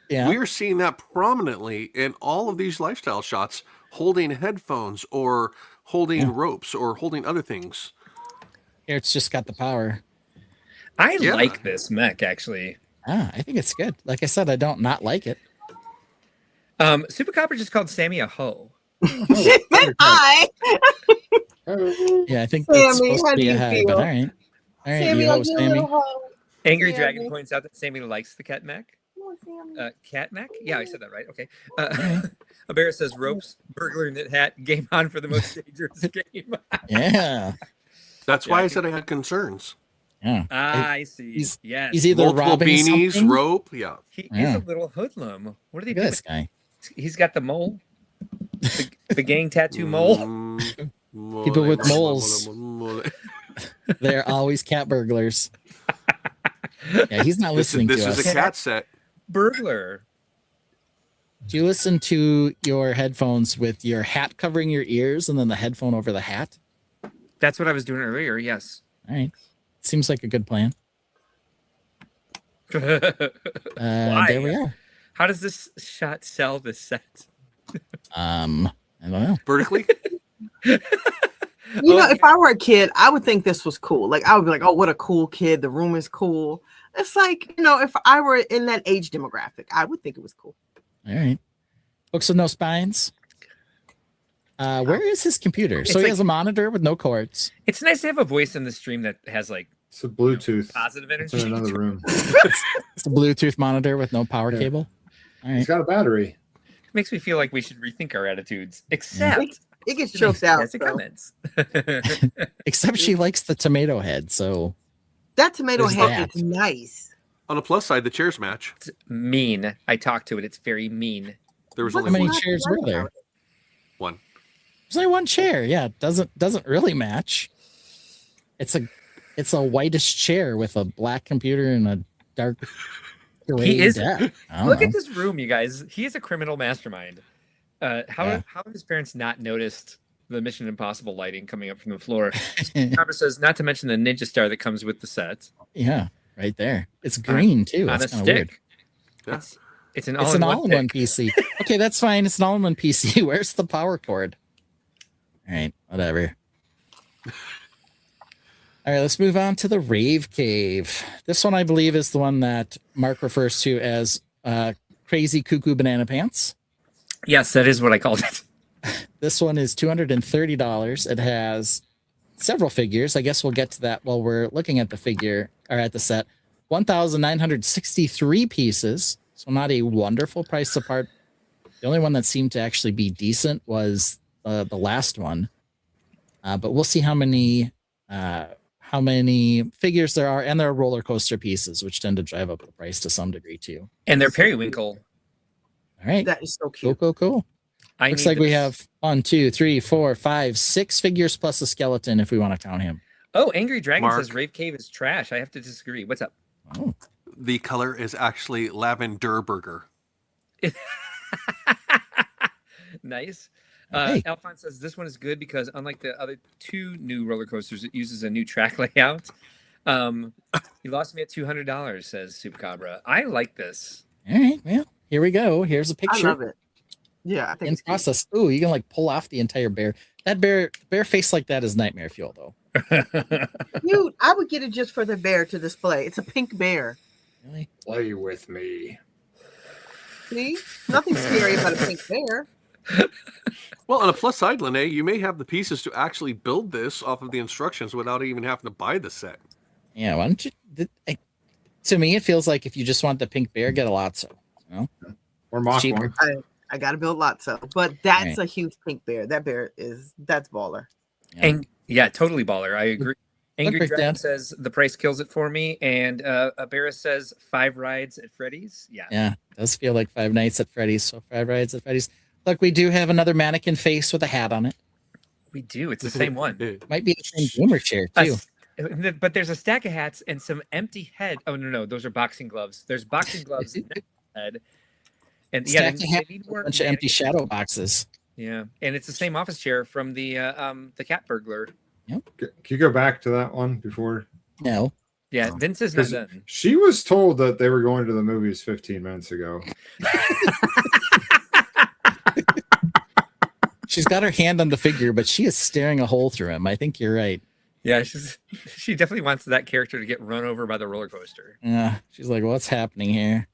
Yeah. We are seeing that prominently in all of these lifestyle shots, holding headphones or holding ropes or holding other things. Here it's just got the power. I like this mech actually. I think it's good. Like I said, I don't not like it. Super Copper just called Sammy a hoe. Hi. Yeah, I think that's Sammy, supposed how to do be a you high, feel? but all right. All right, Sammy, you are host you a Sammy. little hoe? Angry Sammy. Dragon points out that Sammy likes the cat mech. Cat mech? Yeah, I said that right. Okay. Abera says ropes, burglar knit hat, game on for the most dangerous game. Yeah. That's why I said I had concerns. Yeah. I see. Yes. He's either Multiple robbing beanies, something. rope. Yeah. He's Yeah. a little hoodlum. What are they Look at doing? this guy. He's got the mole. The gang tattoo mole. People with moles. They're always cat burglars. Yeah, he's not listening This to is us. a cat set. Burglar. Do you listen to your headphones with your hat covering your ears and then the headphone over the hat? That's what I was doing earlier. Yes. All right. Seems like a good plan. Why? There we are. How does this shot sell this set? I don't know. Vertically? You know, if I were a kid, I would think this was cool. Like, I would be like, oh, what a cool kid. The room is cool. It's like, if I were in that age demographic, I would think it was cool. All right. Books with no spines. Where is his computer? It's So he like- has a monitor with no cords. It's nice to have a voice in the stream that has like It's a Bluetooth. positive It's energy. in another room. It's a Bluetooth monitor with no power Yeah. cable. All He's right. got a battery. Makes me feel like we should rethink our attitudes. Except It gets she choked makes out. fantastic so. comments. Except she likes the tomato head. So That tomato There's head that. is nice. On the plus side, the chairs match. It's mean. I talked to it. It's very mean. There was What's only how many one. not chairs right were there? about it? One. There's only one chair. Yeah, it doesn't really match. It's a whitish chair with a black computer and a dark gray He is- deck. I don't Look know. at this room, you guys. He is a criminal mastermind. How Yeah. have his parents not noticed the Mission Impossible lighting coming up from the floor? Robert says, not to mention the ninja star that comes with the set Yeah, right there. It's green too. on a That's kind of weird. stick. Yeah. It's an It's an all-in-one all-in-one stick. PC. Okay, that's fine. It's an all-in-one PC. Where's the power cord? All right, whatever. All right, let's move on to the Rave Cave. This one, I believe, is the one that Mark refers to as Crazy Cuckoo Banana Pants. Yes, that is what I called it. This one is $230. It has several figures. I guess we'll get to that while we're looking at the figure or at the set. 1,963 pieces. So not a wonderful price apart. The only one that seemed to actually be decent was the last one. But we'll see how many figures there are, and there are roller coaster pieces, which tend to drive up the price to some degree too. And they're periwinkle. All right, That is so cool, cute. cool. I Looks need like we this. have 1, 2, 3, 4, 5, 6 figures plus a skeleton if we want to count him. Oh, Angry Dragon Mark. says Rave Cave is trash. I have to disagree. What's up? Oh, The color is actually lavender burger. Nice. Hey. Alphonse says this one is good because unlike the other two new roller coasters, it uses a new track layout. You lost me at $200, says Supacabra. I like this. all right. Well, here we go. Here's a I picture love it. Yeah, I think in it's cute. process. Ooh, you can like pull off the entire bear. That bear face like that is nightmare fuel, though. Dude, I would get it just for the bear to display. It's a pink bear. Really? Play with me. See? Nothing scary about a pink bear. Well, on a plus side, Lene, you may have the pieces to actually build this off of the instructions without even having to buy the set. Yeah. Why don't you? To me, it feels like if you just want the pink bear, get a Lotso. You know? Or mock Cheaper. one. I gotta build Lotso. But that's a huge pink bear. That's baller. And yeah, totally baller. I agree. Angry break Dragon down. says the price kills it for me, and Barris says 5 rides at Freddy's. Yeah. Yeah, it does feel like 5 nights at Freddy's. So 5 rides at Freddy's. Look, we do have another mannequin face with a hat on it. We do. It's the same one. Might be the same gamer chair too. But there's a stack of hats and some empty head. Oh no, those are boxing gloves. There's boxing gloves next to the head. And yeah, Stack of they hats, need a more bunch of empty mannequin- shadow boxes. Yeah, and it's the same office chair from the cat burglar. Can you go back to that one before? No. Yeah, Vince is not 'Cause done. She was told that they were going to the movies 15 minutes ago. She's got her hand on the figure, but she is staring a hole through him. I think you're right. Yeah, she definitely wants that character to get run over by the roller coaster. Yeah. She's like, what's happening here?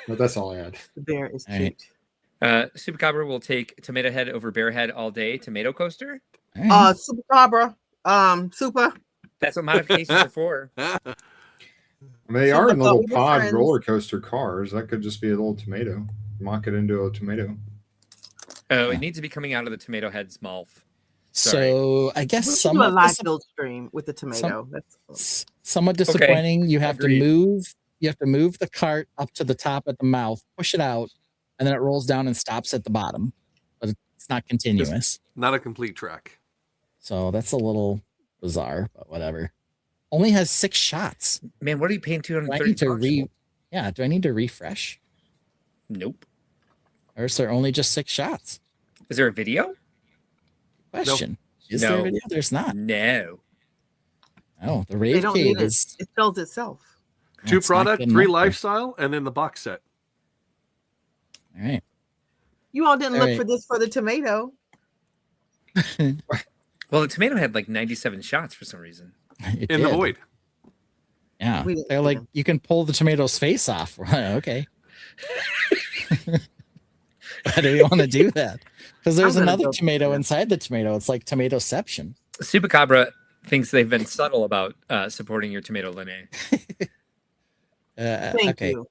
But that's all I had. The bear is All cute. right. Supercobra will take Tomato Head over Bear Head all day. Tomato coaster. All right. Super Cabra. Super. That's what modifications are for. I mean, they So are the in little Boba pod friends- roller coaster cars. That could just be a little tomato. Mock it into a tomato. Oh, it needs to be coming out of the Tomato Head's mouth. So I guess We should do a somewhat, live build stream with the tomato. somewhat disappointing. You have Agreed. to move. You have to move the cart up to the top at the mouth, push it out, and then it rolls down and stops at the bottom. But it's not continuous. Not a complete track. So that's a little bizarre, but whatever. Only has 6 shots. Man, what are you paying Do I 230 need to bucks for? do I need to refresh? Nope. Or is there only just 6 shots? Is there a video? Question. Is No. there a video? There's not. No. Oh, the They Rave don't Cave need it. is It sells itself. 2 it's not product, good 3 enough, though. lifestyle, and then the box set. All right. You all didn't All look right. for this for the tomato. Well, the tomato had like 97 shots for some reason. It In the did. void. Yeah. We didn't They're see like, them. you can pull the tomato's face off. Okay. Why do you want to do that? Because there's I'm gonna another go tomato for it. inside the tomato. It's like tomatoception. Supacabra thinks they've been subtle about supporting your tomato Linnae. Thank Okay. you.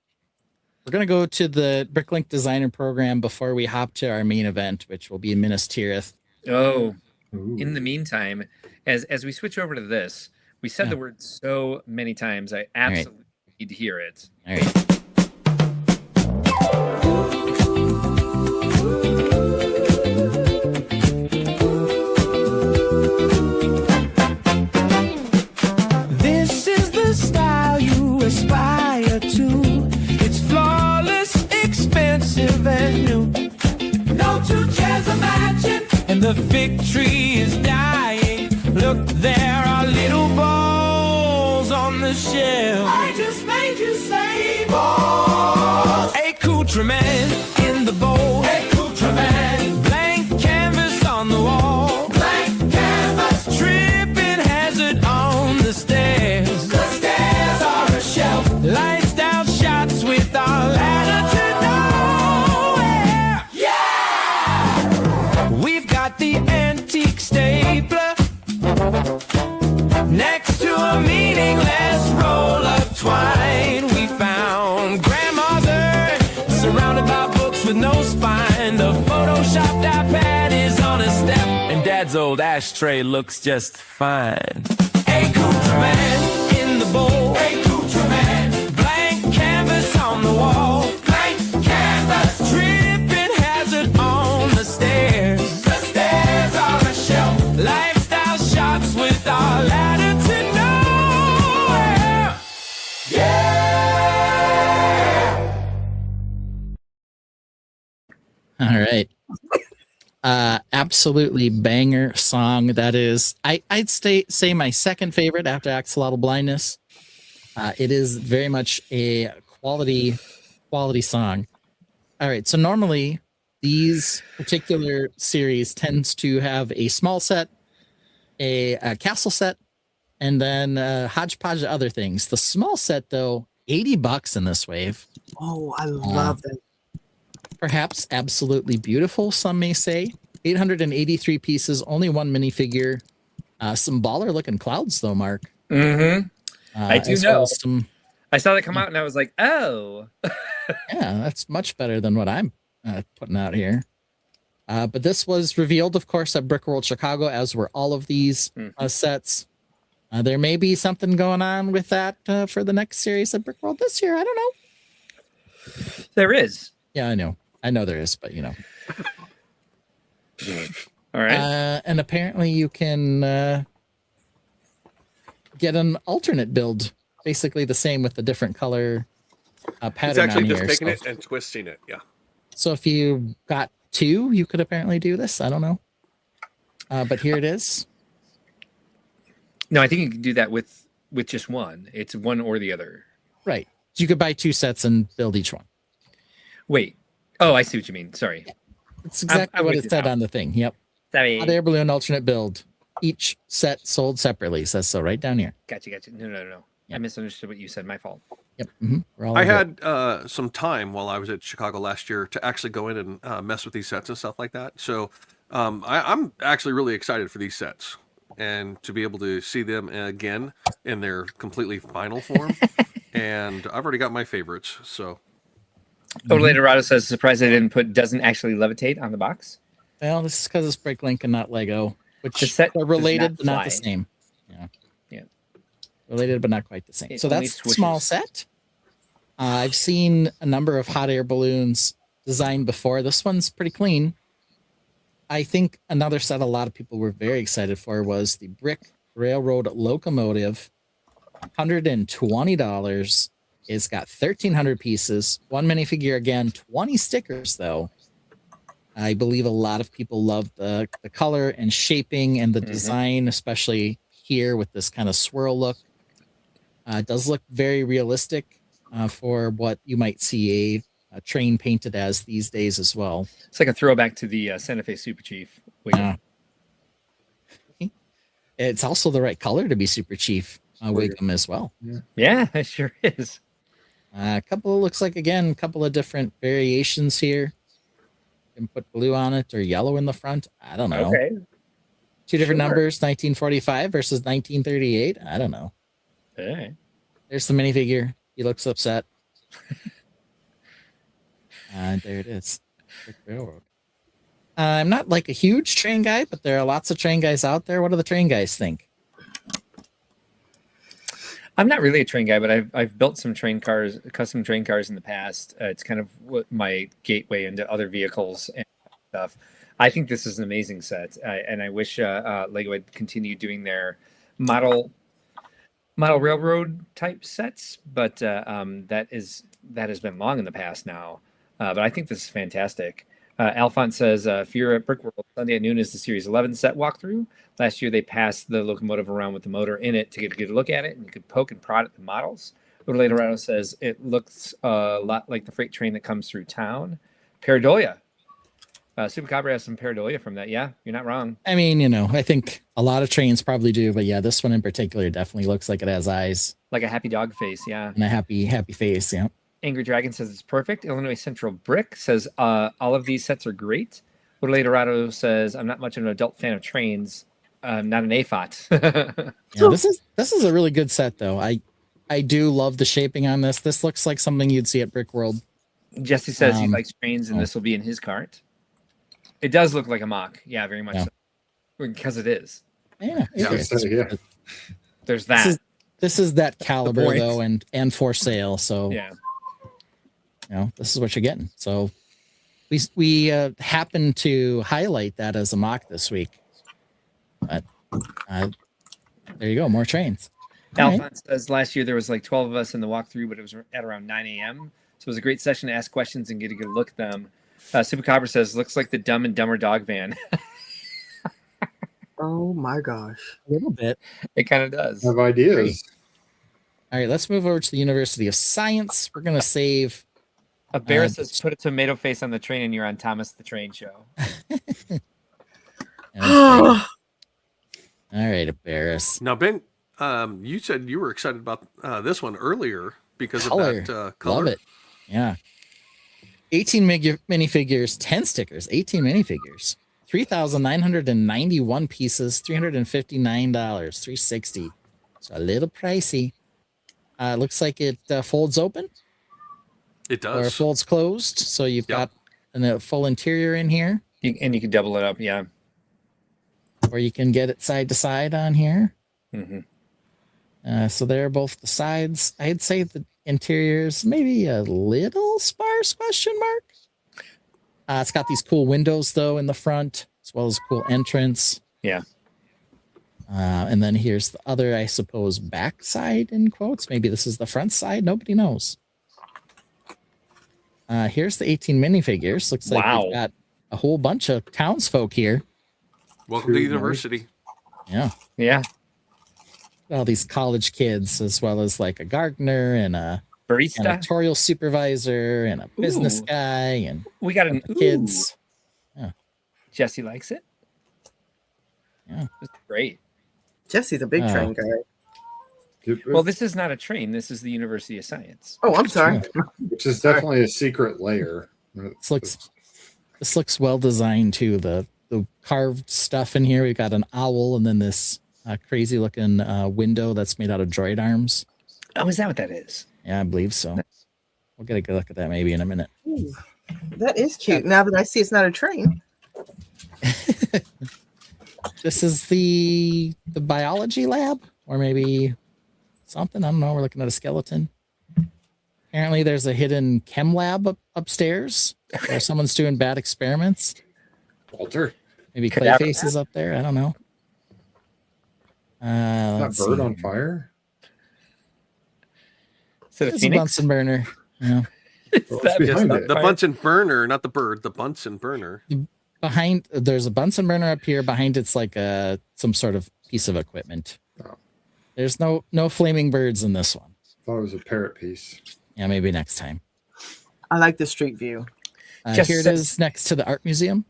We're going to go to the Bricklink Designer Program before we hop to our main event, which will be in Minas Tirith. Oh, Ooh. in the meantime, as we switch over to this, we said Yeah. the word so many times. I absolutely need to hear it. All right. This is the style you aspire to. It's flawless, expensive, and new. No two chairs are matching, and the fig tree is dying. Look, there are little balls on the shelf. I just made you say balls. Accoutrement in the bowl. Accoutrement. Blank canvas on the wall. Blank canvas. Tripping hazard on the stairs. The stairs are a shelf. Lifestyle shots with our ladder to nowhere. Yeah! We've got the antique stapler next to a meaningless roll of twine. We found grandma's urn surrounded by books with no spine. The photoshopped iPad is on a step, and dad's old ashtray looks just fine. Accoutrement in the bowl. Accoutrement. Blank canvas on the wall. Blank canvas. Tripping hazard on the stairs. The stairs are a shelf. Lifestyle shots with our ladder to nowhere. Yeah! All right. Absolutely banger song. That is, I'd say my second favorite after Axolotl Blindness. It is very much a quality song. All right. So normally these particular series tends to have a small set, a castle set, and then a hodgepodge of other things. The small set though, $80 in this wave. Oh, I love that. Perhaps absolutely beautiful, some may say. 883 pieces, only one minifigure. Some baller looking clouds, though, Mark. Mm-hmm. I do as well know. as some, I saw that come out and I was like, oh. yeah, that's much better than what I'm putting out here. But this was revealed, of course, at Brickworld Chicago, as were all of these sets. There may be something going on with that for the next series at Brickworld this year. I don't know. There is. Yeah, I know. I know there is, but you know. All right. And apparently you can get an alternate build, basically the same with the different color pattern It's actually on just here. taking So, it and twisting it. Yeah. so if you got two, you could apparently do this. I don't know. But here it is. No, I think you can do that with just one. It's one or the other. Right. You could buy two sets and build each one. Wait. Oh, I see what you mean. Sorry. It's exactly I'm what with it you said now. on the thing. Yep. Sorry. Hot air balloon alternate build. Each set sold separately. Says so right down here. Gotcha. No. I misunderstood what you said. My fault. Yep. We're all I over it. had some time while I was at Chicago last year to actually go in and mess with these sets and stuff like that. So I'm actually really excited for these sets and to be able to see them again in their completely final form. And I've already got my favorites. So Totally Dorado says, surprised I didn't put doesn't actually levitate on the box. Well, this is because it's Bricklink and not Lego, which The set are does related not but not the fly. same. Yeah. Related but not quite the same. It So only that's the small swishes. set. I've seen a number of hot air balloons designed before. This one's pretty clean. I think another set a lot of people were very excited for was the Brick Railroad Locomotive. $120. It's got 1,300 pieces, one minifigure again, 20 stickers though. I believe a lot of people love the color and shaping and the design, especially here with this kind of swirl look. It does look very realistic for what you might see a train painted as these days as well. It's like a throwback to the Santa Fe Super Chief. Yeah. It's also the right color to be Super Chief Wiggum as well. Yeah, it sure is. A couple looks like, again, a couple of different variations here. can put blue on it or yellow in the front. I don't know. Okay. Two different Sure. numbers, 1945 versus 1938. I don't know. Hey. There's the minifigure. He looks upset. There it is. Brick Railroad. I'm not like a huge train guy, but there are lots of train guys out there. What do the train guys think? I'm not really a train guy, but I've built some train cars, custom train cars in the past. It's kind of what my gateway into other vehicles and stuff. I think this is an amazing set, and I wish Lego would continue doing their model railroad type sets, but that has been long in the past now. But I think this is fantastic. Alphonse says, if you're at Brickworld, Sunday at noon is the Series 11 set walkthrough. Last year, they passed the locomotive around with the motor in it to get a good look at it, and you could poke and prod at the models. Odelado says, it looks a lot like the freight train that comes through town. Pareidolia. Super Cabra has some pareidolia from that. Yeah, you're not wrong. I mean, I think a lot of trains probably do, but yeah, this one in particular definitely looks like it has eyes. Like a happy dog face, yeah. And a happy face, yeah. Angry Dragon says it's perfect. Illinois Central Brick says all of these sets are great. Odelado says, I'm not much of an adult fan of trains. I'm not an AFOT. Yeah, this is a really good set, though. I do love the shaping on this. This looks like something you'd see at Brickworld. Jesse says he likes trains, and this will be in his cart. It does look like a mock. Yeah, very much so. Because it is. Yeah. There's that. This is that caliber, though, and for sale. So, yeah. This is what you're getting. So we happen to highlight that as a mock this week. But there you go. More trains. Alphonse says last year there was like 12 of us in the walkthrough, but it was at around 9 a.m. So it was a great session to ask questions and get a good look at them. Super Cobra says, looks like the Dumb and Dumber dog van. Oh my gosh. A little bit. It kind of does. I have ideas. Great. All right, let's move over to the University of Science. We're going to save. A bear says, put a tomato face on the train and you're on Thomas the Train Show. All right, Barris. Now, Ben, you said you were excited about this one earlier because of that color. Love it. Yeah. 18 minifigures, 10 stickers, 18 minifigures, 3,991 pieces, $359, $360. So a little pricey. Looks like it folds open. It does. Or folds closed. So you've got a full interior in here. And you can double it up, yeah. Or you can get it side to side on here. Mm-hmm. So they're both the sides. I'd say the interior's maybe a little sparse, question mark. It's got these cool windows, though, in the front, as well as a cool entrance. Yeah. And then here's the other, I suppose, back side, in quotes. Maybe this is the front side. Nobody knows. Here's the 18 minifigures. Looks like we've got a whole bunch of townsfolk here. Welcome to the university. Yeah. Yeah. All these college kids, as well as like a gardener and a barista, editorial supervisor, and a business guy, and we got kids. Yeah. Jesse likes it. Yeah. It's great. Jesse's a big train guy. Well, this is not a train. This is the University of Science. Oh, I'm sorry. Which is definitely a secret layer. This looks well designed too. The carved stuff in here. We've got an owl, and then this crazy looking window that's made out of droid arms. Oh, is that what that is? Yeah, I believe so. We'll get a good look at that maybe in a minute. Ooh, that is cute. Now that I see it's not a train. This is the biology lab, or maybe something. I don't know. We're looking at a skeleton. Apparently, there's a hidden chem lab upstairs where someone's doing bad experiments. Walter. Maybe Clayface is up there. I don't know. That bird on fire? Is it a It's phoenix? a Bunsen burner. Yeah. The Bunsen burner, not the bird. The Bunsen burner. Behind, there's a Bunsen burner up here. Behind it's like some sort of piece of equipment. Oh. There's no flaming birds in this one. I thought it was a parrot piece. Yeah, maybe next time. I like the street view. Here it is next to the art museum.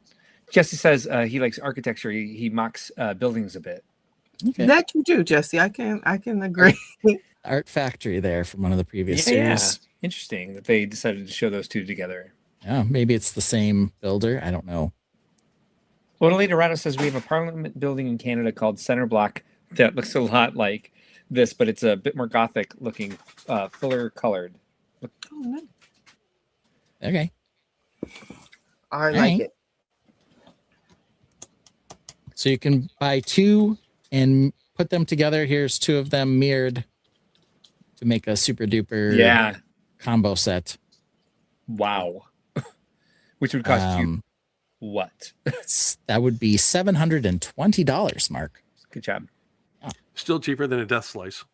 Jesse says he likes architecture. He mocks buildings a bit. Okay. That you do, Jesse. I can agree. Art Factory there from one of the previous series. Interesting that they decided to show those two together. Yeah, maybe it's the same builder. I don't know. Ottilie Dorado says we have a parliament building in Canada called Center Block that looks a lot like this, but it's a bit more gothic looking, fuller colored. Oh, nice. Okay. I like it. So you can buy two and put them together. Here's two of them mirrored to make a super duper combo set. Wow. Which would cost you what? That would be $720, Mark. Good job. Yeah. Still cheaper than a death slice.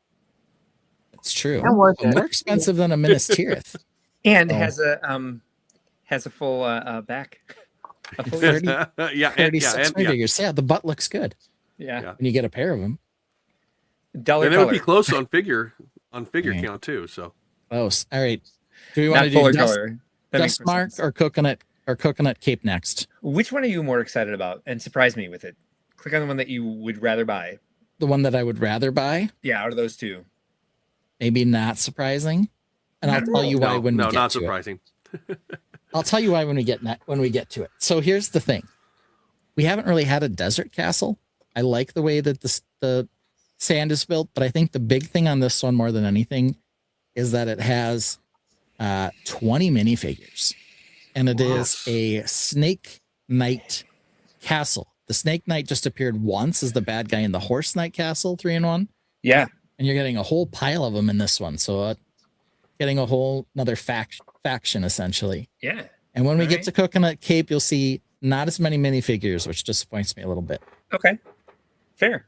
That's true. More expensive than a Minas Tirith. And has a full back. A full 36 figures. Yeah, the butt looks good. Yeah. When you get a pair of them. Dollar and it would be close on figure Right. count too. So close. All right. Do we want to do fuller dust, color? That makes dust more mark sense. or coconut cape next? Which one are you more excited about? And surprise me with it. Click on the one that you would rather buy. The one that I would rather buy. Yeah, out of those two. Maybe not surprising. And I'll tell you why when we get not to surprising. it. I'll tell you why when we get to it. So here's the thing. We haven't really had a desert castle. I like the way that the sand is built, but I think the big thing on this one more than anything is that it has 20 minifigures. And it is a Snake Knight castle. The Snake Knight just appeared once as the bad guy in the Horse Knight castle 3-in-1. Yeah. And you're getting a whole pile of them in this one. So getting a whole another faction essentially. Yeah. And when we get to Coconut Cape, you'll see not as many minifigures, which disappoints me a little bit. Okay. Fair.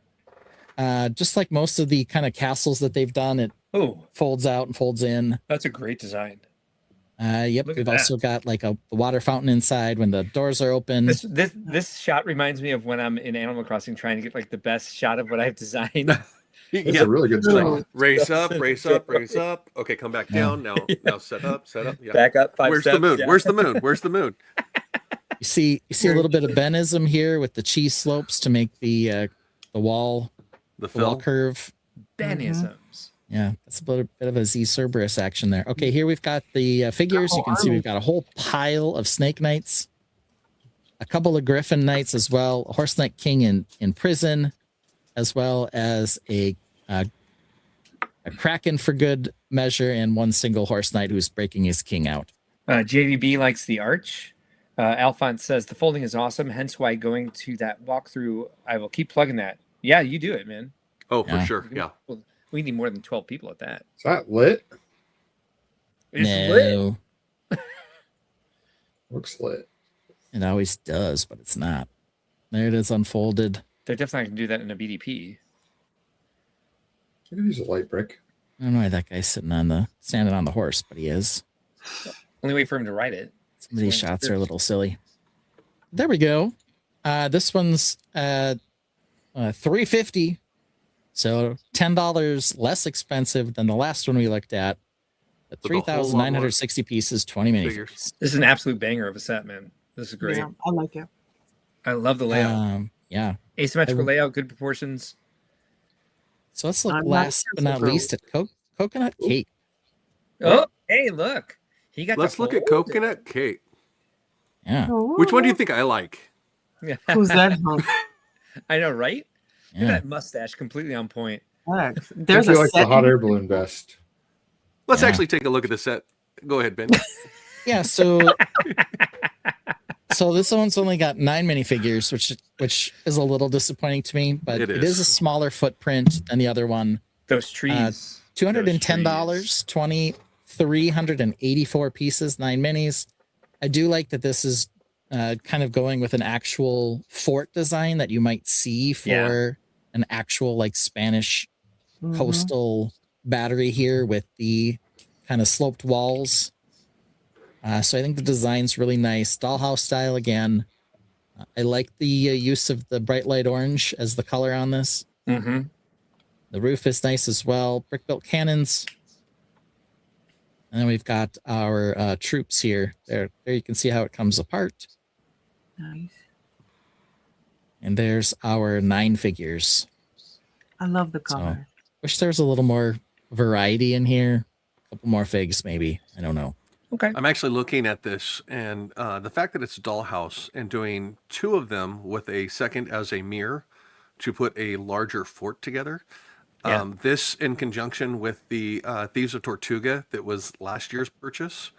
Just like most of the kind of castles that they've done, it folds out and folds in. That's a great design. Yep. Look at We've that. also got like the water fountain inside when the doors are open. This shot reminds me of when I'm in Animal Crossing trying to get like the best shot of what I've designed. It's a really good design. Raise up, raise up, raise up. Okay, come back down. Now set up. Yeah. Back up 5 Where's steps. the moon? Yeah. Where's the moon? Where's the moon? You see a little bit of Benism here with the cheese slopes to make the wall wall curve. Benisms. Yeah, that's a bit of a Z Cerberus action there. Okay, here we've got the figures. You can see we've got a whole pile of Snake Knights, a couple of Griffin Knights as well, a Horse Knight King in prison, as well as a Kraken for good measure, and one single Horse Knight who's breaking his king out. JVB likes the arch. Alphonse says the folding is awesome, hence why going to that walkthrough, I will keep plugging that. Yeah, you do it, man. Oh, for sure. Yeah. Well, we need more than 12 people at that. Is that lit? It's lit. Looks lit. It always does, but it's not. There it is unfolded. They're definitely going to do that in a BDP. You can use a light brick. I don't know why that guy's standing on the horse, but he is. Only way for him to ride it. Some of these shots are a little silly. There we go. This one's $350, so $10 less expensive than the last one we looked at. But 3,960 pieces, 20 minifigures. This is an absolute banger of a set, man. This is great. Yeah, I like it. I love the layout. Yeah. Asymmetrical layout, good proportions. So let's look last but not least at Coconut Cape. Oh, hey, look. He got. Let's look at Coconut Cape. Yeah. Which one do you think I like? Yeah. Who's that? I know, right? Yeah. Look at that mustache, completely on point. There's I feel like the hot air balloon best. Let's actually take a look at the set. Go ahead, Ben. Yeah, so this one's only got 9 minifigures, which is a little disappointing to me, but it is a smaller footprint than the other one. Those trees. $210, 384 pieces, 9 minis. I do like that this is kind of going with an actual fort design that you might see for an actual like Spanish coastal battery here with the kind of sloped walls. So I think the design's really nice. Dollhouse style again. I like the use of the bright light orange as the color on this. Mm-hmm. The roof is nice as well. Brick built cannons. And then we've got our troops here. There you can see how it comes apart. Nice. And there's our 9 figures. I love the color. Wish there was a little more variety in here. A couple more figs, maybe. I don't know. Okay. I'm actually looking at this, and the fact that it's a dollhouse and doing 2 of them with a second as a mirror to put a larger fort together. Yeah. This in conjunction with the Thieves of Tortuga that was last year's purchase.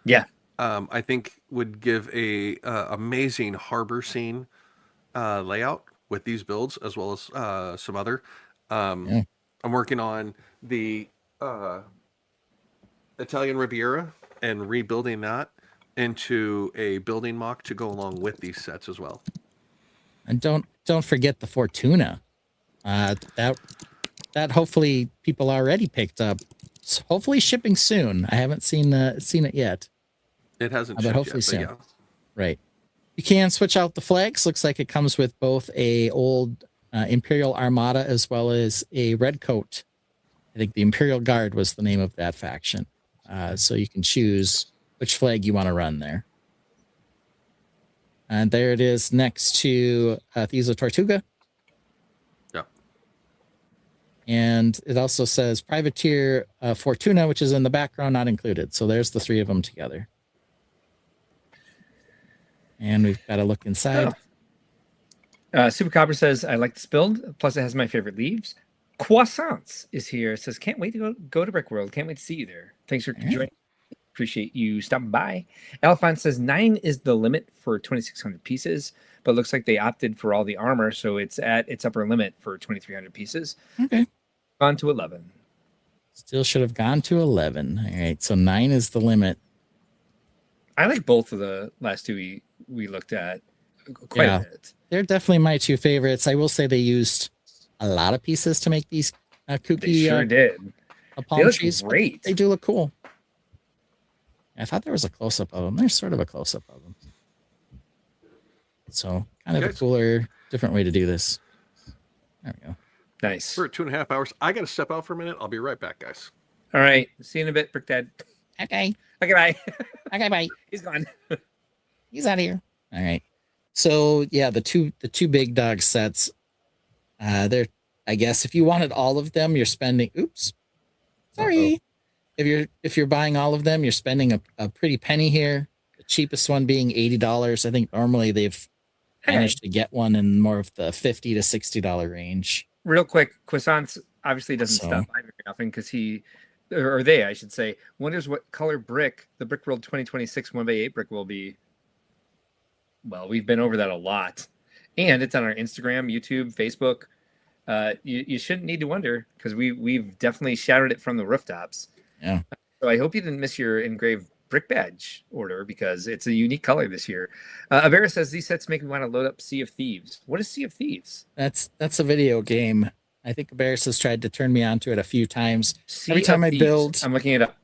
Yeah. I think would give a amazing harbor scene layout with these builds, as well as some other. I'm working on the Italian Riviera and rebuilding that into a building mock to go along with these sets as well. And don't forget the Fortuna. That hopefully people already picked up. It's hopefully shipping soon. I haven't seen it yet. It hasn't But shipped hopefully yet, soon. but yeah. Right. You can switch out the flags. Looks like it comes with both a old Imperial Armada as well as a red coat. I think the Imperial Guard was the name of that faction. So you can choose which flag you want to run there. And there it is next to Thieves of Tortuga. Yep. And it also says Privateer Fortuna, which is in the background, not included. So there's the 3 of them together. And we've got to look inside. Super Copper says, I like this build. Plus, it has my favorite leaves. Croissants is here. It says, can't wait to go to Brickworld. Can't wait to see you there. Thanks for joining. Appreciate you stopping by. Alphonse says 9 is the limit for 2,600 pieces, but looks like they opted for all the armor, so it's at its upper limit for 2,300 pieces. Okay. On to 11. Still should have gone to 11. All right, so 9 is the limit. I like both of the last 2 we looked at quite a bit. They're definitely my 2 favorites. I will say they used a lot of pieces to make these kooky. They sure did. Palm They look trees. great. They do look cool. I thought there was a close-up of them. There's sort of a close-up of them. So kind of a cooler, different way to do this. There we go. Nice. We're at 2.5 hours. I got to step out for a minute. I'll be right back, guys. All right. See you in a bit, Brick Dad. Okay. Okay, bye. Okay, bye. He's gone. He's out of here. All right. So yeah, the two big dog sets. They're, I guess if you wanted all of them, you're spending. Oops. Sorry. If you're buying all of them, you're spending a pretty penny here. The cheapest one being $80. I think normally they've managed to get one in more of the $50 to $60 range. Real quick, Croissants obviously doesn't stop by very often because I should say, wonders what color brick the Brickworld 2026 1x8 brick will be. Well, we've been over that a lot. And it's on our Instagram, YouTube, Facebook. You shouldn't need to wonder because we've definitely shouted it from the rooftops. Yeah. So I hope you didn't miss your engraved brick badge order because it's a unique color this year. Avera says these sets make me want to load up Sea of Thieves. What is Sea of Thieves? That's a video game. I think Barris has tried to turn me onto it a few times. Sea Every time of I Thieves. build, I'm looking it up.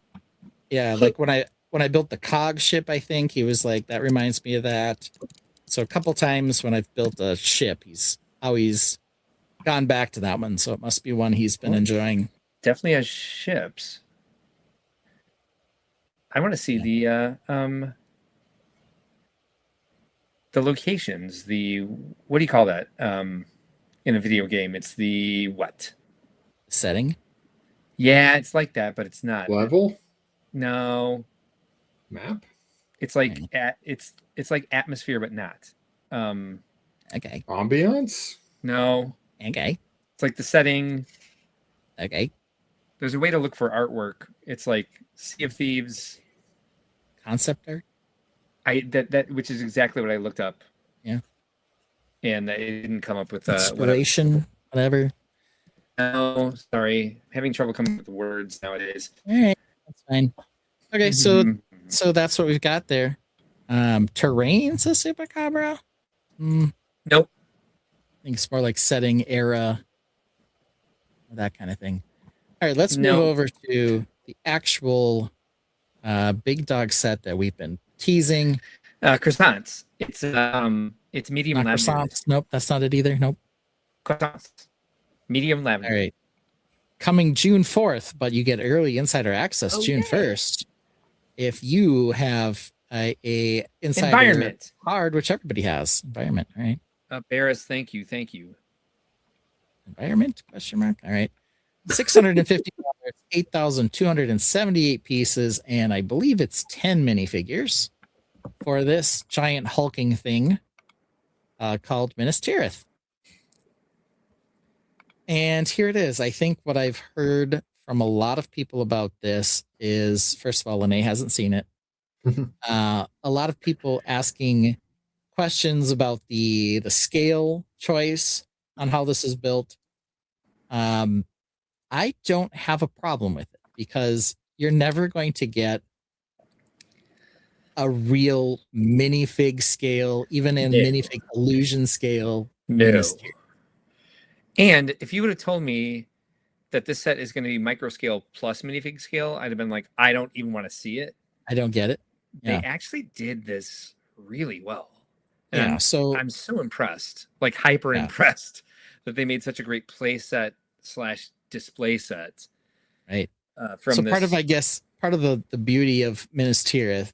Yeah, like when I built the cog ship, I think he was like, that reminds me of that. So a couple times when I've built a ship, he's always gone back to that one. So it must be one he's been enjoying. Definitely has ships. I want to see the locations. What do you call that? In a video game, it's the what? Setting? Yeah, it's like that, but it's not. Level? No. Map? It's like it's like atmosphere, but not. Okay. Ambiance? No. Okay. It's like the setting. Okay. There's a way to look for artwork. It's like Sea of Thieves. Concept art? That which is exactly what I looked up. Yeah. And it didn't come up with inspiration, whatever. No, sorry. Having trouble coming up with words nowadays. All right. That's fine. Okay, so that's what we've got there. Terrain, says Super Cabra. Nope. I think it's more like setting, era, that kind of thing. All right, let's move over to the actual big dog set that we've been teasing. Croissants. It's medium Not lavender. croissants. Nope, that's not it either. Nope. Croissants. Medium lavender. All right. Coming June 4th, but you get early insider access June 1st if you have a insider environment card, which everybody has. Environment, all right. Barris, thank you. Environment? Question mark. All right. $650, 8,278 pieces, and I believe it's 10 minifigures for this giant hulking thing called Minas Tirith. And here it is. I think what I've heard from a lot of people about this is, first of all, Lene hasn't seen it. A lot of people asking questions about the scale choice on how this is built. I don't have a problem with it because you're never going to get a real minifig scale, even in minifig illusion scale. No. And if you would have told me that this set is going to be micro scale plus minifig scale, I'd have been like, I don't even want to see it. I don't get it. They actually did this really well. And I'm so impressed, like hyper impressed, that they made such a great play set / display set. Right. From so this. part of the beauty of Minas Tirith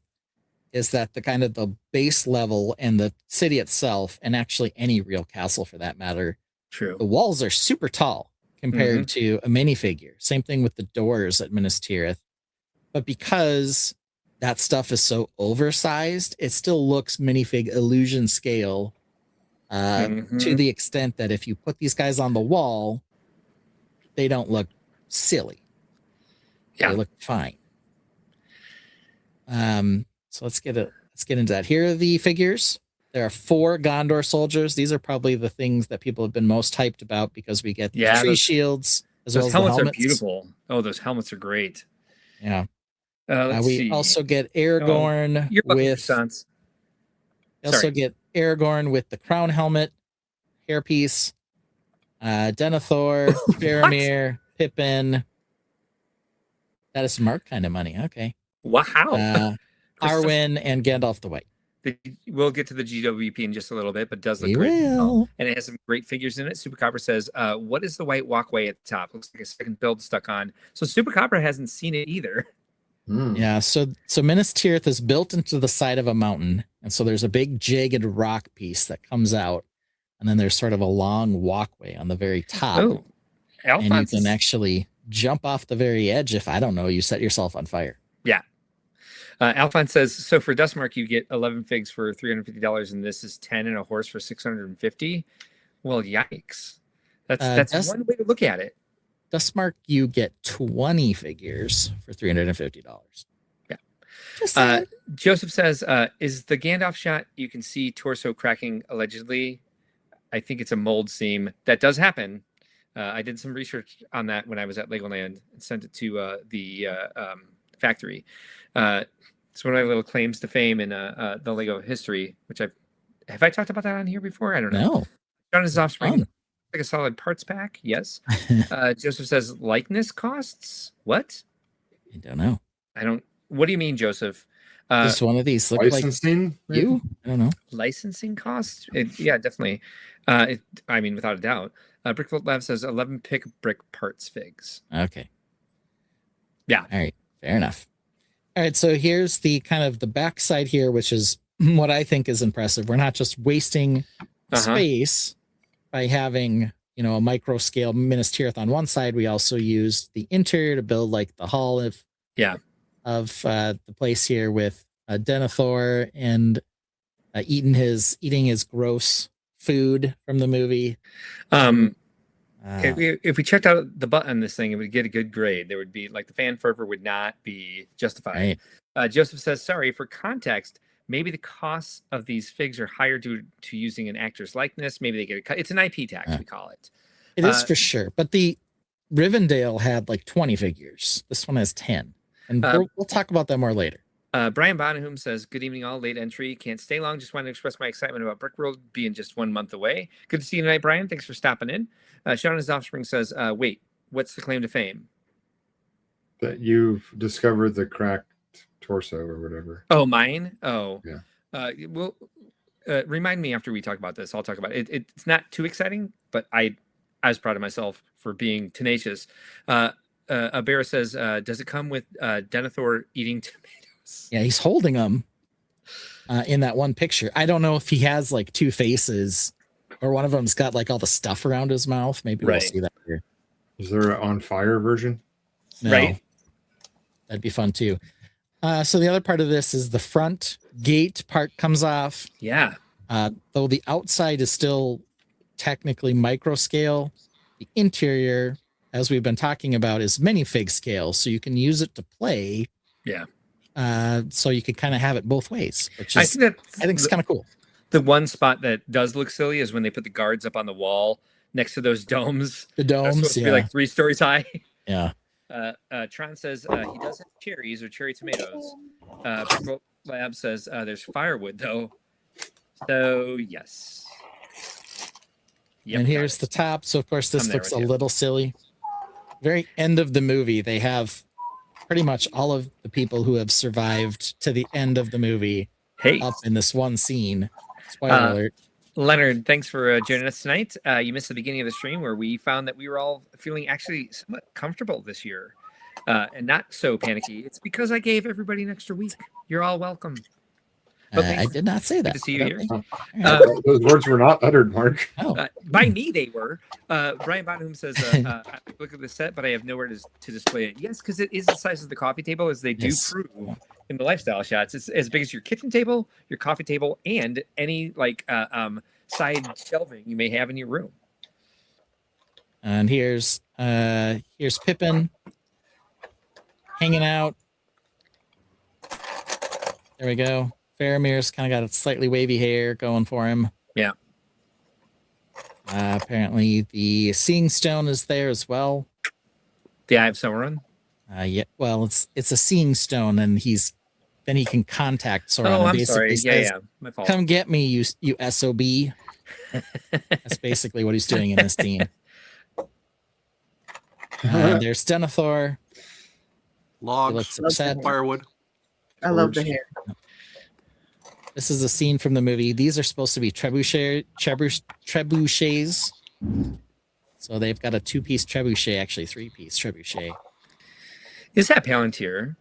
is that the kind of the base level and the city itself, and actually any real castle for that matter, true, the walls are super tall compared to a minifigure. Same thing with the doors at Minas Tirith. But because that stuff is so oversized, it still looks minifig illusion scale to the extent that if you put these guys on the wall, they don't look silly. Yeah. They look fine. So let's get into that. Here are the figures. There are 4 Gondor soldiers. These are probably the things that people have been most hyped about because we get the tree shields as well as the helmets. Are beautiful. Oh, those helmets are great. Yeah. We also get Aragorn get Aragorn with the crown helmet, hairpiece, Denethor, Faramir, Pippin. That is smart kind of money. Okay. Wow. Arwen and Gandalf the White. We'll get to the GWP in just a little bit, but does look We great. will. And it has some great figures in it. Super Copper says, what is the white walkway at the top? Looks like a second build stuck on. So Super Copper hasn't seen it either. Yeah, so Minas Tirith is built into the side of a mountain, and so there's a big jagged rock piece that comes out, and then there's sort of a long walkway on the very top. Oh, and you can actually jump off the very edge if, I don't know, you set yourself on fire. Yeah. Alphonse says, so for Dustmark, you get 11 figs for $350, and this is 10 and a horse for $650. Well, yikes. That's one way to look at it. Dustmark, you get 20 figures for $350. Yeah. Joseph says, is the Gandalf shot you can see torso cracking allegedly? I think it's a mold seam. That does happen. I did some research on that when I was at Legoland and sent it to the factory. It's one of my little claims to fame in the Lego history, which have I talked about that on here before? I don't know. No. John is offspring. Like a solid parts pack. Yes. Joseph says likeness costs. What? I don't know. What do you mean, Joseph? Just one of these look licensing. Like you? I don't know. Licensing costs? Yeah, definitely. I mean, without a doubt. Brickworld Lab says 11 pick brick parts figs. Okay. Yeah. All right. Fair enough. All right. So here's the kind of the backside here, which is what I think is impressive. We're not just wasting space by having, a micro scale Minas Tirith on one side. We also used the interior to build like the hall of the place here with Denethor and eating his gross food from the movie. If we checked out the butt on this thing, it would get a good grade. There would be like the fan fervor would not be justified. Right. Joseph says, sorry, for context, maybe the costs of these figs are higher due to using an actor's likeness. Maybe they get a cut. It's an IP tax, we call it. It is for sure. But the Rivendell had like 20 figures. This one has 10. And we'll talk about that more later. Brian Bonahum says, good evening, all. Late entry. Can't stay long. Just wanted to express my excitement about Brickworld being just 1 month away. Good to see you tonight, Brian. Thanks for stopping in. Sean His Offspring says, wait, what's the claim to fame? That you've discovered the cracked torso or whatever. Oh, mine? Oh. Yeah. Remind me after we talk about this. I'll talk about it. It's not too exciting, but I was proud of myself for being tenacious. Abera says, does it come with Denethor eating tomatoes? Yeah, he's holding them in that one picture. I don't know if he has like 2 faces or one of them's got like all the stuff around his mouth. Maybe we'll see that here. Is there an on fire version? No. Right. That'd be fun too. So the other part of this is the front gate part comes off. Yeah. Though the outside is still technically micro scale, the interior, as we've been talking about, is minifig scale. So you can use it to play. Yeah. So you could kind of have it both ways, which is, I think it's kind of cool. The one spot that does look silly is when they put the guards up on the wall next to those domes. The They're domes, supposed to be like 3 stories high. Yeah. Tron says he does have cherries or cherry tomatoes. Brickworld Lab says there's firewood though. So yes. Yep, And here's the top. So of course this looks a little silly. Very end of the movie, they have pretty much all of the people who have survived to the end of the movie up in this one scene. Spoiler alert. Leonard, thanks for joining us tonight. You missed the beginning of the stream where we found that we were all feeling actually somewhat comfortable this year and not so panicky. It's because I gave everybody an extra week. You're all welcome. I did not say that. Good to see you here. Those words were not uttered, Mark. By me, they were. Brian Bonham says, I look at the set, but I have nowhere to display it. Yes, because it is the size of the coffee table, as they do prove in the lifestyle shots. It's as big as your kitchen table, your coffee table, and any side shelving you may have in your room. And here's Pippin hanging out. There we go. Faramir's kind of got a slightly wavy hair going for him. Yeah. Apparently the Seeing Stone is there as well. The Eye of Sauron? Yeah. Well, it's a Seeing Stone, and then he can contact Sauron. Oh, and I'm basically sorry. says, Yeah. My fault. Come get me, you SOB. That's basically what he's doing in this scene. There's Denethor. Logs, He looks upset. firewood. I love the hair. This is a scene from the movie. These are supposed to be trebuchets. So they've got a 2-piece trebuchet, actually 3-piece trebuchet. Is that Palantir?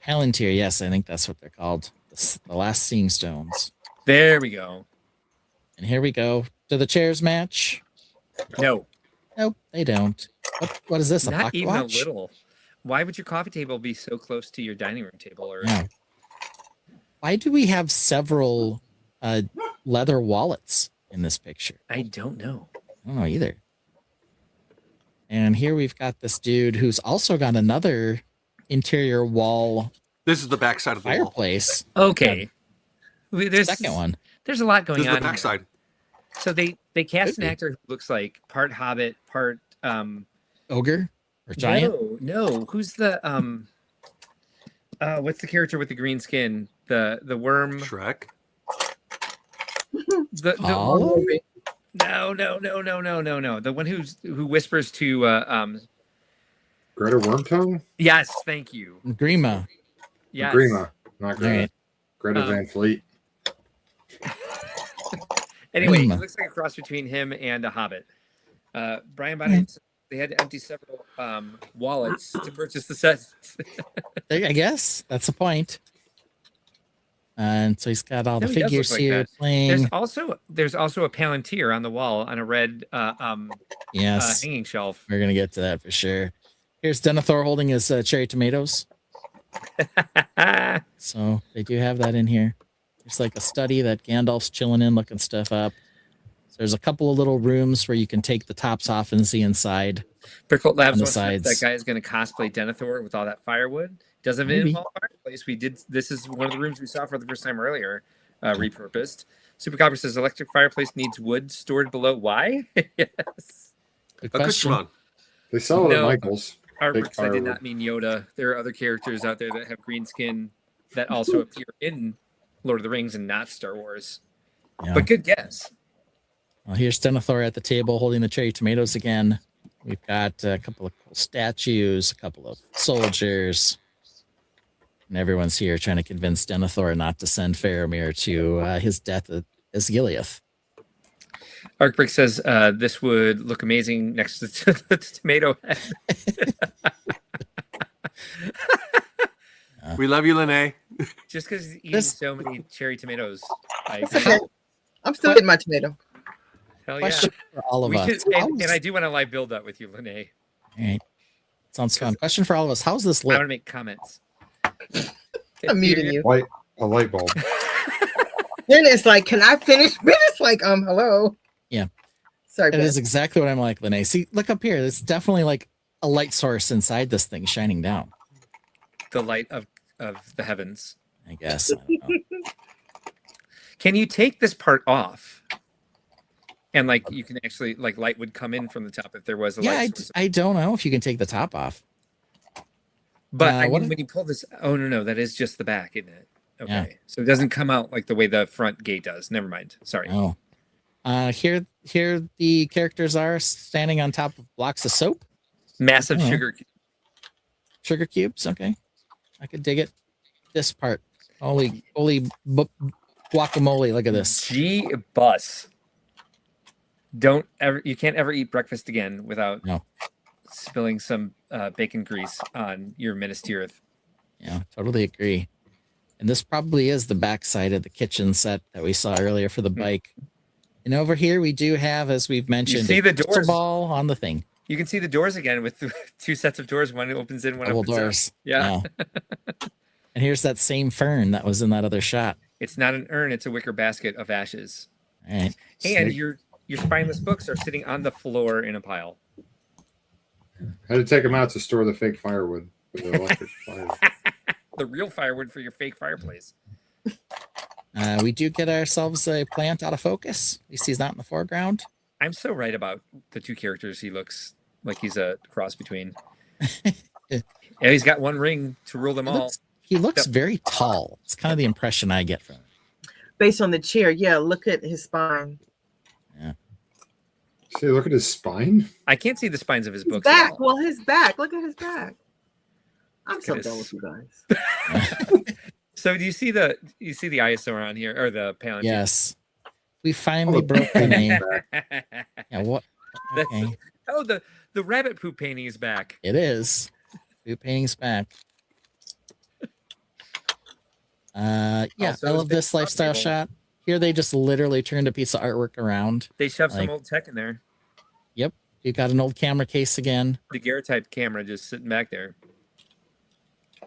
Palantir, yes, I think that's what they're called. The last Seeing Stones. There we go. And here we go. Do the chairs match? No. Nope, they don't. What is this? A Not pocket even watch? a little. Why would your coffee table be so close to your dining room table? Or Yeah. Why do we have several leather wallets in this picture? I don't know. I don't know either. And here we've got this dude who's also got another interior wall. This is the backside of the fireplace. Okay. There's second one. There's a lot going This is on. the backside. So they cast an actor who looks like part Hobbit, part ogre or giant. No. Who's the what's the character with the green skin? The worm. Shrek. The Oh. No. The one who whispers to Greta Wormtongue? Yes, thank you. Grima. Yes. Grima, not Greta. Right. Greta Van Fleet. Anyway, Grima. it looks like a cross between him and a Hobbit. Brian Bonham, they had to empty several wallets to purchase the set. I guess that's the point. And so he's got all the No, he does figures look like here that. playing. There's also a Palantir on the wall on a red Yes, hanging shelf. we're gonna get to that for sure. Here's Denethor holding his cherry tomatoes. So they do have that in here. There's like a study that Gandalf's chilling in, looking stuff up. So there's a couple of little rooms where you can take the tops off and see inside. Brickworld Labs on the wants to know if sides. that guy is going to cosplay Denethor with all that firewood. Doesn't Maybe. involve fireplace. This is one of the rooms we saw for the first time earlier, repurposed. Super Copper says electric fireplace needs wood stored below. Why? Yes. Good question. Accoutrement. They sell it No. at Michael's. Big Artworks, I did firewood. not mean Yoda. There are other characters out there that have green skin that also appear in Lord of the Rings and not Star Wars. Yeah. But good guess. Well, here's Denethor at the table holding the cherry tomatoes again. We've got a couple of cool statues, a couple of soldiers. And everyone's here trying to convince Denethor not to send Faramir to his death as Gileath. Arcbrick says this would look amazing next to the tomato head. We love you, Lene. Just because he's eating This- so many cherry tomatoes. Okay. I'm still getting my tomato. Hell yeah. Question for all of We us. should, and I do want a live build up with you, Lene. All right. Sounds fun. Question for all of us. How's this I lit? want to make comments. I'm muting you. A light bulb. Then it's like, can I finish? Then it's like, hello. Yeah. Sorry. That is exactly what I'm like, Lene. See, look up here. It's definitely like a light source inside this thing shining down. The light of the heavens. I guess. I don't know. Can you take this part off? And like you can actually like light would come in from the top if there was a light source. I don't know if you can take the top off. But I what mean, when you pull this, oh no, that is just the back, isn't it? Okay, so it doesn't come out like the way the front gate does. Never mind. Sorry. Oh, here the characters are standing on top of blocks of soap. Massive Oh. sugar cubes. Okay, I could dig it. This part, holy guacamole! Look at this. G bus. Don't ever. You can't ever eat breakfast again without spilling some bacon grease on your minister. Yeah, totally agree. And this probably is the backside of the kitchen set that we saw earlier for the bike. And over here we do have, as we've mentioned, see the crystal doors ball on the thing. You can see the doors again with two sets of doors. One opens in, one Double opens doors. out. Yeah. And here's that same fern that was in that other shot. It's not an urn; it's a wicker basket of ashes. All right. And your spineless books are sitting on the floor in a pile. I had to take them out to store the fake firewood for the electric fire. The real firewood for your fake fireplace. We do get ourselves a plant out of focus. At least he's not in the foreground. I'm so right about the two characters. He looks like he's a cross between. And he's got one ring to rule them all. He looks very tall. It's kind of the impression I get from him. Based on the chair, yeah. Look at his spine. Yeah. See, look at his spine. I can't see the spines of his books. Back. Well, his back. Look at his back. I'm so Look at done his- with you guys. So do you see the ISO on here or the panel? Yes. We finally broke the name. Yeah, what? That's, Okay. oh, the rabbit poop painting is back. It is. Food painting's back. Yeah, Also, I it's love been this lifestyle table. shot. Here they just literally turned a piece of artwork around. They shoved some Like- old tech in there. Yep. You got an old camera case again. The Garrett-type camera just sitting back there.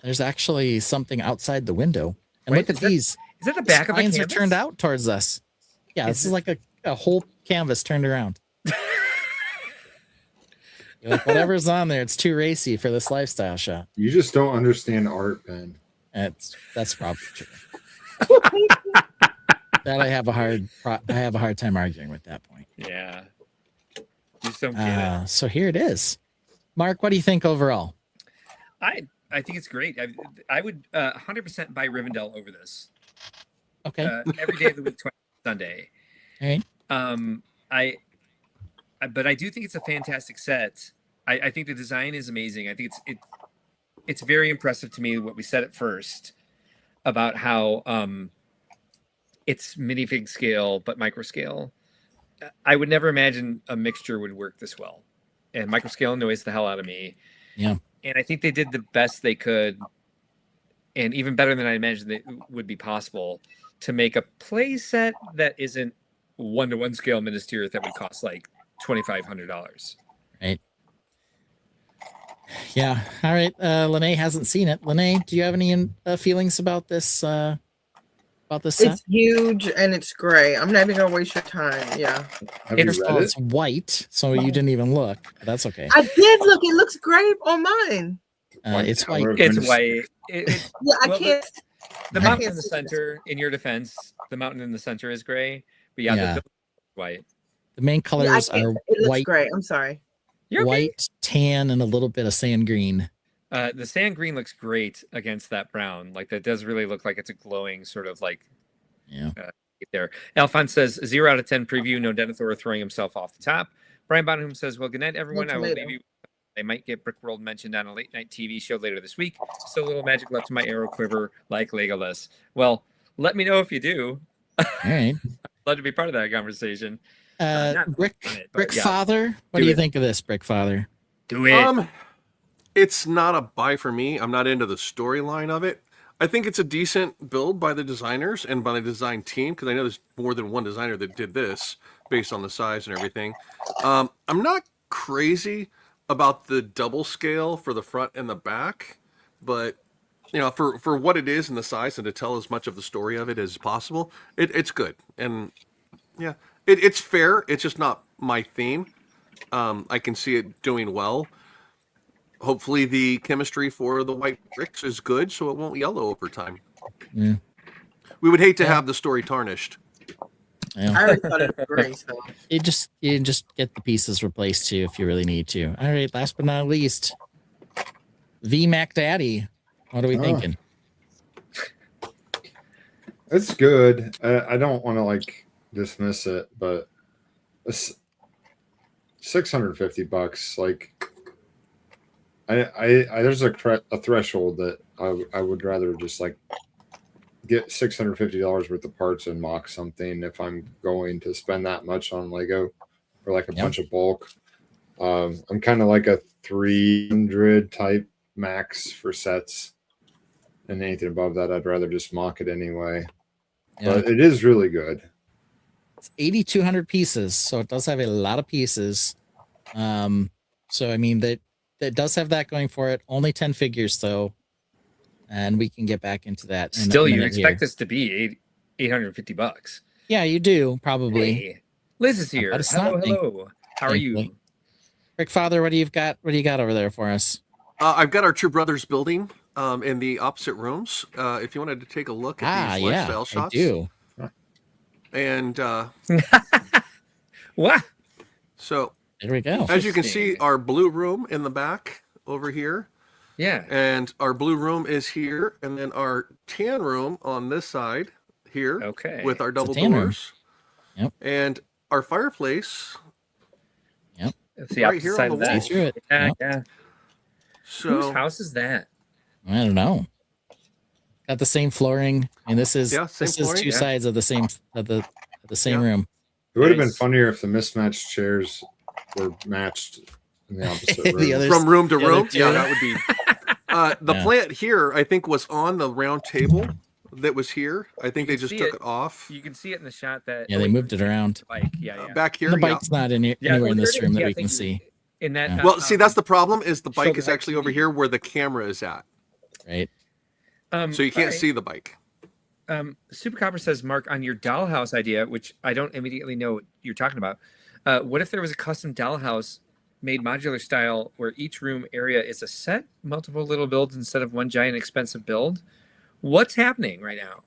There's actually something outside the window. And Wait, look at is that- these. Is that the back of a Spines are canvas? turned out towards us. Yeah, this is like a whole canvas turned around. You're like, whatever's on there, it's too racy for this lifestyle shot. You just don't understand art, Ben. That's probably true. That I have a hard time arguing with that point. Yeah. You just don't get it. So here it is. Mark, what do you think overall? I think it's great. I would 100% buy Rivendell over this. Okay. Every day of the week, 20 Sunday. All right. But I do think it's a fantastic set. I think the design is amazing. I think it's very impressive to me what we said at first about how it's minifig scale but micro scale. I would never imagine a mixture would work this well, and micro scale annoys the hell out of me. Yeah. And I think they did the best they could, and even better than I imagined it would be possible, to make a play set that isn't 1-to-1 scale minister that would cost like $2,500. Right. Yeah. All right. Lene hasn't seen it. Lene, do you have any feelings about this set? It's huge and it's gray. I'm not even gonna waste your time. Yeah. Have you read it? It's white, so you didn't even look. But that's okay. I did look. It looks great on mine. It's white. It's white. Yeah, I well, can't. The I mountain can't in the see center, in your defense, the mountain in the center is gray. But yeah, Yeah. the white. The main Yeah, I colors can't. are It looks white, great. I'm sorry. You're okay. white, tan, and a little bit of sand green. The sand green looks great against that brown. Like that does really look like it's a glowing sort of like Yeah. there. Alphonse says 0 out of 10 preview. No Denethor throwing himself off the top. Brian Bonham says, well, good night, everyone. No I will tomato. leave you. I might get Brickworld mentioned on a late night TV show later this week. Still a little magic left in my arrow quiver like Legolas. Well, let me know if you do. All right. I'd love to be part of that conversation. Not Brick on it, but yeah. Father, what Do do you it. think of this, Brick Father? Do it. It's not a buy for me. I'm not into the storyline of it. I think it's a decent build by the designers and by the design team, because I know there's more than one designer that did this. based on the size and everything. I'm not crazy about the double scale for the front and the back, but for what it is and the size, and to tell as much of the story of it as possible, it's good. And yeah, it's fair. It's just not my theme. I can see it doing well. Hopefully the chemistry for the white bricks is good, so it won't yellow over time. Yeah. We would hate to have the story tarnished. Yeah. I already thought it was great. So. You just get the pieces replaced too if you really need to. All right, last but not least, VMAC Daddy. What are we thinking? It's good. I don't want to like dismiss it, but it's $650. Like, I there's a threshold that I would rather just like get $650 worth of parts and mock something if I'm going to spend that much on Lego or like a bunch of bulk. I'm kind of like a 300 type max for sets, and anything above that I'd rather just mock it anyway. But it is really good. It's 8,200 pieces, so it does have a lot of pieces. So I mean that does have that going for it. Only 10 figures though. And we can get back into that. Still, you expect this to be $850. Yeah, you do probably. Hey, Liz is here. Hello. How are you? Rick Father, what do you got? What do you got over there for us? I've got our True Brothers building in the opposite rooms. If you wanted to take a look at these lifestyle shots, I do. And what? So there we go. As you can see, our blue room in the back over here. Yeah. And our blue room is here, and then our tan room on this side here. Okay. With our double Room. doors. Yep. And our fireplace. Yep. That's the right here side on the of wall. that. Yeah. So whose house is that? I don't know. Got the same flooring, and this is two sides of the same room. It would have been funnier if the mismatched chairs were matched in the opposite room. From room to room. Yeah, that would be. The plant here, I think, was on the round table that was here. I think they just took it off. You can see it in the shot that. Yeah, they moved it around. Bike. Yeah. Back here. The bike's not anywhere in this room that we can see. In that. Well, see, that's the problem. Is the bike is actually over here where the camera is at. Right. So you can't see the bike. Super Copper says, Mark, on your dollhouse idea, which I don't immediately know what you're talking about. What if there was a custom dollhouse made modular style where each room area is a set, multiple little builds instead of one giant expensive build? What's happening right now?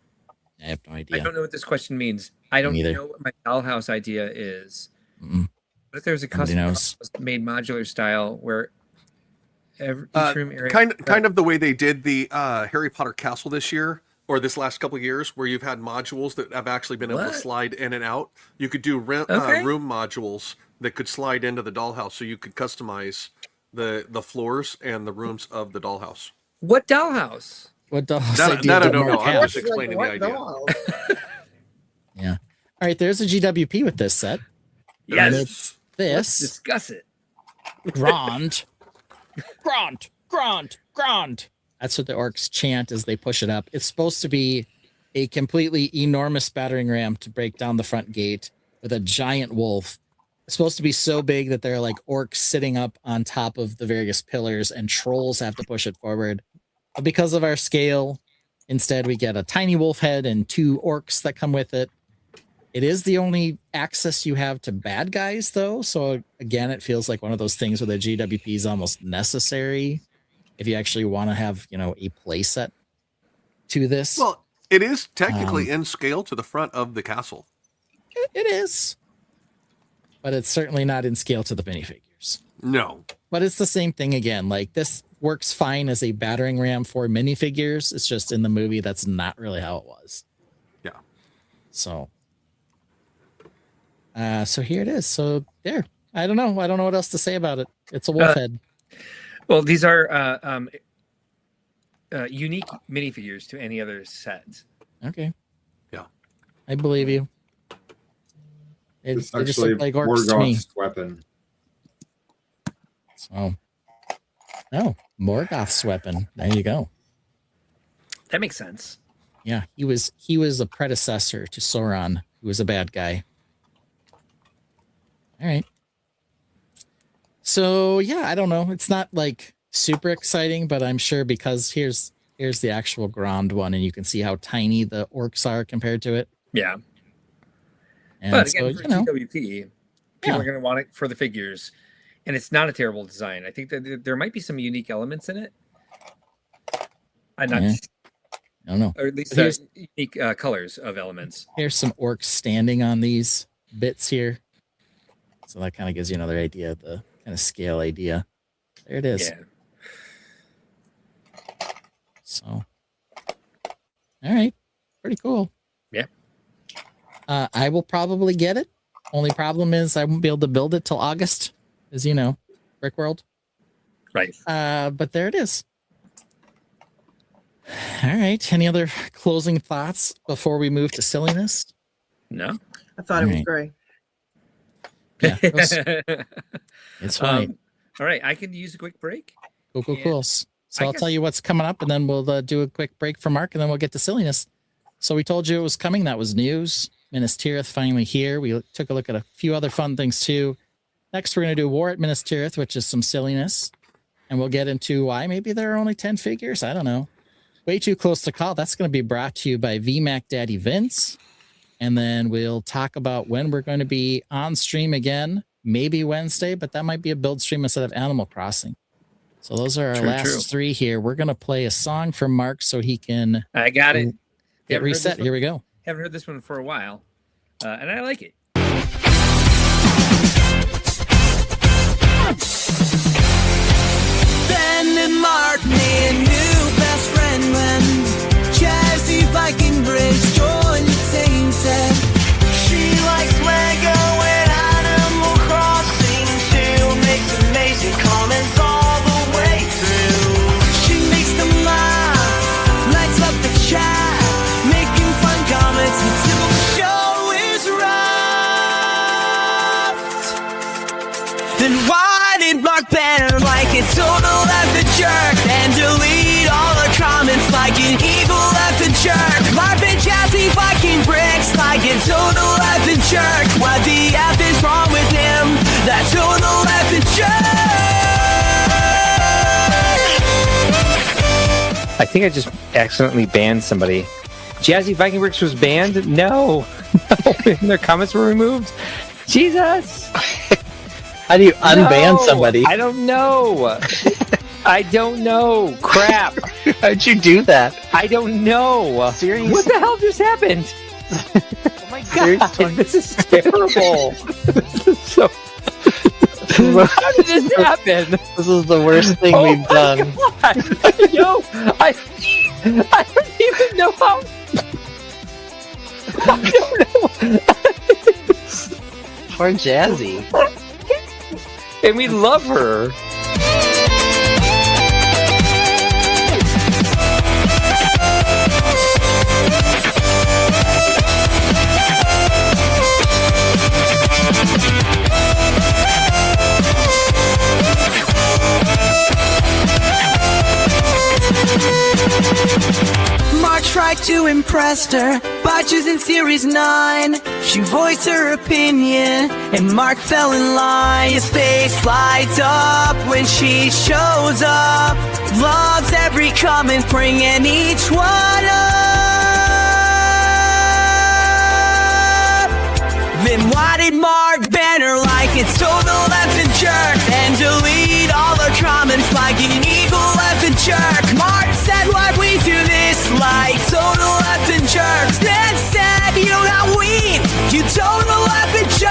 I have no idea. I don't know what this question means. I don't know what my dollhouse idea is. Mm-mm. What if there's a custom dollhouse made modular style where each room area kind of the way they did the Harry Potter castle this year, or this last couple of years, where you've had modules that have actually been able to slide in and out. You could do room modules that could slide into the dollhouse, so you could customize the floors and the rooms of the dollhouse. What dollhouse? What dollhouse? That I don't know. I'm just explaining the idea. Yeah. All right. There's a GWP with this set. Yes. It's this. Let's discuss it. Grand. That's what the orcs chant as they push it up. It's supposed to be a completely enormous battering ram to break down the front gate with a giant wolf. It's supposed to be so big that there are like orcs sitting up on top of the various pillars and trolls have to push it forward. But because of our scale, instead we get a tiny wolf head and 2 orcs that come with it. It is the only access you have to bad guys, though. So again, it feels like one of those things where the GWP is almost necessary if you actually want to have, a play set to this. Well, it is technically in scale to the front of the castle. It is. But it's certainly not in scale to the minifigures. No. But it's the same thing again. Like, this works fine as a battering ram for minifigures. It's just in the movie, that's not really how it was. Yeah. So here it is. So there. I don't know what else to say about it. It's a wolf head. Well, these are unique minifigures to any other set. Okay. Yeah. I believe you. They It's just actually look like orcs to me. Morgoth's weapon. So, Morgoth's weapon. There you go. That makes sense. Yeah, he was a predecessor to Sauron, who was a bad guy. All right. So yeah, I don't know. It's not like super exciting, but I'm sure because here's the actual ground one, and you can see how tiny the orcs are compared to it. Yeah. And But so, again, for you know, TOWP, people Yeah. are going to want it for the figures, and it's not a terrible design. I think that there might be some unique elements in it. I'm not, Yeah. I don't know. or at least But here's- unique colors of elements. Here's some orcs standing on these bits here. So that kind of gives you another idea of the kind of scale idea. There it is. Yeah. So, all right. Pretty cool. Yeah. I will probably get it. Only problem is I won't be able to build it till August, as you know, Brickworld. Right. But there it is. All right. Any other closing thoughts before we move to silliness? No. I thought it was Alright. great. Yeah. It's fine. All right. I can use a quick break. Cool. So I I'll tell guess- you what's coming up, and then we'll do a quick break for Mark, and then we'll get to silliness. So we told you it was coming. That was news. Minas Tirith finally here. We took a look at a few other fun things too. Next, we're going to do War at Minas Tirith, which is some silliness. And we'll get into why maybe there are only 10 figures. I don't know. Way too close to call. That's going to be brought to you by VMAC Daddy Vince. And then we'll talk about when we're going to be on stream again. Maybe Wednesday, but that might be a build stream instead of Animal Crossing. So those are our last three here. We're going to play a song for Mark so he can I got it. get Haven't heard this reset. one- Here we go. Haven't heard this one for a while, and I like it. Ben and Mark made a new best friend when Jazzy Viking Bridge joined the Tainted. She likes Lego and Animal Crossing too. Makes amazing comments all the way through. She makes them laugh, lights up the chat, making fun comments until the show is wrapped. Then why did Mark Banner like a total effing jerk and delete all the comments like an evil effing jerk? Mark and Jazzy Viking bricks like a total effing jerk. What the F is wrong with him? That total effing jerk. I think I just accidentally banned somebody. Jazzy Viking Bricks was banned? No. And their comments were removed? Jesus. How do you unban somebody? I don't know. I don't know. Crap. How'd you do that? I don't know. Seriously? What the hell just happened? Oh my god. This is terrible. This is so... How did this happen? This is the worst thing Oh we've my done. God. Yo, I don't even know how. I don't know. Poor Jazzy. And we love her. Mark tried to impress her by choosing Series 9. She voiced her opinion, and Mark fell in line. His face lights up when she shows up. Loves every comment, bringing each one up. Then why did Mark Banner like it's total effing jerk and delete all the comments like an evil effing jerk? Mark said why'd we do this like total effing jerks? Then said you not we, you total effing jerk.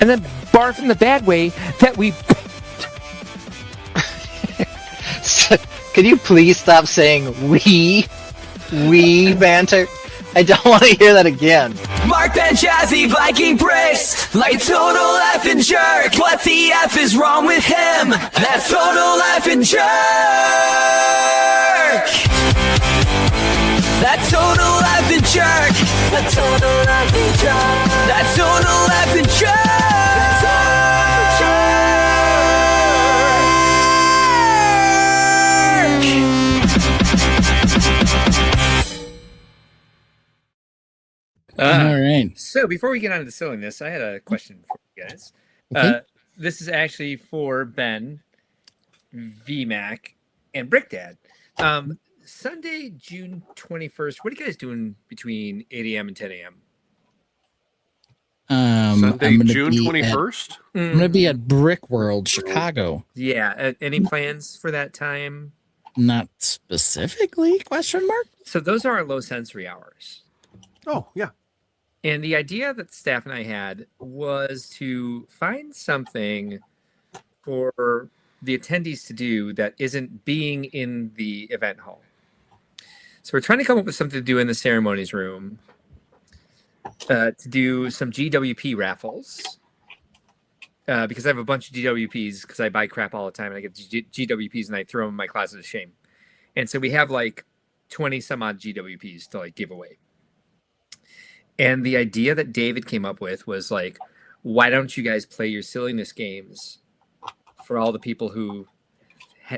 And then barf in the bad way that we. Could you please stop saying we banter? I don't want to hear that again. Mark and Jazzy Viking Bricks like total effing jerk. What the F is wrong with him? That's total effing jerk. That total effing jerk. That total effing jerk. That total effing jerk. All right. So before we get on to the silliness, I had a question for you guys. Okay. This is actually for Ben, VMAC, and Brickdad. Sunday, June 21st. What are you guys doing between 8 a.m. and 10 a.m.? Sunday, June 21st. I'm going to be at Brickworld Chicago. Yeah. Any plans for that time? Not specifically, question mark? So those are our low sensory hours. Oh, yeah. And the idea that staff and I had was to find something for the attendees to do that isn't being in the event hall. So we're trying to come up with something to do in the ceremonies room, to do some GWP raffles, because I have a bunch of GWPs because I buy crap all the time and I get GWPs and I throw them in my closet of shame. And so we have like 20 some odd GWPs to like give away. And the idea that David came up with was like, why don't you guys play your silliness games for all the people who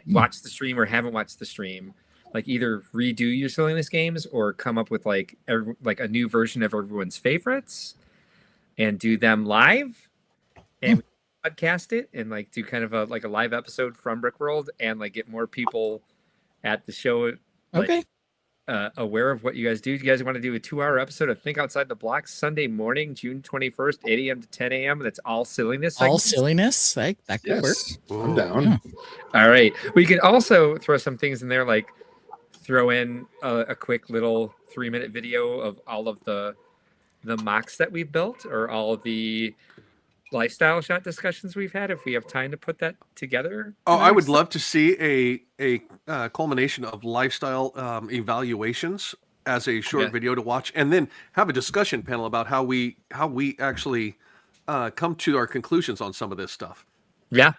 watch the stream or haven't watched the stream? Like either redo your silliness games or come up with like a new version of everyone's favorites and do them live and podcast it and like do kind of a live episode from Brickworld and like get more people at the show. Okay. Aware of what you guys do. Do you guys want to do a 2-hour episode of Think Outside the Blocks Sunday morning, June 21st, 8 a.m. to 10 a.m. That's all silliness. All silliness? That could work. I'm down. All right. We can also throw some things in there, like throw in a quick little 3-minute video of all of the MOCs that we've built or all of the lifestyle shot discussions we've had if we have time to put that together. Oh, I would love to see a culmination of lifestyle evaluations as a short video to watch, and then have a discussion panel about how we actually come to our conclusions on some of this stuff. Yeah,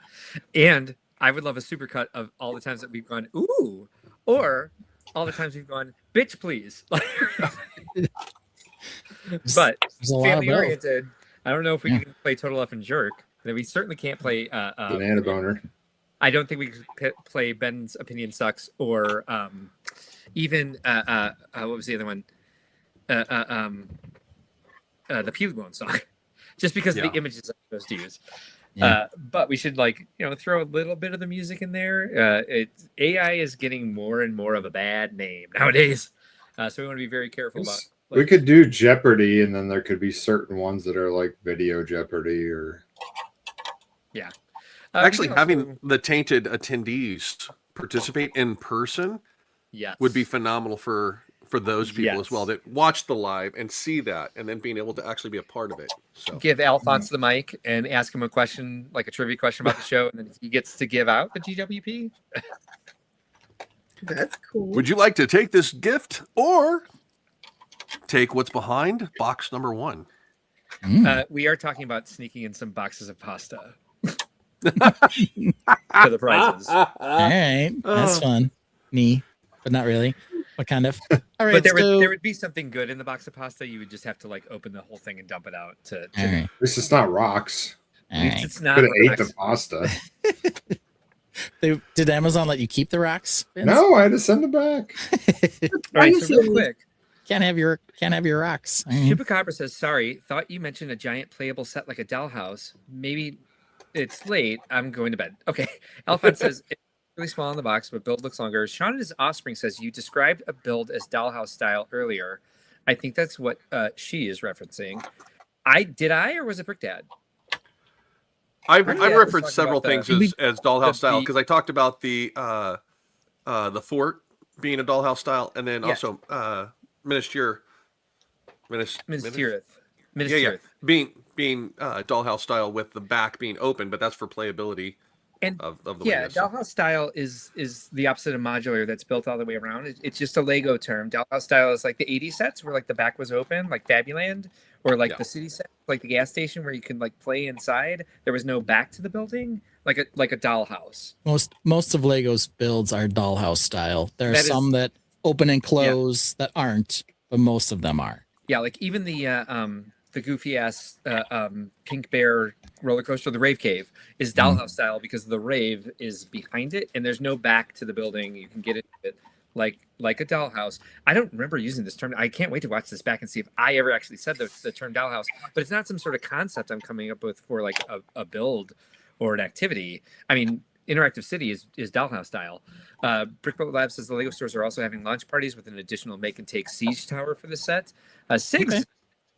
and I would love a supercut of all the times that we've gone ooh, or all the times we've gone bitch please. But family oriented. I don't know if we can play Total F and Jerk. We certainly can't play Banana Boner. I don't think we could play Ben's Opinion Sucks or even what was the other one? The Peelybone song. Just because of the images I chose to use. Yeah. But we should throw a little bit of the music in there. AI is getting more and more of a bad name nowadays. So we want to be very careful about. We could do Jeopardy, and then there could be certain ones that are like video Jeopardy or. Yeah. Actually, having the Tainted attendees participate in person would be phenomenal for those people as well that watch the live and see that, and then being able to actually be a part of it. So give Alphonse the mic and ask him a question, like a trivia question about the show, and then he gets to give out the GWP. That's cool. Would you like to take this gift or take what's behind box number 1? We are talking about sneaking in some boxes of pasta for the prizes. All right, that's fun. Me, but not really. What kind of? All right, but there would be something good in the box of pasta. You would just have to like open the whole thing and dump it out. At least it's not rocks. It's not. Could have ate the pasta. Did Amazon let you keep the rocks, Vince? No, I had to send them back. All right, so real quick. Can't have your rocks. Chupacabra says, sorry, thought you mentioned a giant playable set like a dollhouse. Maybe it's late. I'm going to bed. Okay. Alphonse says, it's really small in the box, but build looks longer. Sean and his offspring says, you described a build as dollhouse style earlier. I think that's what she is referencing. Or was it Brickdad? I've referenced several things as dollhouse style because I talked about the fort being a dollhouse style, and then also Minas Tirith. Being dollhouse style with the back being open, but that's for playability. And of the dollhouse style is the opposite of modular that's built all the way around. It's just a Lego term. Dollhouse style is like the 80s sets where like the back was open, like Fabuland, or like the city set, like the gas station where you can like play inside. There was no back to the building, like a dollhouse. Most of Lego's builds are dollhouse style. There are some that open and close that aren't, but most of them are. Yeah, like even the goofy ass Pink Bear roller coaster, the Rave Cave, is dollhouse style because the rave is behind it and there's no back to the building. You can get into it like a dollhouse. I don't remember using this term. I can't wait to watch this back and see if I ever actually said the term dollhouse. But it's not some sort of concept I'm coming up with for like a build or an activity. I mean, Interactive City is dollhouse style. Brickworld Labs says the Lego stores are also having launch parties with an additional make and take siege tower for the set. Sigs, Okay.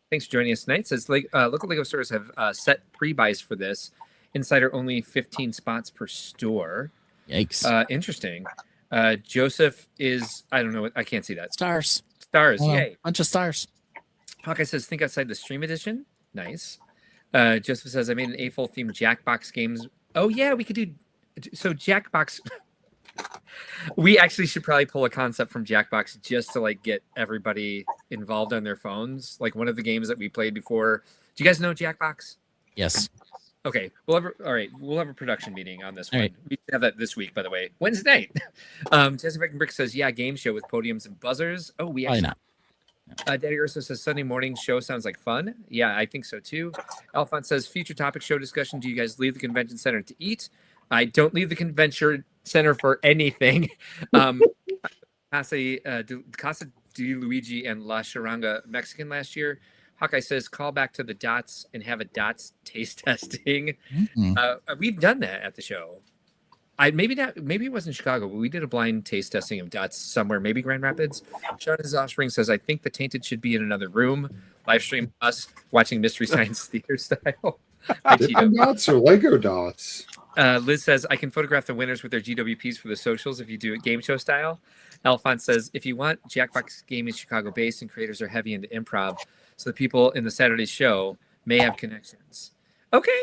thanks for joining us tonight. Says local Lego stores have set pre-buys for this. Inside are only 15 spots per store. Yikes. Interesting. Joseph is, I don't know, I can't see that. Stars. Stars, Oh, yay. Bunch of stars. Hawkeye says, think outside the stream edition. Nice. Joseph says, I made an A-Full themed Jackbox games. Oh, yeah, we could do. So, Jackbox. We actually should probably pull a concept from Jackbox just to like get everybody involved on their phones. Like one of the games that we played before. Do you guys know Jackbox? Yes. Okay, we'll have a production meeting on this one. Right. We have that this week, by the way, Wednesday night. Jesse Brick says, "Yeah, game show with podiums and buzzers." Oh, we Probably actually. not. Daddy Urso says Sunday morning show sounds like fun. Yeah, I think so too. Alphonse says future topic show discussion. Do you guys leave the convention center to eat? I don't leave the convention center for anything. Casa de Luigi and La Charanga Mexican last year. Hawkeye says call back to the dots and have a dots taste testing. We've done that at the show. Maybe it wasn't Chicago, but we did a blind taste testing of dots somewhere, maybe Grand Rapids. Sean his offspring says, I think the Tainted should be in another room. Live stream us watching Mystery Science Theater style. Different dots or Lego dots? Liz says, I can photograph the winners with their GWPs for the socials if you do it game show style. Alphonse says, if you want, Jackbox Game is Chicago based and creators are heavy into improv, so the people in the Saturday show may have connections. Okay.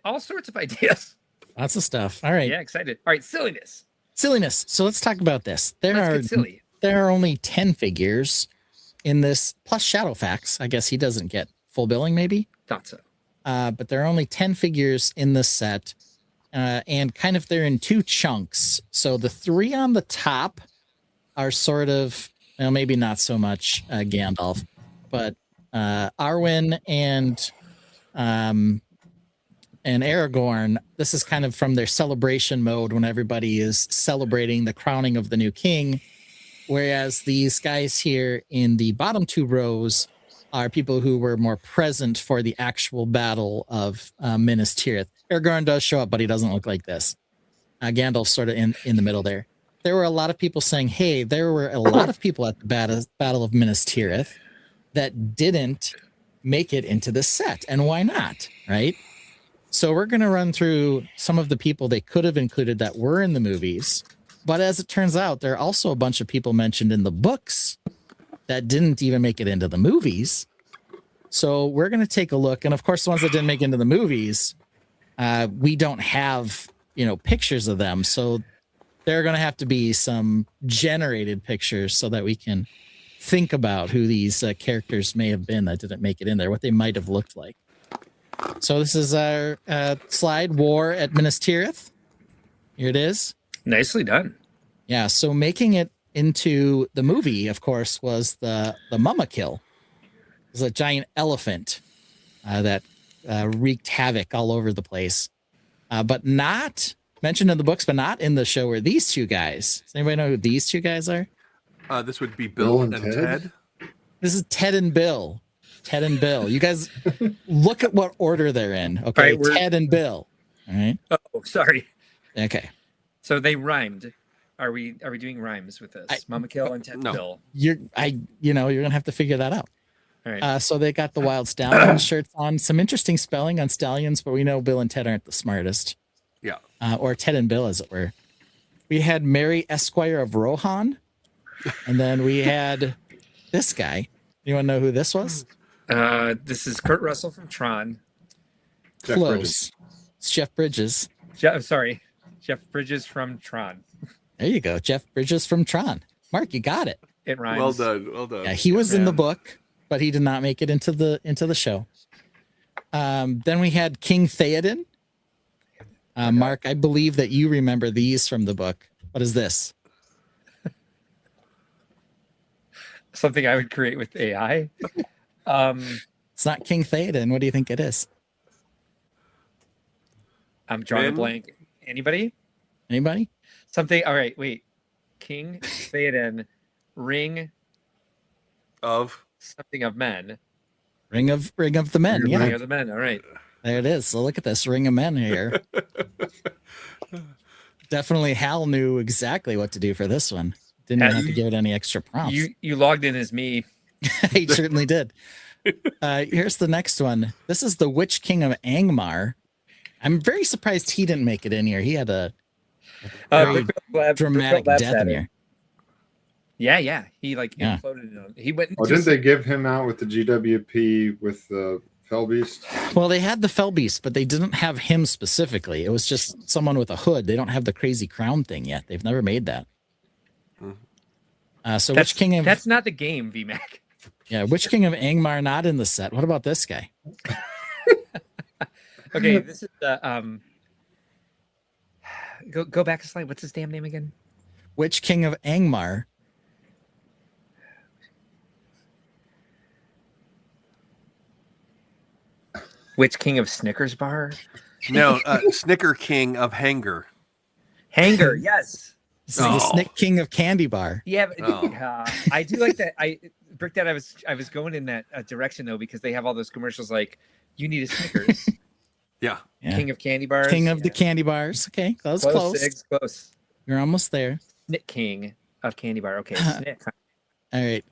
All sorts of ideas. Lots of stuff. All right. Yeah, excited. All right, silliness. Silliness. So let's talk about this. Let's get silly. There are only 10 figures in this, plus Shadowfax. I guess he doesn't get full billing, maybe? Thought so. But there are only 10 figures in this set. And kind of they're in two chunks. So the three on the top are sort of, well, maybe not so much Gandalf, but Arwen and Aragorn. This is kind of from their celebration mode when everybody is celebrating the crowning of the new king. Whereas these guys here in the bottom two rows are people who were more present for the actual battle of Minas Tirith. Aragorn does show up, but he doesn't look like this. Gandalf's sort of in the middle there. There were a lot of people saying, hey, there were a lot of people at the Battle of Minas Tirith that didn't make it into the set. And why not? Right? So we're going to run through some of the people they could have included that were in the movies. But as it turns out, there are also a bunch of people mentioned in the books that didn't even make it into the movies. So we're going to take a look. And of course, the ones that didn't make it into the movies, we don't have, pictures of them. So there are going to have to be some generated pictures so that we can think about who these characters may have been that didn't make it in there, what they might have looked like. So this is our slide, War at Minas Tirith. Here it is. Nicely done. Yeah, so making it into the movie, of course, was the Mama Kill. It was a giant elephant that wreaked havoc all over the place. But not mentioned in the books, but not in the show, were these two guys. Does anybody know who these two guys are? This would be Bill and Ted. This is Ted and Bill. Ted and Bill. You guys look at what order they're in. Okay, All right, Ted and Bill. All right. Oh, sorry. Okay. So they rhymed. Are we doing rhymes with this? Mama Kill and Ted and Bill. You're gonna have to figure that out. All right. So they got the Wild Stallion shirts on. Some interesting spelling on stallions, but we know Bill and Ted aren't the smartest. Yeah. Or Ted and Bill, as it were. We had Mary Esquire of Rohan, and then we had this guy. You want to know who this was? This is Kurt Russell from Tron. Close. It's Jeff Bridges. Sorry, Jeff Bridges from Tron. There you go, Jeff Bridges from Tron. Mark, you got it. It rhymes. Well done. Well done. Yeah, he was in the book, but he did not make it into the show. Then we had King Theoden. Mark, I believe that you remember these from the book. What is this? Something I would create with AI. It's not King Theoden. What do you think it is? I'm drawing a blank. Anybody? Anybody? Something. All right, wait. King, Theoden, Ring Of something of Men. Ring of the Men. Yeah, Ring of the Men. All right. there it is. So look at this Ring of Men here. Definitely, Hal knew exactly what to do for this one. Didn't even have to give it any extra prompts. You logged in as me. He certainly did. Here's the next one. This is the Witch King of Angmar. I'm very surprised he didn't make it in here. He had a very dramatic death in here. Yeah. He imploded on. He went. Oh, didn't they give him out with the GWP with the Fellbeast? Well, they had the Fellbeast, but they didn't have him specifically. It was just someone with a hood. They don't have the crazy crown thing yet. They've never made that. So Witch King of... That's not the game, VMAC. Yeah, Witch King of Angmar not in the set. What about this guy? Okay, this is the go back a slide. What's his damn name again? Witch King of Angmar. Witch King of Snickers Bar? No, Snicker King of Hanger. Hanger, yes. This is the Snick King of Candy Bar. Yeah, I do like that. Brick Dad, I was going in that direction though, because they have all those commercials like, you need a Snickers. Yeah. King of Candy Bars. King of the Candy Bars. Okay, that was close. Sigs, close. You're almost there. Snick King of Candy Bar. Okay, Snick. All right.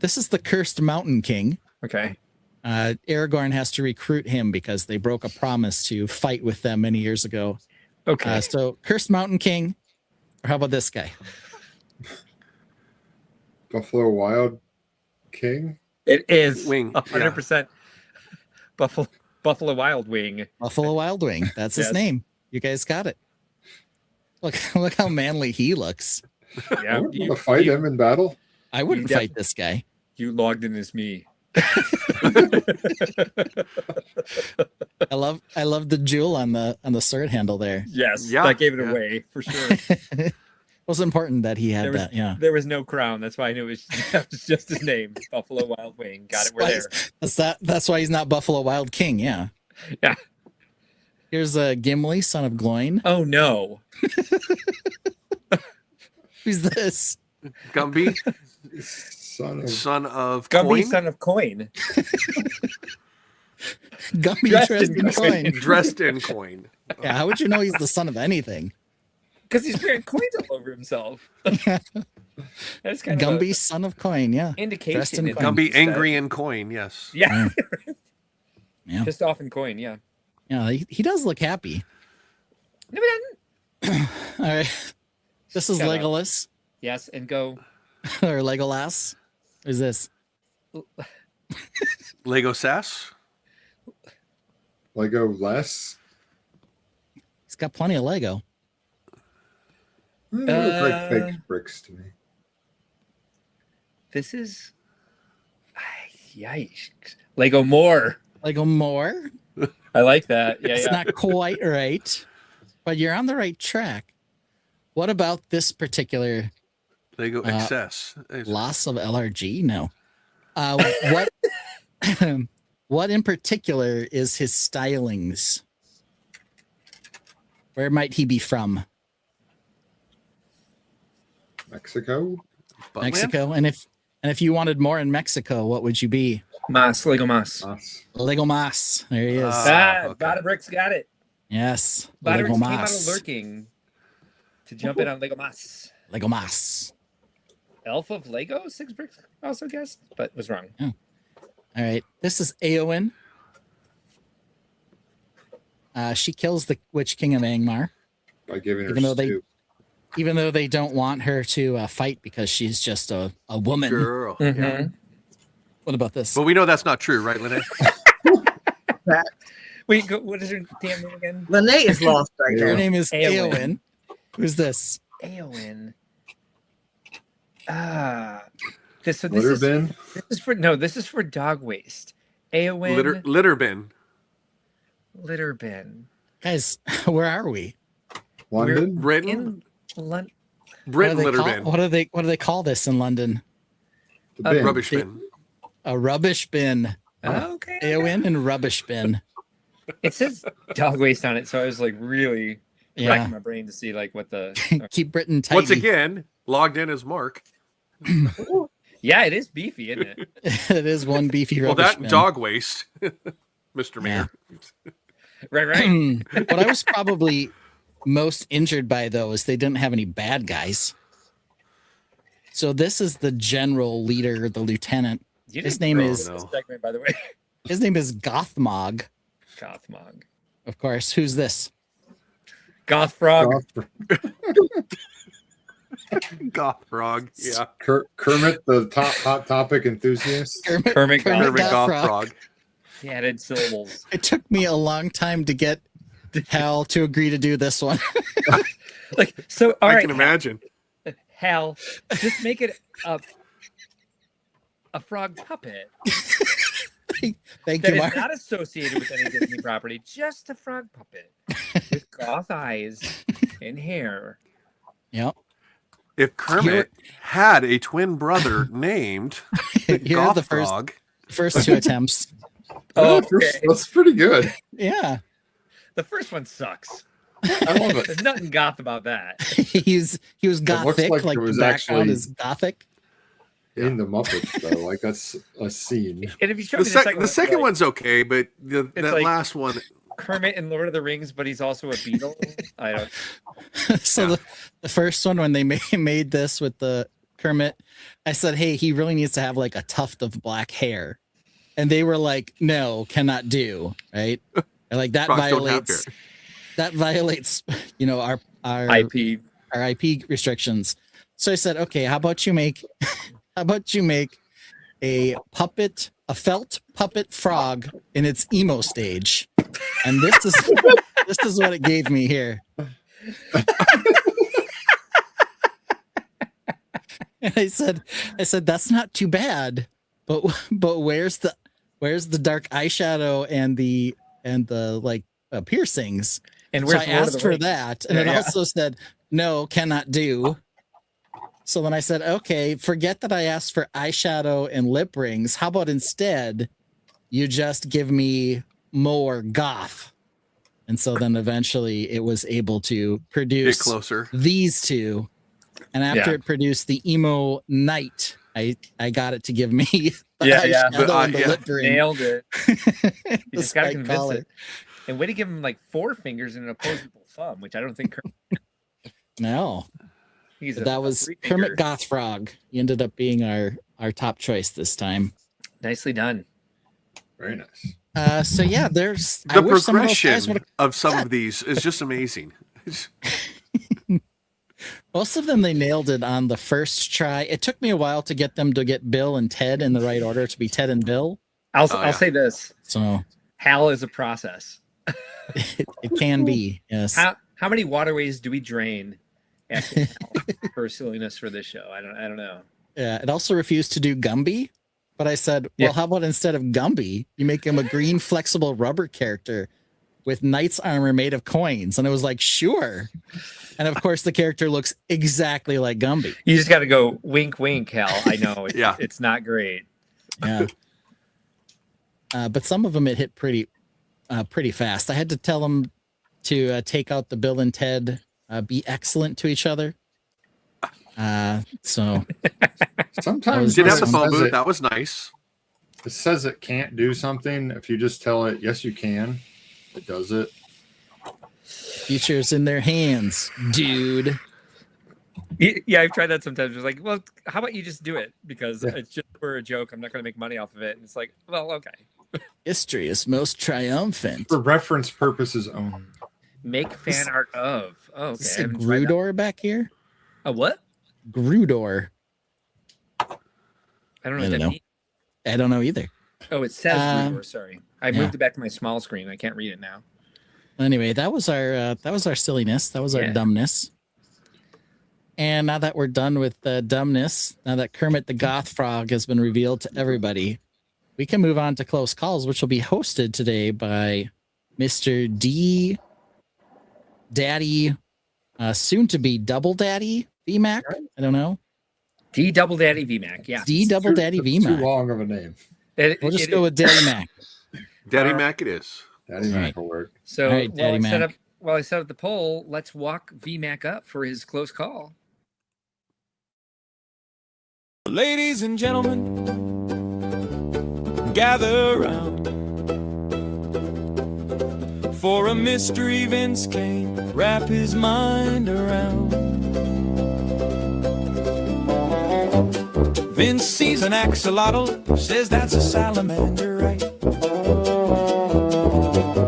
This is the Cursed Mountain King. Okay. Aragorn has to recruit him because they broke a promise to fight with them many years ago. Okay. So Cursed Mountain King. Or how about this guy? Buffalo Wild King? It is Wing. 100% Buffalo Wild Wing. Buffalo Wild Wing. That's his name. You guys got it. Look how manly he looks. Yeah. I wouldn't want to fight him in battle. I wouldn't fight this guy. You logged in as me. I love the jewel on the sword handle there. Yes, Yeah. that gave it away for sure. It was important that he had that. Yeah, there was no crown. That's why I knew that was just his name, Buffalo Wild Wing. Got it. We're there. That's why he's not Buffalo Wild King. Yeah. Yeah. Here's Gimli, son of Gloin. Oh no. Who's this? Gumby, Son of Gumby, Coin? son of Coin. Gumby dressed in coin. Dressed in coin. Yeah, how would you know he's the son of anything? Because he's wearing coins all over himself. That's kind of Gumby, son of coin. Yeah, indication. Dressed in coin. Gumby, angry in coin. Yes. Yeah. Yeah. Just off in coin. Yeah. Yeah, he does look happy. No, he doesn't. All right, this is Shut up. Legolas Yes, and go. or Legolas. Who's this? Lego Sass. Lego Less? He's got plenty of Lego. They look like fake bricks to me. This is. Yikes. Lego More. Lego more. I like that. Yeah, It's yeah. not quite right, but you're on the right track. What about this particular Lego Excess. loss of LRG? No. What what in particular is his stylings? Where might he be from? Mexico? Buttland? Mexico. And if you wanted more in Mexico, what would you be? Lego Mas. Lego Mas. There he is. Okay. Bada Bricks got it. Yes. Bada Lego Bricks came out of Mas. lurking to jump in on Lego Mas. Lego Mas. Elf of Lego, 6 bricks also guessed, but was wrong. All right. This is Eowyn. She kills the Witch King of Angmar. By giving her Even though they don't want her to fight because she's just a woman. Girl. Mm-hmm. Yeah. What about this? But we know that's not true, right, Lene? Wait, what is her damn name again? Lene is lost right Her now. name is Eowyn. Eowyn. Who's this? Eowyn. This is for dog waste. Eowyn. Litter bin. Litter bin. Guys, where are we? London? Britain. In London. Britain litter bin. What do they call this in London? The bin. Rubbish bin. A rubbish bin. Okay. Eowyn and rubbish bin. It says dog waste on it, so I was like really racking my brain to see like what the Keep Britain tidy. Once again, logged in as Mark. Yeah, it is beefy, isn't it? It is one beefy Well, rubbish that bin. dog waste, Mr. Mayor. Right. What I was probably most injured by, though, is they didn't have any bad guys. So this is the general leader, the lieutenant. You His didn't name throw is this segment, by the way. his name is Gothmog. Gothmog. Of course. Who's this? Goth Frog. Goth Frog. Yeah. Kermit, the hot topic enthusiast. Kermit Goth Frog. He added syllables. It took me a long time to get Hal to agree to do this one. Like, so, all I right, can imagine. Hal, just make it a frog puppet. Thank That you, is Mark. not associated with any Disney property, just a frog puppet with goth eyes and hair. Yep. If Kermit had a twin brother named Here are the Goth Frog. first two attempts. Oh, That's pretty good. Yeah. The first one sucks. I love it. There's nothing goth about that. he was gothic, like like it was the background actually- is gothic. In the Muppets, though, like that's a scene. And if you show The, me the second like, one's okay, but that like- last one. Kermit in Lord of the Rings, but he's also a beetle. I don't. So the first one, when they made this with the Kermit, I said, hey, he really needs to have like a tuft of black hair. And they were like, no, cannot do. Right. And like that Frogs don't have violates, our IP restrictions. So I said, okay, how about you make a felt puppet frog in its emo stage. And this is what it gave me here. And I said that's not too bad, but where's the dark eyeshadow and the like piercings? And so where's I Lord of asked the for Rings? that, and it also said no, cannot do. So then I said, okay, forget that I asked for eyeshadow and lip rings. How about instead you just give me more goth? And so then eventually it was able to produce Get closer. these two. And after it produced the emo knight, I got it to give me the eyeshadow and the lip ring. Nailed it. You just got to Spike convince collar. it. And way to give him like 4 fingers and an opposable thumb, which I don't think No. he's That was Kermit Goth Frog. He ended up being our top choice this time. Nicely done. Very nice. So yeah, there's The I wish some of those guys progression would've- of some of these is just amazing. Most of them they nailed it on the first try. It took me a while to get them to get Bill and Ted in the right order to be Ted and Bill. I'll say this. So Hal is a process. it can be, yes. How many waterways do we drain asking Hal for silliness for this show? I don't know. Yeah, it also refused to do Gumby, but I said, well, how about instead of Gumby, you make him a green flexible rubber character with knight's armor made of coins? And it was like, sure. And of course, the character looks exactly like Gumby. You just got to go wink, wink, Hal. I know. It's not great. Yeah. But some of them it hit pretty fast. I had to tell them to take out the Bill and Ted be excellent to each other. So sometimes Did have the phone booth. That was nice. It says it can't do something. If you just tell it, yes, you can, it does it. Future's in their hands, dude. Yeah, I've tried that sometimes. It's like, well, how about you just do it? Because it's just for a joke. I'm not going to make money off of it. And it's like, well, okay. History is most triumphant. For reference purposes only. Make fan art of. Oh, okay. Is I it haven't tried that. Grudor back here? A what? Grudor. I don't know I what don't that know. means. I don't know either. Oh, it says Grudor. Sorry. I yeah. moved it back to my small screen. I can't read it now. Anyway, that was our silliness. That was our dumbness. And now that we're done with the dumbness, now that Kermit the Goth Frog has been revealed to everybody, we can move on to close calls, which will be hosted today by Mr. D. Daddy, soon to be Double Daddy VMAC. I don't know. D Double Daddy VMAC. Yeah. D Double Daddy VMAC. Too long of a name. We'll just go with Daddy Mac. Daddy Mac it is. Daddy Mac will work. So All right, Daddy Mac. while I set up the poll, let's walk VMAC up for his close call. Ladies and gentlemen, gather round for a mystery Vince can't wrap his mind around. Vince sees an axolotl, says that's a salamander, right?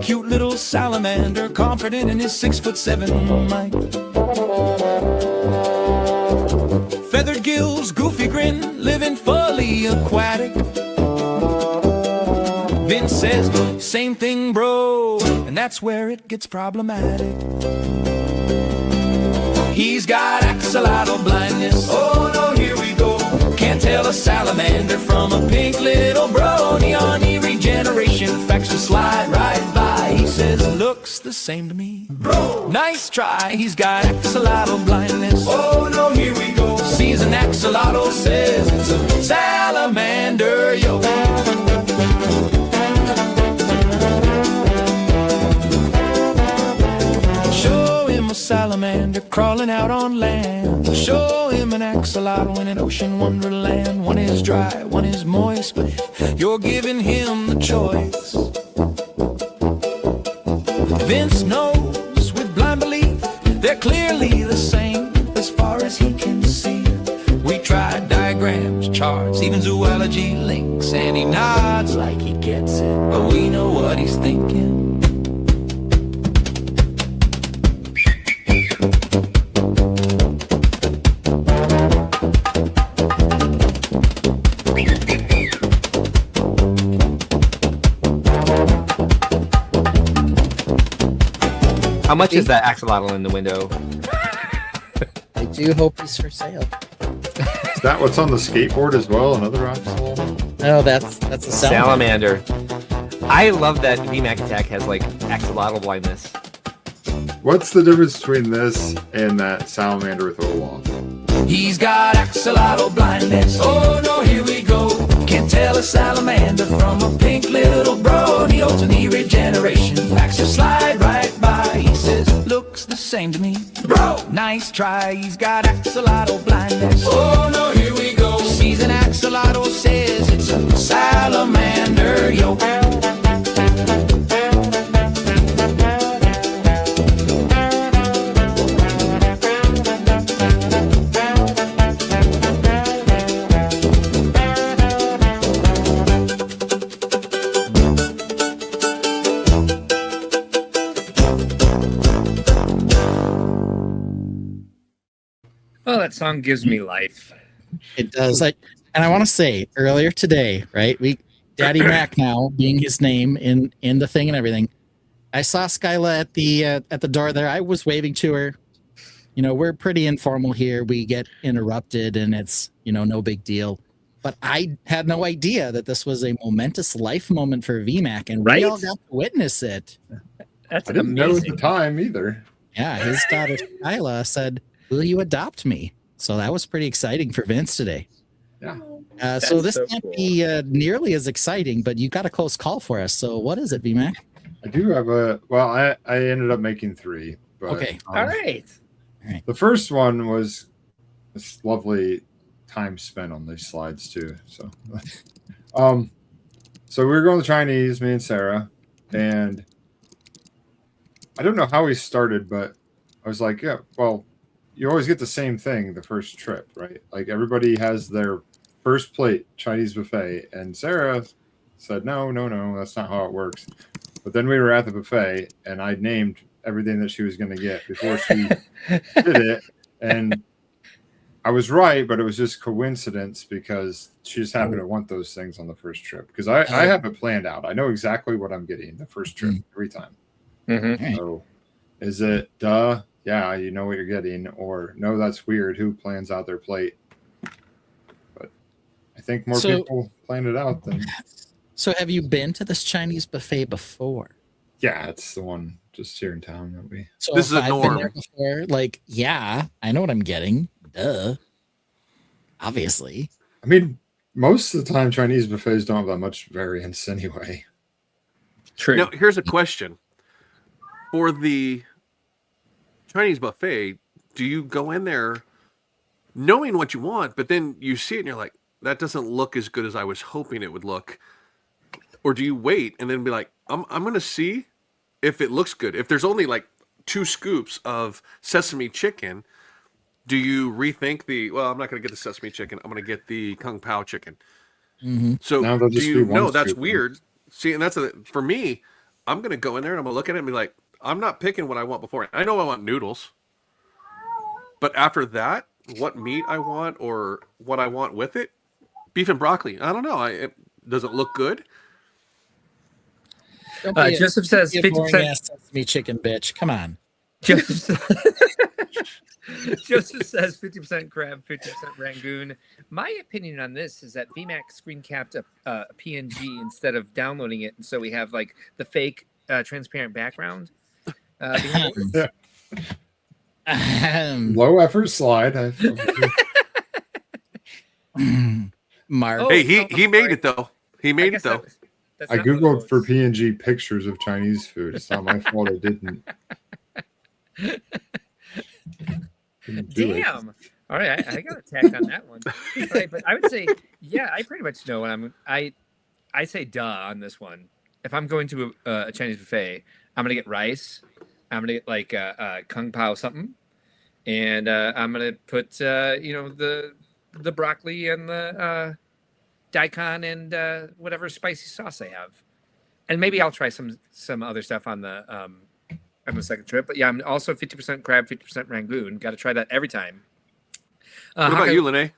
Cute little salamander, confident in his 6'7" might. Feathered gills, goofy grin, living fully aquatic. Vince says, same thing, bro, and that's where it gets problematic. He's got axolotl blindness. Oh no, here we go. Can't tell a salamander from a pink little brony. On regeneration facts just slide right by. He says, looks the same to me. Bro, nice try. He's got axolotl blindness. Oh no, here we go. Sees an axolotl, says it's a salamander, yo. Show him a salamander crawling out on land. Show him an axolotl in an ocean wonderland. One is dry, one is moist, but you're giving him the choice. Vince knows with blind belief they're clearly the same as far as he can see. We tried diagrams, charts, even zoology links, and he nods like he gets it, but we know what he's thinking. How much is that axolotl in the window? I do hope he's for sale. Is that what's on the skateboard as well? Another axolotl? No, that's a salamander. I love that VMAX attack has like axolotl blindness. What's the difference between this and that salamander with Olaf? He's got axolotl blindness. Oh no, here we go. Can't tell a salamander from a pink little brony. Alternate regeneration facts just slide right by. He says, looks the same to me. Bro, nice try. He's got axolotl blindness. Oh no, here we go. Sees an axolotl, says it's a salamander, yo. Oh, that song gives me life. It does. And I want to say earlier today, right? Daddy Mac now being his name in the thing and everything. I saw Skyla at the door there. I was waving to her. You know, we're pretty informal here. We get interrupted and it's, no big deal. But I had no idea that this was a momentous life moment for VMAC, and we all got to witness it. That's I didn't know at the time either. Yeah, his daughter Skyla said, "Will you adopt me?" So that was pretty exciting for Vince today. Yeah. So this can't be nearly as exciting, but you got a close call for us. So what is it, VMAC? I do have I ended up making 3. But, okay. All right. The first one was this lovely time spent on these slides too. So, so we were going to Chinese, me and Sarah, and I don't know how we started, but I was like, yeah, well, you always get the same thing the first trip, right? Like everybody has their first plate Chinese buffet, and Sarah said, no, that's not how it works. But then we were at the buffet, and I named everything that she was going to get before she did it, and I was right, but it was just coincidence because she just happened to want those things on the first trip. Because I have it planned out. I know exactly what I'm getting the first trip every time. Mm-hmm. So is it duh? Yeah, you know what you're getting, or no, that's weird. Who plans out their plate? But I think more people planned it out than. So have you been to this Chinese buffet before? Yeah, it's the one just here in town that we. So This is a I've been norm. there before, like, yeah, I know what I'm getting. Duh. Obviously. I mean, most of the time, Chinese buffets don't have that much variance anyway. True. Now, here's a question. For the Chinese buffet, do you go in there knowing what you want, but then you see it and you're like, that doesn't look as good as I was hoping it would look. Or do you wait and then be like, I'm going to see if it looks good. If there's only like 2 scoops of sesame chicken, do you rethink I'm not going to get the sesame chicken. I'm going to get the Kung Pao chicken. Mm-hmm. So Now they'll do just you be one know that's scoop, weird? See, and for me, I'm going to go in there and I'm going to look at it and be like, I'm not picking what I want before. I know I want noodles. But after that, what meat I want or what I want with it, beef and broccoli. I don't know. Does it look good? Joseph says 50% sesame chicken, bitch. Come on. Joseph says 50% crab, 50% Rangoon. My opinion on this is that VMAX screen capped a PNG instead of downloading it, and so we have like the fake transparent background. Low effort slide. Mark. Hey, he made it though. He made it though. I googled for PNG pictures of Chinese food. It's not my fault I didn't. Damn. All right, I got attacked on that one. All right, but I would say, yeah, I pretty much know what I say duh on this one. If I'm going to a Chinese buffet, I'm gonna get rice. I'm gonna get like Kung Pao something, and I'm gonna put the broccoli and the daikon and whatever spicy sauce I have, and maybe I'll try some other stuff on the second trip. But yeah, I'm also 50% crab, 50% Rangoon. Got to try that every time. What about you, Lene?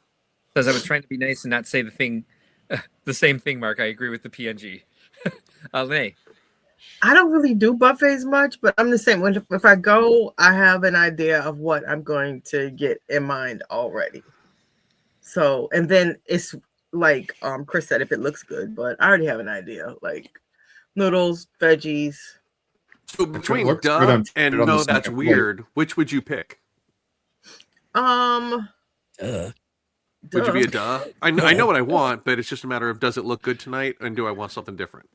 Says I was trying to be nice and not say the same thing, Mark. I agree with the PNG. Lene. I don't really do buffets much, but I'm the same. If I go, I have an idea of what I'm going to get in mind already. So, and then it's like Chris said, if it looks good, but I already have an idea, like noodles, veggies. So between duh and no, that's weird, which would you pick? Duh. Would you be a duh? I know what I want, but it's just a matter of does it look good tonight, and do I want something different?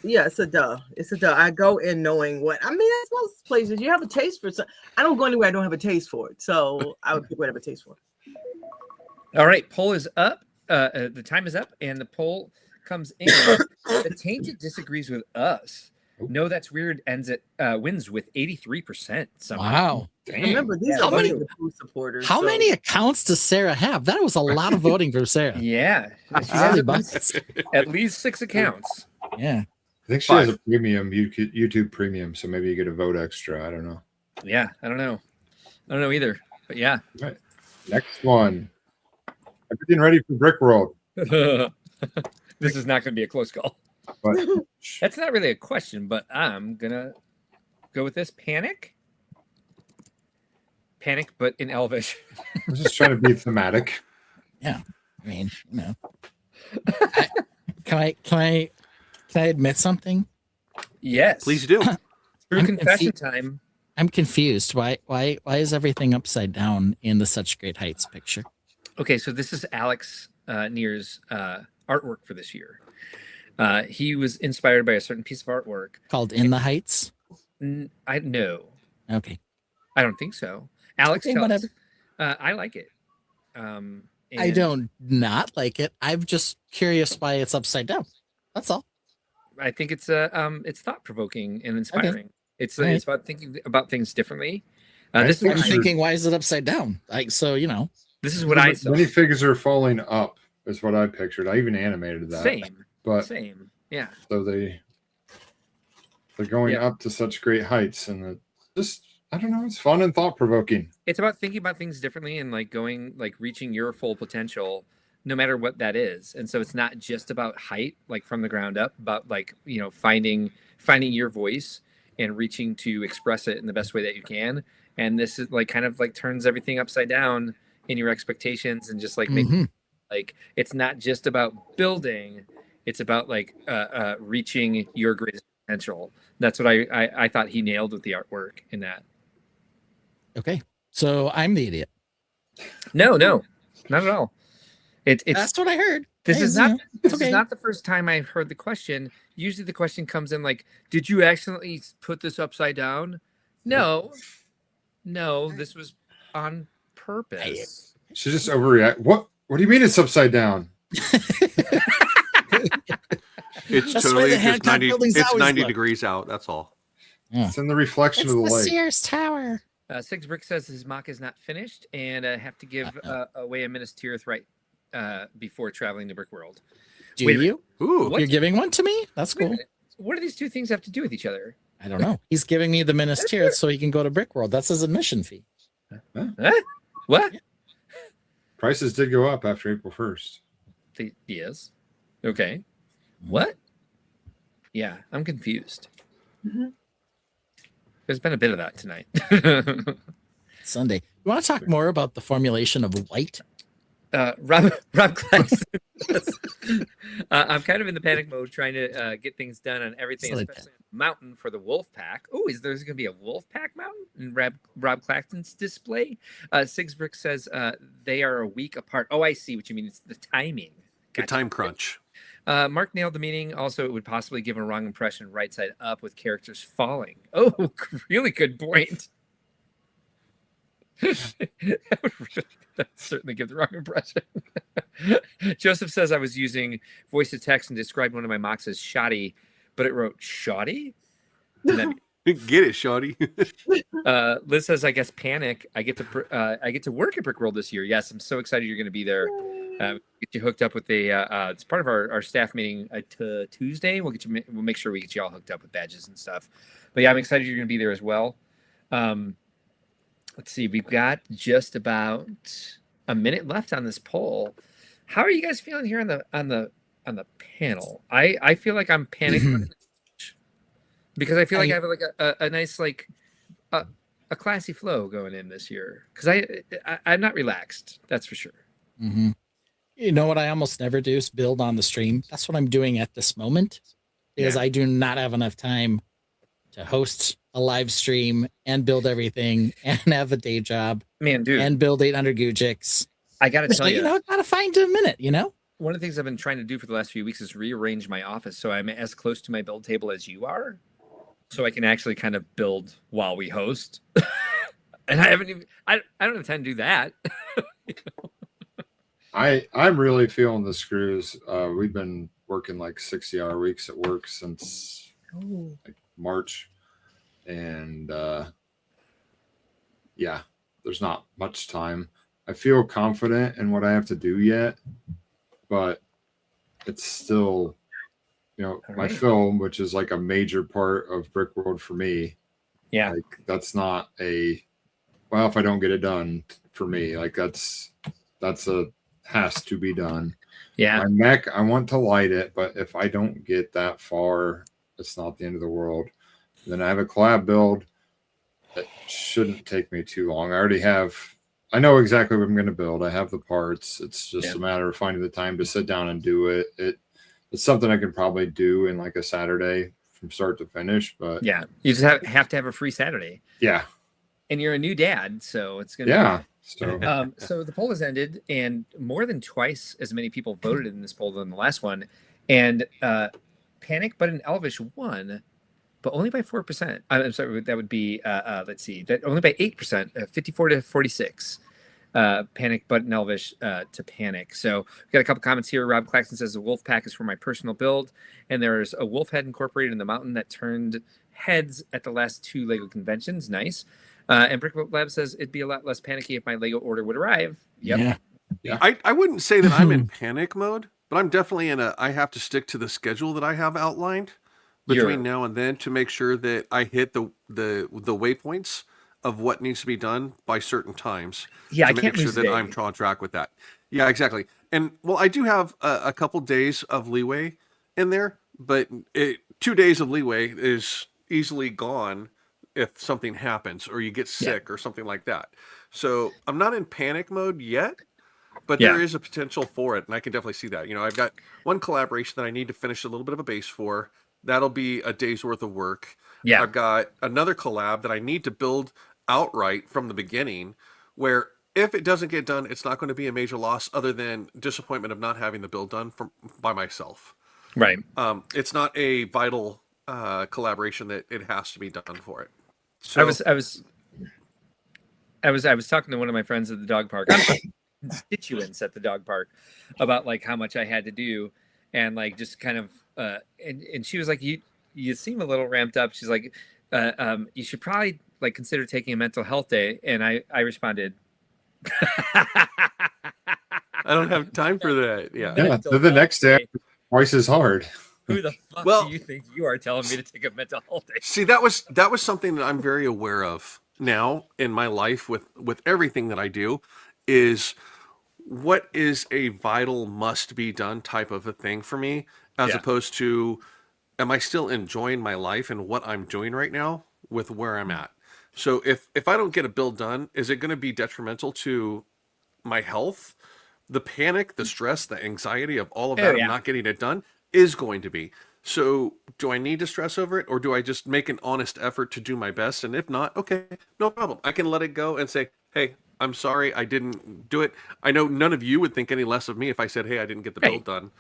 Yeah, it's a duh. It's a duh. I go in knowing what I mean. That's most places you have a taste for. I don't go anywhere I don't have a taste for it. So I would pick whatever taste for it. All right, poll is up. The time is up, and the poll comes in. The Tainted disagrees with us. No, that's weird. Wins with 83%. Wow. Dang. Remember, these are only the food supporters. How many accounts does Sarah have? That was a lot of voting for Sarah. Yeah, she has at least 6 accounts. Yeah. I think she has a premium YouTube premium, so maybe you get a vote extra. I don't know. Yeah, I don't know. I don't know either. But yeah. All right. Next one. Everything ready for Brickworld? This is not going to be a close call. But that's not really a question, but I'm gonna go with this. Panic, but in Elvish. I'm just trying to be thematic. Yeah, I mean, can I admit something? Yes, please do. Through confession time. I'm confused. Why is everything upside down in the Such Great Heights picture? Okay, so this is Alex Near's artwork for this year. He was inspired by a certain piece of artwork called "In the Heights." I know. Okay. I don't think so. Alex, okay, tells, whatever. I like it. I don't not like it. I'm just curious why it's upside down. That's all. I think it's thought provoking and inspiring. Okay. It's about thinking about things differently. This is I'm thinking, why is it upside down? Like, so this is what I saw. Many figures are falling up. Is what I pictured. I even animated that. Same. Yeah. So they're going up to such great heights, and I don't know. It's fun and thought provoking. It's about thinking about things differently and reaching your full potential, no matter what that is. And so it's not just about height, like from the ground up, but finding your voice and reaching to express it in the best way that you can. And this is turns everything upside down in your expectations and just making it's not just about building. It's about reaching your greatest potential. That's what I thought he nailed with the artwork in that. Okay, so I'm the idiot. No, not at all. That's what I heard. This is not the first time I've heard the question. Usually the question comes in did you accidentally put this upside down? No, this was on purpose. She just overreact. What do you mean it's upside down? It's That's why totally the just Hancock 90. buildings It's always 90 look. degrees out. That's all. Yeah. It's in the reflection It's of the the lake. Sears Tower. Six Brick says his mock is not finished, and have to give away a Minas Tirith right before traveling to Brickworld. Do Wait a you? Ooh. What? You're giving one to me? That's Wait a cool. minute. What do these two things have to do with each other? I don't know. He's giving me the Minas Tirith so he can go to Brickworld. That's his admission fee. Huh? What? Prices did go up after April 1st. Yes. Okay. What? Yeah, I'm confused. There's been a bit of that tonight. Sunday. You want to talk more about the formulation of white? Rob Claxton. I'm kind of in the panic mode trying to get things done on everything, Silly especially on the mountain for the wolf pack. Oh, is there's going to be a wolf pack mountain in Rob Claxton's display? Sigsbrick says they are a week apart. Oh, I see what you mean. It's the timing. The time crunch. Mark nailed the meaning. Also, it would possibly give a wrong impression right side up with characters falling. Oh, really good point. That would certainly give the wrong impression. Joseph says I was using voice to text and described one of my mocks as shoddy, but it wrote shoddy. Get it, Shoddy. Liz says I guess panic. I get to work at Brickworld this year. Yes, I'm so excited you're going to be there. Get you hooked up with it's part of our staff meeting Tuesday. We'll make sure we get you all hooked up with badges and stuff. But yeah, I'm excited you're going to be there as well. Let's see, we've got just about a minute left on this poll. How are you guys feeling here on the panel? I feel like I'm panicking because I feel like I have like a nice a classy flow going in this year because I'm not relaxed. That's for sure. Mm-hmm. You know what I almost never do is build on the stream. That's what I'm doing at this moment because I do not have enough time to host a live stream and build everything and have a day job. Man, dude. And build 800 Gujiks. I got to tell you. Gotta find a minute, One of the things I've been trying to do for the last few weeks is rearrange my office so I'm as close to my build table as you are. So I can actually kind of build while we host. And I don't have time to do that. I'm really feeling the screws. We've been working like 60-hour weeks at work since like March, and there's not much time. I feel confident in what I have to do yet, but it's still, my film, which is like a major part of Brickworld for me. Yeah, like that's not if I don't get it done for me, like that's has to be done. Yeah. My mech, I want to light it, but if I don't get that far, it's not the end of the world. And then I have a collab build that shouldn't take me too long. I know exactly what I'm going to build. I have the parts. It's just a matter of finding the time to sit down and do it. It's something I can probably do in like a Saturday from start to finish, but yeah, you just have to have a free Saturday. Yeah. And you're a new dad, so it's going to So the poll has ended, and more than twice as many people voted in this poll than the last one. And Panic But an Elvish won, but only by 4%. I'm sorry, that would be let's see, that only by 8%, 54 to 46. Panic But an Elvish to Panic. So we've got a couple comments here. Rob Claxton says the wolf pack is for my personal build, and there's a wolf head incorporated in the mountain that turned heads at the last 2 Lego conventions. Nice. And Brickworld Lab says it'd be a lot less panicky if my Lego order would arrive. Yep. Yeah. I wouldn't say that I'm in panic mode, but I'm definitely I have to stick to the schedule that I have outlined between now and then to make sure that I hit the waypoints of what needs to be done by certain times. Yeah, to I can't make sure lose that a I'm day. on track with that. Yeah, exactly. And well, I do have a couple days of leeway in there, but 2 days of leeway is easily gone if something happens or you get sick or something like that. So I'm not in panic mode yet, but there is a potential for it. And I can definitely see that. I've got one collaboration that I need to finish a little bit of a base for. That'll be a day's worth of work. Yeah. I've got another collab that I need to build outright from the beginning, where if it doesn't get done, it's not going to be a major loss other than disappointment of not having the build done by myself. Right. It's not a vital collaboration that it has to be done for it. So I was talking to one of my friends at the dog park. constituents at the dog park about like how much I had to do, and like just kind of and she was like, you seem a little ramped up. She's like, you should probably like consider taking a mental health day. And I responded, I don't have time for that. Yeah. Yeah. So the next day, twice as hard. Who the fuck do you think you are telling me to take a mental health day? See, that was something that I'm very aware of now in my life with everything that I do, is what is a vital must be done type of a thing for me, as opposed to, am I still enjoying my life and what I'm doing right now with where I'm at? So if I don't get a bill done, is it going to be detrimental to my health? The panic, the stress, the anxiety of all of that, of not getting it done, is going to be. So do I need to stress over it, or do I just make an honest effort to do my best? And if not, okay, no problem. I can let it go and say, hey, I'm sorry, I didn't do it. I know none of you would think any less of me if I said, hey, I didn't get the bill done.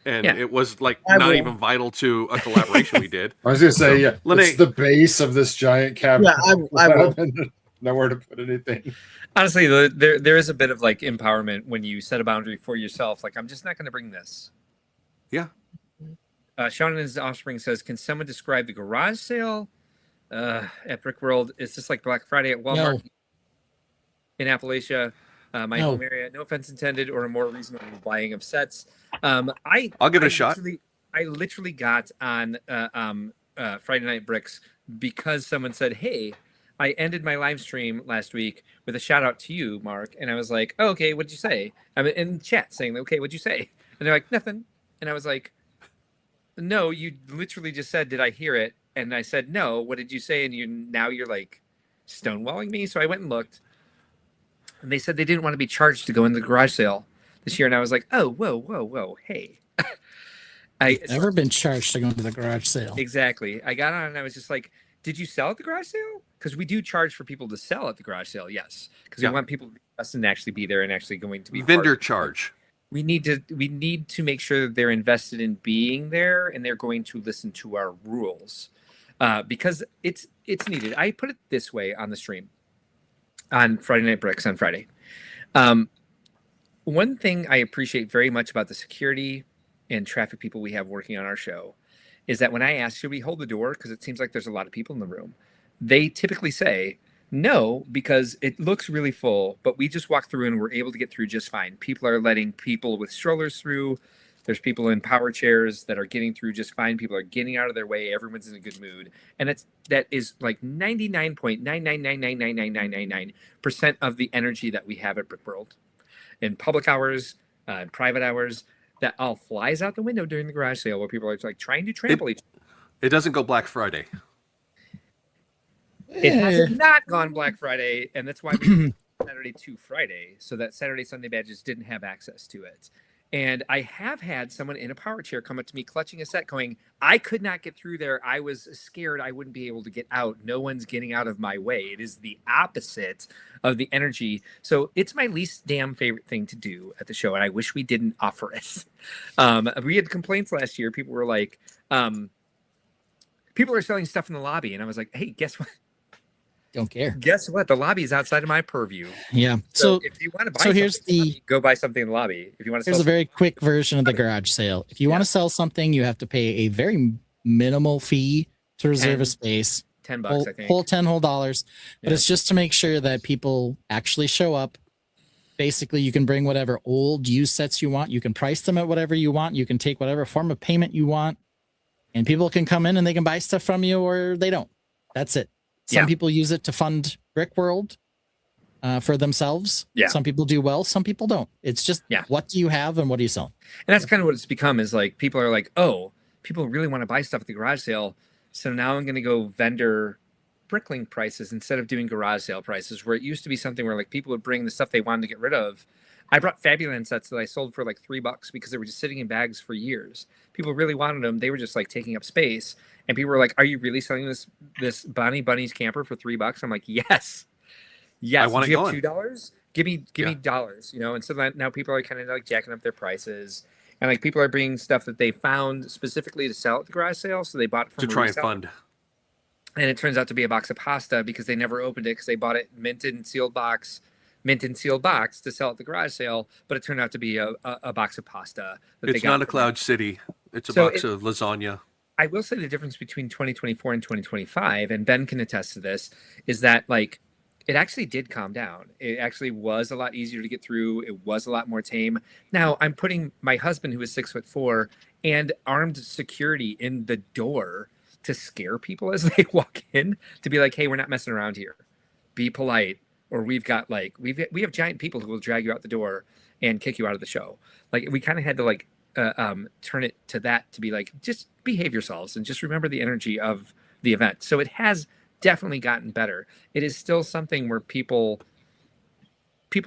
And it was like not even vital to a collaboration we did. I was going to say, Lene, it's the base of this giant cabinet. Yeah, I will. Nowhere to put anything. Honestly, there is a bit of like empowerment when you set a boundary for yourself. Like, I'm just not going to bring this. Yeah. Sean and his offspring says, can someone describe the garage sale at Brickworld? Is this like Black Friday at Walmart in Appalachia? My home area, no offense intended, or a more reasonable buying of sets. I'll give it a shot. I literally got on Friday Night Bricks because someone said, hey, I ended my live stream last week with a shout out to you, Mark. And I was like, oh, okay, what'd you say? I'm in chat saying, okay, what'd you say? And they're like, nothing. And I was like, no, you literally just said, did I hear it? And I said, no, what did you say? And now you're like stonewalling me. So I went and looked. And they said they didn't want to be charged to go into the garage sale this year. And I was like, oh, whoa, hey. I've never been charged to go into the garage sale. Exactly. I got on and I was just like, did you sell at the garage sale? Because we do charge for people to sell at the garage sale, yes. Because we want people to actually be there and actually going to be vendor charge. We need to make sure that they're invested in being there and they're going to listen to our rules. Because it's needed. I put it this way on the stream on Friday Night Bricks on Friday. One thing I appreciate very much about the security and traffic people we have working on our show is that when I ask, should we hold the door? Because it seems like there's a lot of people in the room. They typically say, no, because it looks really full, but we just walk through and we're able to get through just fine. People are letting people with strollers through. There's people in power chairs that are getting through just fine. People are getting out of their way. Everyone's in a good mood. And that is like 99.9999999% of the energy that we have at Brickworld. In public hours, in private hours, that all flies out the window during the garage sale where people are like trying to trample each other. It doesn't go Black Friday. It has not gone Black Friday, and that's why we Saturday to Friday, so that Saturday, Sunday badges didn't have access to it. And I have had someone in a power chair come up to me clutching a set going, I could not get through there. I was scared I wouldn't be able to get out. No one's getting out of my way. It is the opposite of the energy. So it's my least damn favorite thing to do at the show, and I wish we didn't offer it. We had complaints last year. People were like, people are selling stuff in the lobby. And I was like, hey, guess what? Don't care. Guess what? The lobby is outside of my purview. Yeah. So if you want to buy something, go buy something in the lobby. If you want to here's a very quick version of the garage sale. If you want to sell something, you have to pay a very minimal fee to reserve a space. $10, I think. Whole $10. But it's just to make sure that people actually show up. Basically, you can bring whatever old used sets you want. You can price them at whatever you want. You can take whatever form of payment you want. And people can come in and they can buy stuff from you or they don't. That's it. Some people use it to fund Brickworld for themselves. Yeah. Some people do well. Some people don't. It's just what do you have and what do you sell? And that's kind of what it's become is like people are like, oh, people really want to buy stuff at the garage sale. So now I'm going to go vendor brickling prices instead of doing garage sale prices, where it used to be something where like people would bring the stuff they wanted to get rid of. I brought Fabuland sets that I sold for like $3 because they were just sitting in bags for years. People really wanted them. They were just like taking up space. And people were like, are you really selling this Bonnie Bunny's camper for $3? I'm like, yes. I want do you have going. $2? Give me dollars, you know? And so now people are kind of like jacking up their prices. And like people are bringing stuff that they found specifically to sell at the garage sale. So they bought it from to try and fund. And it turns out to be a box of pasta because they never opened it because they bought it minted and sealed box, mint and sealed box to sell at the garage sale, but it turned out to be a box of pasta. It's not a Cloud City. It's a box of lasagna. I will say the difference between 2024 and 2025, and Ben can attest to this, is that like it actually did calm down. It actually was a lot easier to get through. It was a lot more tame. Now I'm putting my husband, who is 6'4", and armed security in the door to scare people as they walk in, to be like, hey, we're not messing around here. Be polite. Or we have giant people who will drag you out the door and kick you out of the show. Like we kind of had to like turn it to that, to be like, just behave yourselves and just remember the energy of the event. So it has definitely gotten better. It is still something where people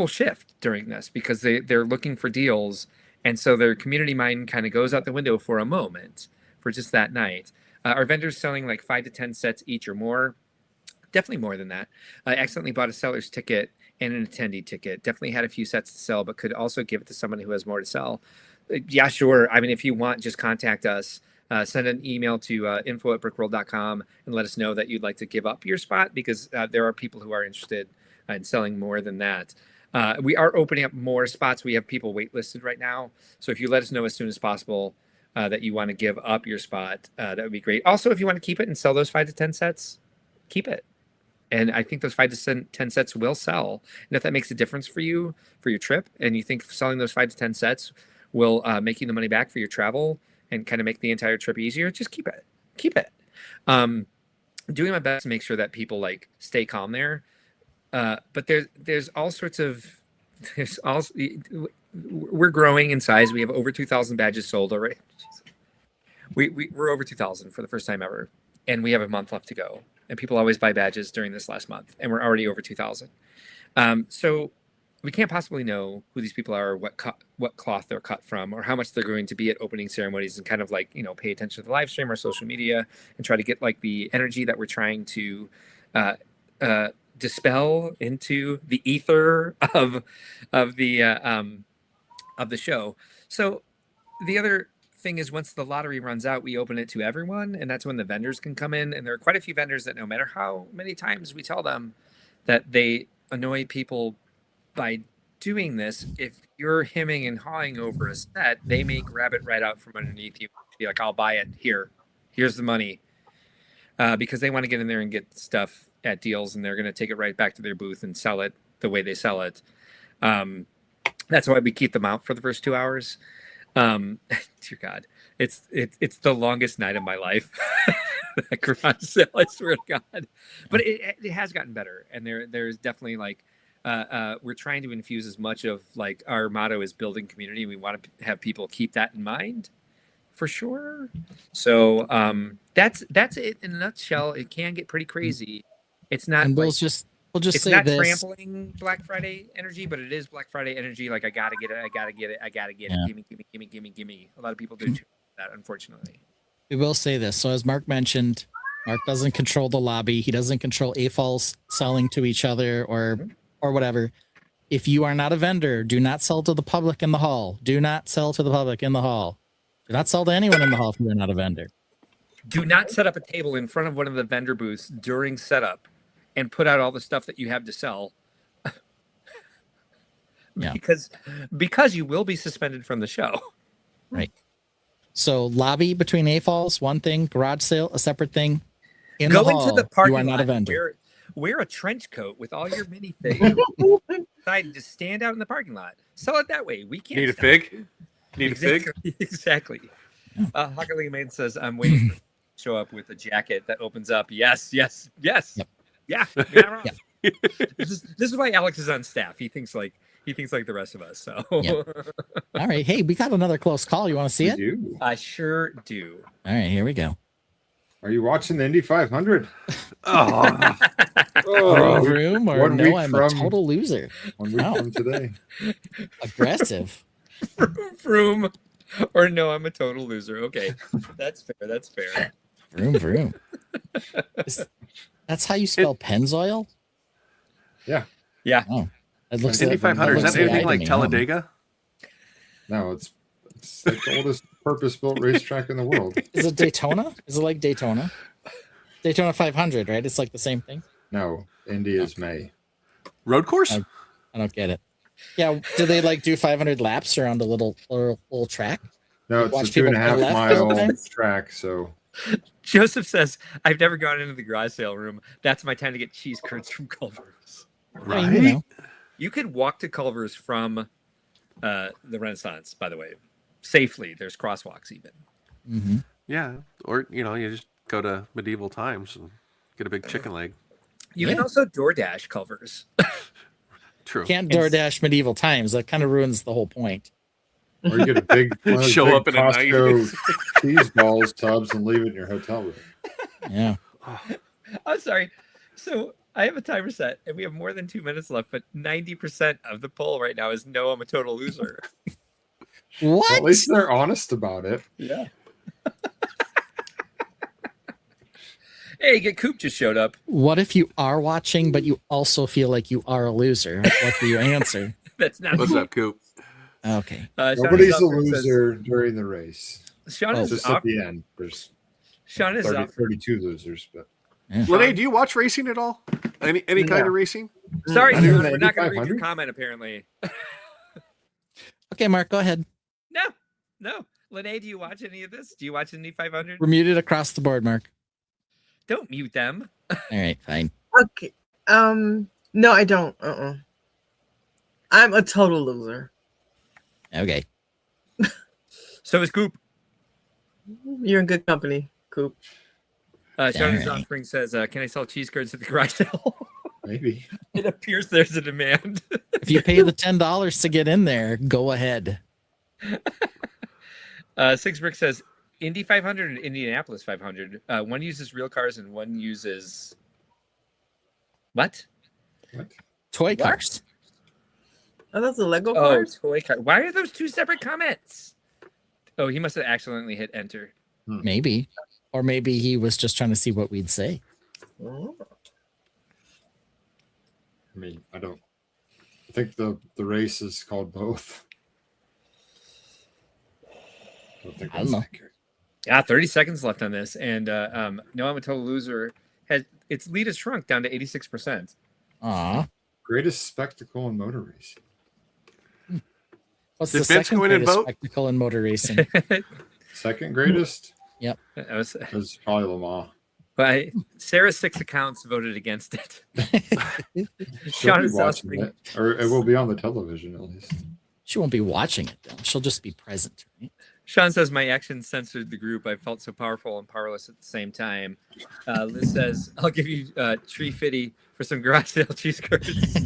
shift during this because they're looking for deals, and so their community mind kind of goes out the window for a moment, for just that night. Our vendors selling like 5 to 10 sets each or more. Definitely more than that. I accidentally bought a seller's ticket and an attendee ticket. Definitely had a few sets to sell, but could also give it to someone who has more to sell. Yeah, sure. I mean, if you want, just contact us. Send an email to info@brickworld.com and let us know that you'd like to give up your spot, because there are people who are interested in selling more than that. We are opening up more spots. We have people waitlisted right now. So if you let us know as soon as possible that you want to give up your spot, that would be great. Also, if you want to keep it and sell those 5 to 10 sets, keep it. And I think those 5 to 10 sets will sell. And if that makes a difference for you for your trip, and you think selling those 5 to 10 sets will make you the money back for your travel and kind of make the entire trip easier, just keep it. Keep it. Doing my best to make sure that people like stay calm there. But there's all sorts of, we're growing in size. We have over 2,000 badges sold already. We're over 2,000 for the first time ever. And we have a month left to go. And people always buy badges during this last month, and we're already over 2,000. So we can't possibly know who these people are, or what cloth they're cut from, or how much they're going to be at opening ceremonies, and kind of like, you know, pay attention to the live stream or social media and try to get like the energy that we're trying to dispel into the ether of the show. So the other thing is, once the lottery runs out, we open it to everyone, and that's when the vendors can come in. And there are quite a few vendors that, no matter how many times we tell them that they annoy people by doing this, if you're hemming and hawing over a set, they may grab it right out from underneath you, be like, I'll buy it, here's the money, because they want to get in there and get stuff at deals, and they're going to take it right back to their booth and sell it the way they sell it. That's why we keep them out for the first 2 hours. Dear God, it's the longest night of my life. That garage sale, I swear to God. But it has gotten better, and there's definitely like we're trying to infuse as much of, like, our motto is building community. We want to have people keep that in mind, for sure. So that's it in a nutshell. It can get pretty crazy. It's not. And we'll just say not this. trampling Black Friday energy, but it is Black Friday energy. Like, I gotta get it. Yeah. Gimme. A lot of people do that, unfortunately. We will say this. So as Mark mentioned, Mark doesn't control the lobby. He doesn't control AFOLs selling to each other or whatever. If you are not a vendor, do not sell to the public in the hall. Do not sell to the public in the hall. Do not sell to anyone in the hall if you're not a vendor. Do not set up a table in front of one of the vendor booths during setup and put out all the stuff that you have to sell. Yeah. Because you will be suspended from the show. Right. So lobby between AFOLs, one thing. Garage sale, a separate thing. In Go the hall, into the parking you are not lot, a vendor. wear a trench coat with all your mini things. Decide to stand out in the parking lot. Sell it that way. We can't. Need a stop fig? you. Need a fig? Exactly. Huckling Man says, I'm waiting for you to show up with a jacket that opens up. Yes. Yep. Yeah. You're not wrong. This is why Alex is on staff. He thinks like the rest of us. So All right. Hey, we got another close call. You want to see it? Do. I sure do. All right, here we go. Are you watching the Indy 500? Room or 1 no, week I'm from a total loser. 1 week from today. Aggressive. Vroom. Or no, I'm a total loser. Okay. That's fair. Vroom. That's how you spell Pennzoil? Yeah. Oh, it looks Indy 500. Is that anything like Talladega? Talladega? No, it's like the oldest purpose-built racetrack in the world. Is it Daytona? Is it like Daytona? Daytona 500, right? It's like the same thing. No, Indy is May. Road course? I don't get it. Yeah, do they like do 500 laps around a little track? No, it's Watch a 2.5 people mile track. So Joseph says, "I've never gone into the garage sale room. That's my time to get cheese curds from Culver's." Right? I mean, you know. You could walk to Culver's from the Renaissance, by the way, safely. There's crosswalks even. Mm-hmm. Yeah. Or, you just go to medieval times and get a big chicken leg. You can also DoorDash Culver's. True. Can't DoorDash medieval times. That kind of ruins the whole point. or you get a big Show up in a Costco cheese balls tubs and leave it in your hotel room. Yeah. I'm sorry. So I have a timer set, and we have more than 2 minutes left, but 90% of the poll right now is no, I'm a total loser. What? Well, at least they're honest about it. Yeah. Hey, Get Coop just showed up. What if you are watching, but you also feel like you are a loser? What do you answer? That's not What's up, Coop? Okay. Nobody's a loser during the race. Sean is Just off- at the end. There's Sean is 32 losers, but Lene, do you watch racing at all? Any kind of racing? Sorry, Not even Sean, the we're not going to read 8500? your comment, apparently. Okay, Mark, go ahead. No. Lene, do you watch any of this? Do you watch any 500? We're muted across the board, Mark. Don't mute them. All right, fine. Okay. No, I don't. I'm a total loser. Okay. So is Coop. You're in good company, Coop. Sean is Alright. offering says, can I sell cheese curds at the garage sale? maybe. It appears there's a demand. If you pay the $10 to get in there, go ahead. Six Brick says, Indy 500 and Indianapolis 500. One uses real cars and one uses... What? Toy cars. Oh, that's a Lego Oh, card? toy car. Why are those two separate comments? Oh, he must have accidentally hit enter. Maybe. Or maybe he was just trying to see what we'd say. Oh. I mean, I think the race is called both. I don't know. Yeah, 30 seconds left on this. And No, I'm a total loser. Has its lead has shrunk down to 86%. Aw. Greatest spectacle in motor racing. What's Did the Vince second go in and greatest vote? spectacle in motor racing? Second greatest Yep. That was, is probably Lamar. but Sarah's 6 accounts voted against it. She'll Sean be is watching offering- it, or it will be on the television at least. She won't be watching it, though. She'll just be present. Right? Sean says, my actions censored the group. I felt so powerful and powerless at the same time. Liz says, I'll give you tree fitty for some garage sale cheese curds.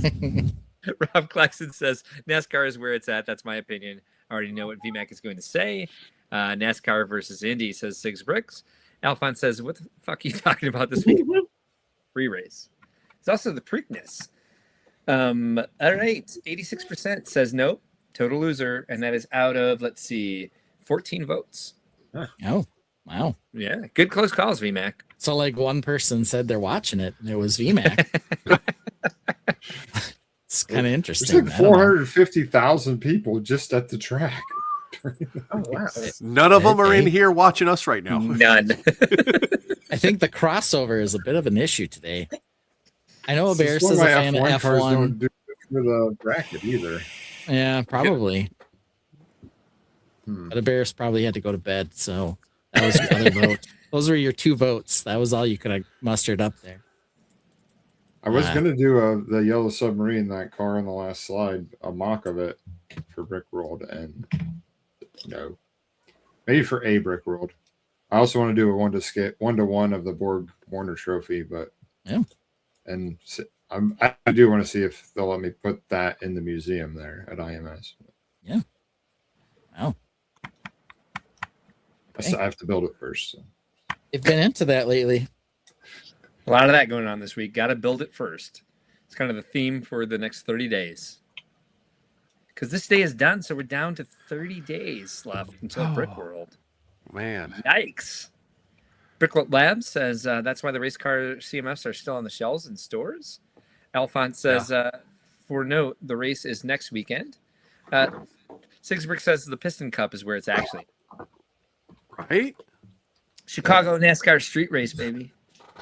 Rob Claxton says, NASCAR is where it's at. That's my opinion. I already know what VMAC is going to say. NASCAR versus Indy, says Six Bricks. Alphonse says, what the fuck are you talking about this week? Free race. It's also the Preakness. All right. 86% says nope. Total loser. And that is out of, let's see, 14 votes. Oh, wow. Yeah. Good close calls, VMAC. So, like, one person said they're watching it, and it was VMAC. It's kind of There's interesting. like I don't know. 450,000 people just at the track. Oh, wow. None of them are in Okay. here watching us right now. None. I think the crossover is a bit of an issue today. I know This is Bears why is a my fan of F1 cars F1. don't do good for the bracket either. Yeah, probably. Hmm. But the Bears probably had to go to bed, so that was your other vote. Those were your 2 votes. That was all you could have mustered up there. I was gonna do the yellow submarine, that car on the last slide, a mock of it for Brickworld, and no, maybe for a Brickworld. I also want to do a 1-to-1 of the Borg Warner Trophy, but Yeah. and I do want to see if they'll let me put that in the museum there at IMS. Yeah. Wow. I have to build it first. So. You've been into that lately. A lot of that going on this week. Got to build it first. It's kind of the theme for the next 30 days. Because this day is done, so we're down to 30 days left until Brickworld. Man. Yikes. Brickworld Labs says that's why the race car CMFs are still on the shelves in stores. Alphonse says, for note, the race is next weekend. Six Brick says the Piston Cup is where it's actually. Right? Chicago NASCAR street race, baby.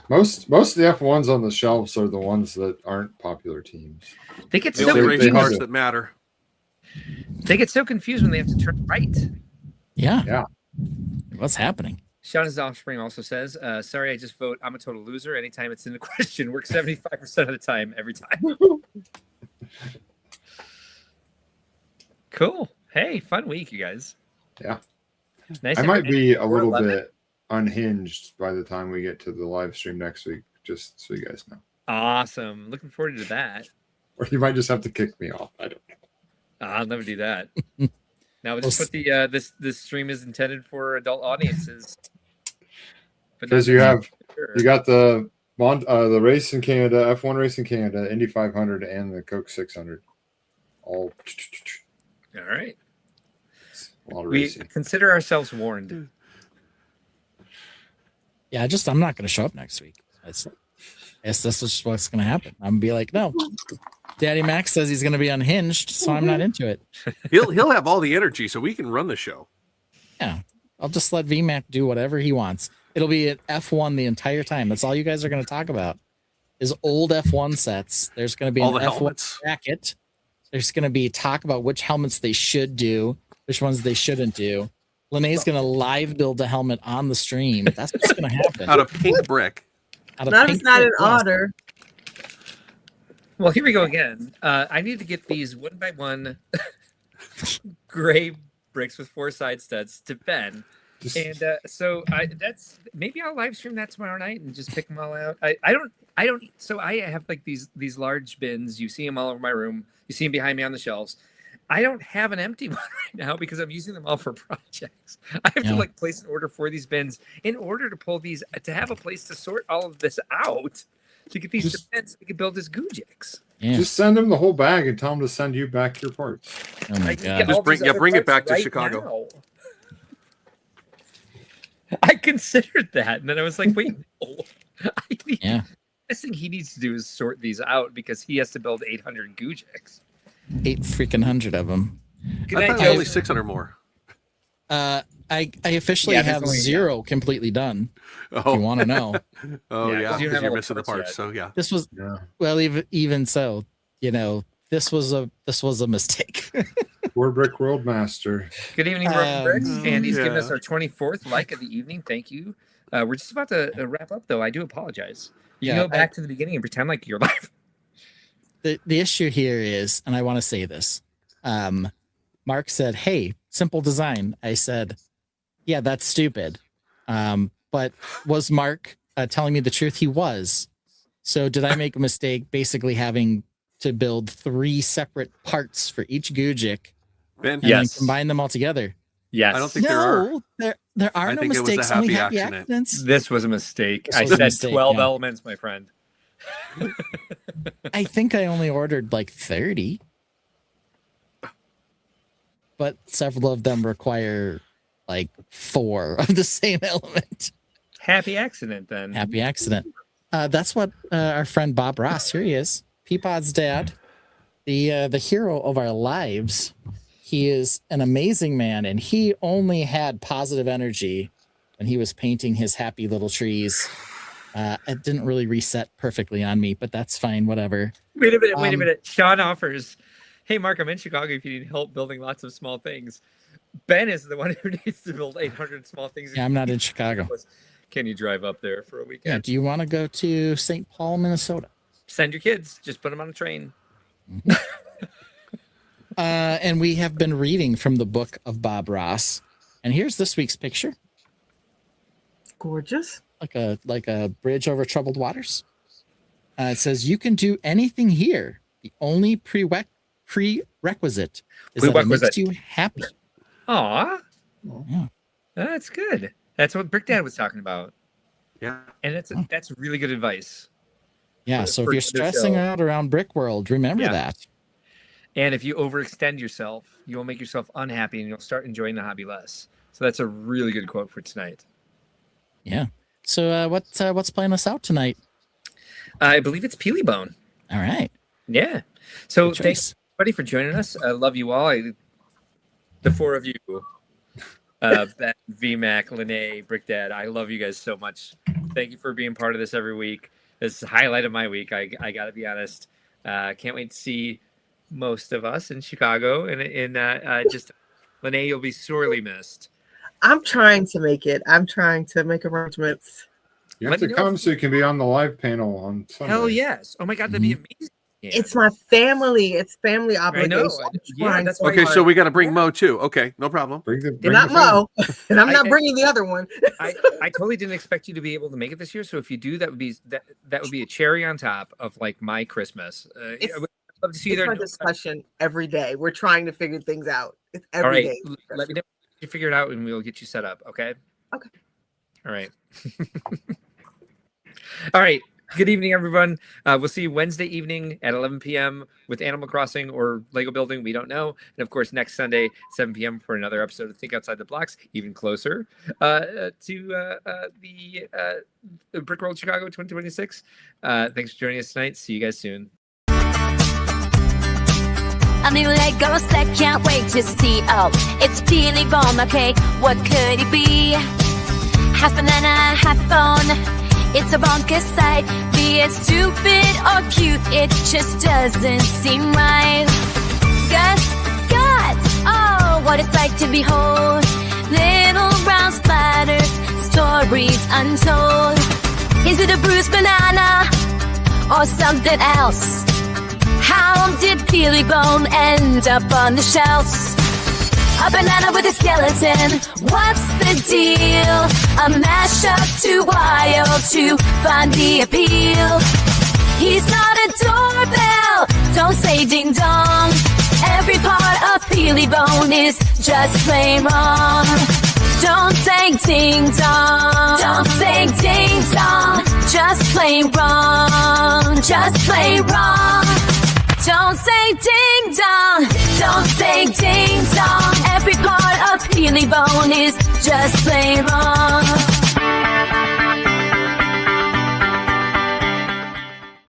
Most of the F1s on the shelves are the ones that aren't popular teams. They get The so only racing cars confused. that matter. They get so confused when they have to turn right. Yeah. What's happening? Shauna's offspring also says, sorry, I just vote I'm a total loser anytime it's in the question. Works 75% of the time, every time. Cool. Hey, fun week, you guys. Yeah. Nice. I might be a little 411. bit unhinged by the time we get to the live stream next week, just so you guys know. Awesome. Looking forward to that. Or you might just have to kick me off. I don't know. I'll never do that. Now we'll just put the this stream is intended for adult audiences. Because you got the race in Canada, F1 race in Canada, Indy 500, and the Coke 600. All right. A lot of We racing. consider ourselves warned. Yeah, I'm not going to show up next week. Yes, this is just what's going to happen. I'm going to be like, no. Daddy Max says he's going to be unhinged, so I'm not into it. He'll have all the energy, so we can run the show. Yeah, I'll just let VMAC do whatever he wants. It'll be at F1 the entire time. That's all you guys are going to talk about is old F1 sets. There's going to be All an the F1 helmets. bracket. There's going to be talk about which helmets they should do, which ones they shouldn't do. Lene's going to live build a helmet on the stream. That's what's going to happen. Out of pink brick. Not if it's not in order. Well, here we go again. I need to get these 1x1 gray bricks with 4 side studs to Ben. And so that's maybe I'll live stream that tomorrow night and just pick them all out. I don't. So I have like these large bins. You see them all over my room. You see them behind me on the shelves. I don't have an empty one right now because I'm using them all for projects. I have to like place an order for these bins in order to pull these to have a place to sort all of this out to get these to bins so we can build this Gujix. Yeah. Just send them the whole bag and tell them to send you back your parts. Oh my God. Just bring it back to Chicago. I considered that, and then I was like, wait, no. Yeah. This thing he needs to do is sort these out because he has to build 800 Gujix. 800 of them. I thought only 600 more. I officially Yeah, there's have only- 0 completely done. If Oh. you want to know. Oh, Yeah, 'cause yeah. you don't have You're all the missing the parts parts. yet. So, yeah. This was well, even so, this was a mistake. We're Brickworld Master. Good evening, Broken Bricks. And he's given yeah. us our 24th like of the evening. Thank you. We're just about to wrap up, though. I do apologize. You Yeah, can go back to the beginning and pretend like you're live. The issue here is, and I want to say this. Mark said, "Hey, simple design." I said, "Yeah, that's stupid." But was Mark telling me the truth? He was. So did I make a mistake basically having to build 3 separate parts for each Gujik Ben, and then combine them all together? Yes. I don't think there are. No, there are I no think it was a mistakes, only happy happy accident. accidents. This was a mistake. This I was a said mistake, 12 yeah. elements, my friend. I think I only ordered like 30. But several of them require like 4 of the same element. Happy accident, then. Happy accident. That's what our friend Bob Ross, here he is, Peapod's dad, the hero of our lives. He is an amazing man, and he only had positive energy when he was painting his happy little trees. It didn't really reset perfectly on me, but that's fine, whatever. Wait a minute. Sean offers, hey, Mark, I'm in Chicago if you need help building lots of small things. Ben is the one who needs to build 800 small things. Yeah, I'm not in Chicago. Can you drive up there for a Yeah, weekend? do you want to go to St. Paul, Minnesota? Send your kids. Just put them on a train. And we have been reading from the book of Bob Ross. And here's this week's picture. Gorgeous. Like a bridge over troubled waters. It says, you can do anything here. The only prerequisite is that it makes you happy. Aw. Yeah. That's good. That's what Brick Dad was talking about. Yeah. And that's really good advice. Yeah, so if you're stressing out around Brickworld, remember that. And if you overextend yourself, you will make yourself unhappy and you'll start enjoying the hobby less. So that's a really good quote for tonight. Yeah. So what's playing us out tonight? I believe it's Peely Bone. All right. Yeah. So Good choice. thanks everybody for joining us. I love you all. The 4 of you, Ben, VMAC, Lene, Brick Dad. I love you guys so much. Thank you for being part of this every week. This is the highlight of my week. I got to be honest. Can't wait to see most of us in Chicago. And just, Lene, you'll be sorely missed. I'm trying to make it. I'm trying to make arrangements. You have to come so you can be on the live panel on Sunday. Hell yes. Oh my God, that'd be amazing. Yeah. It's my family. It's family obligation. Yeah, that's okay, so we got to bring Mo too. Okay, no problem. Bring not Mo, and I'm not bringing the other one. I totally didn't expect you to be able to make it this year. So if you do, that would be a cherry on top of like my Christmas. I would love to see you there. It's our discussion every day. We're trying to figure things out. It's every day. Let me know if you figure it out, and we'll get you set up. Okay. Okay. All right. All right. Good evening, everyone. We'll see you Wednesday evening at 11 p.m. with Animal Crossing or Lego Building. We don't know. And of course, next Sunday, 7 p.m. for another episode of Think Outside the Blocks, even closer to the Brickworld Chicago 2026. Thanks for joining us tonight. See you guys soon. A new Lego set, can't wait to see. Oh, it's peely bomb, okay, what could it be? Half banana, half bone, it's a bonkers sight. Be it stupid or cute, it just doesn't seem right. Guts, oh, what it's like to behold little round splatters, stories untold. Is it a bruised banana or something else? How did Peely Bone end up on the shelves? A banana with a skeleton, what's the deal? A mashup too wild to find the appeal. He's not a doorbell, don't say ding dong. Every part of Peely Bone is just plain wrong. Don't say ding dong, don't say ding dong. Just plain wrong, just plain wrong. Don't say ding dong, don't say ding dong. Every part of Peely Bone is just plain wrong.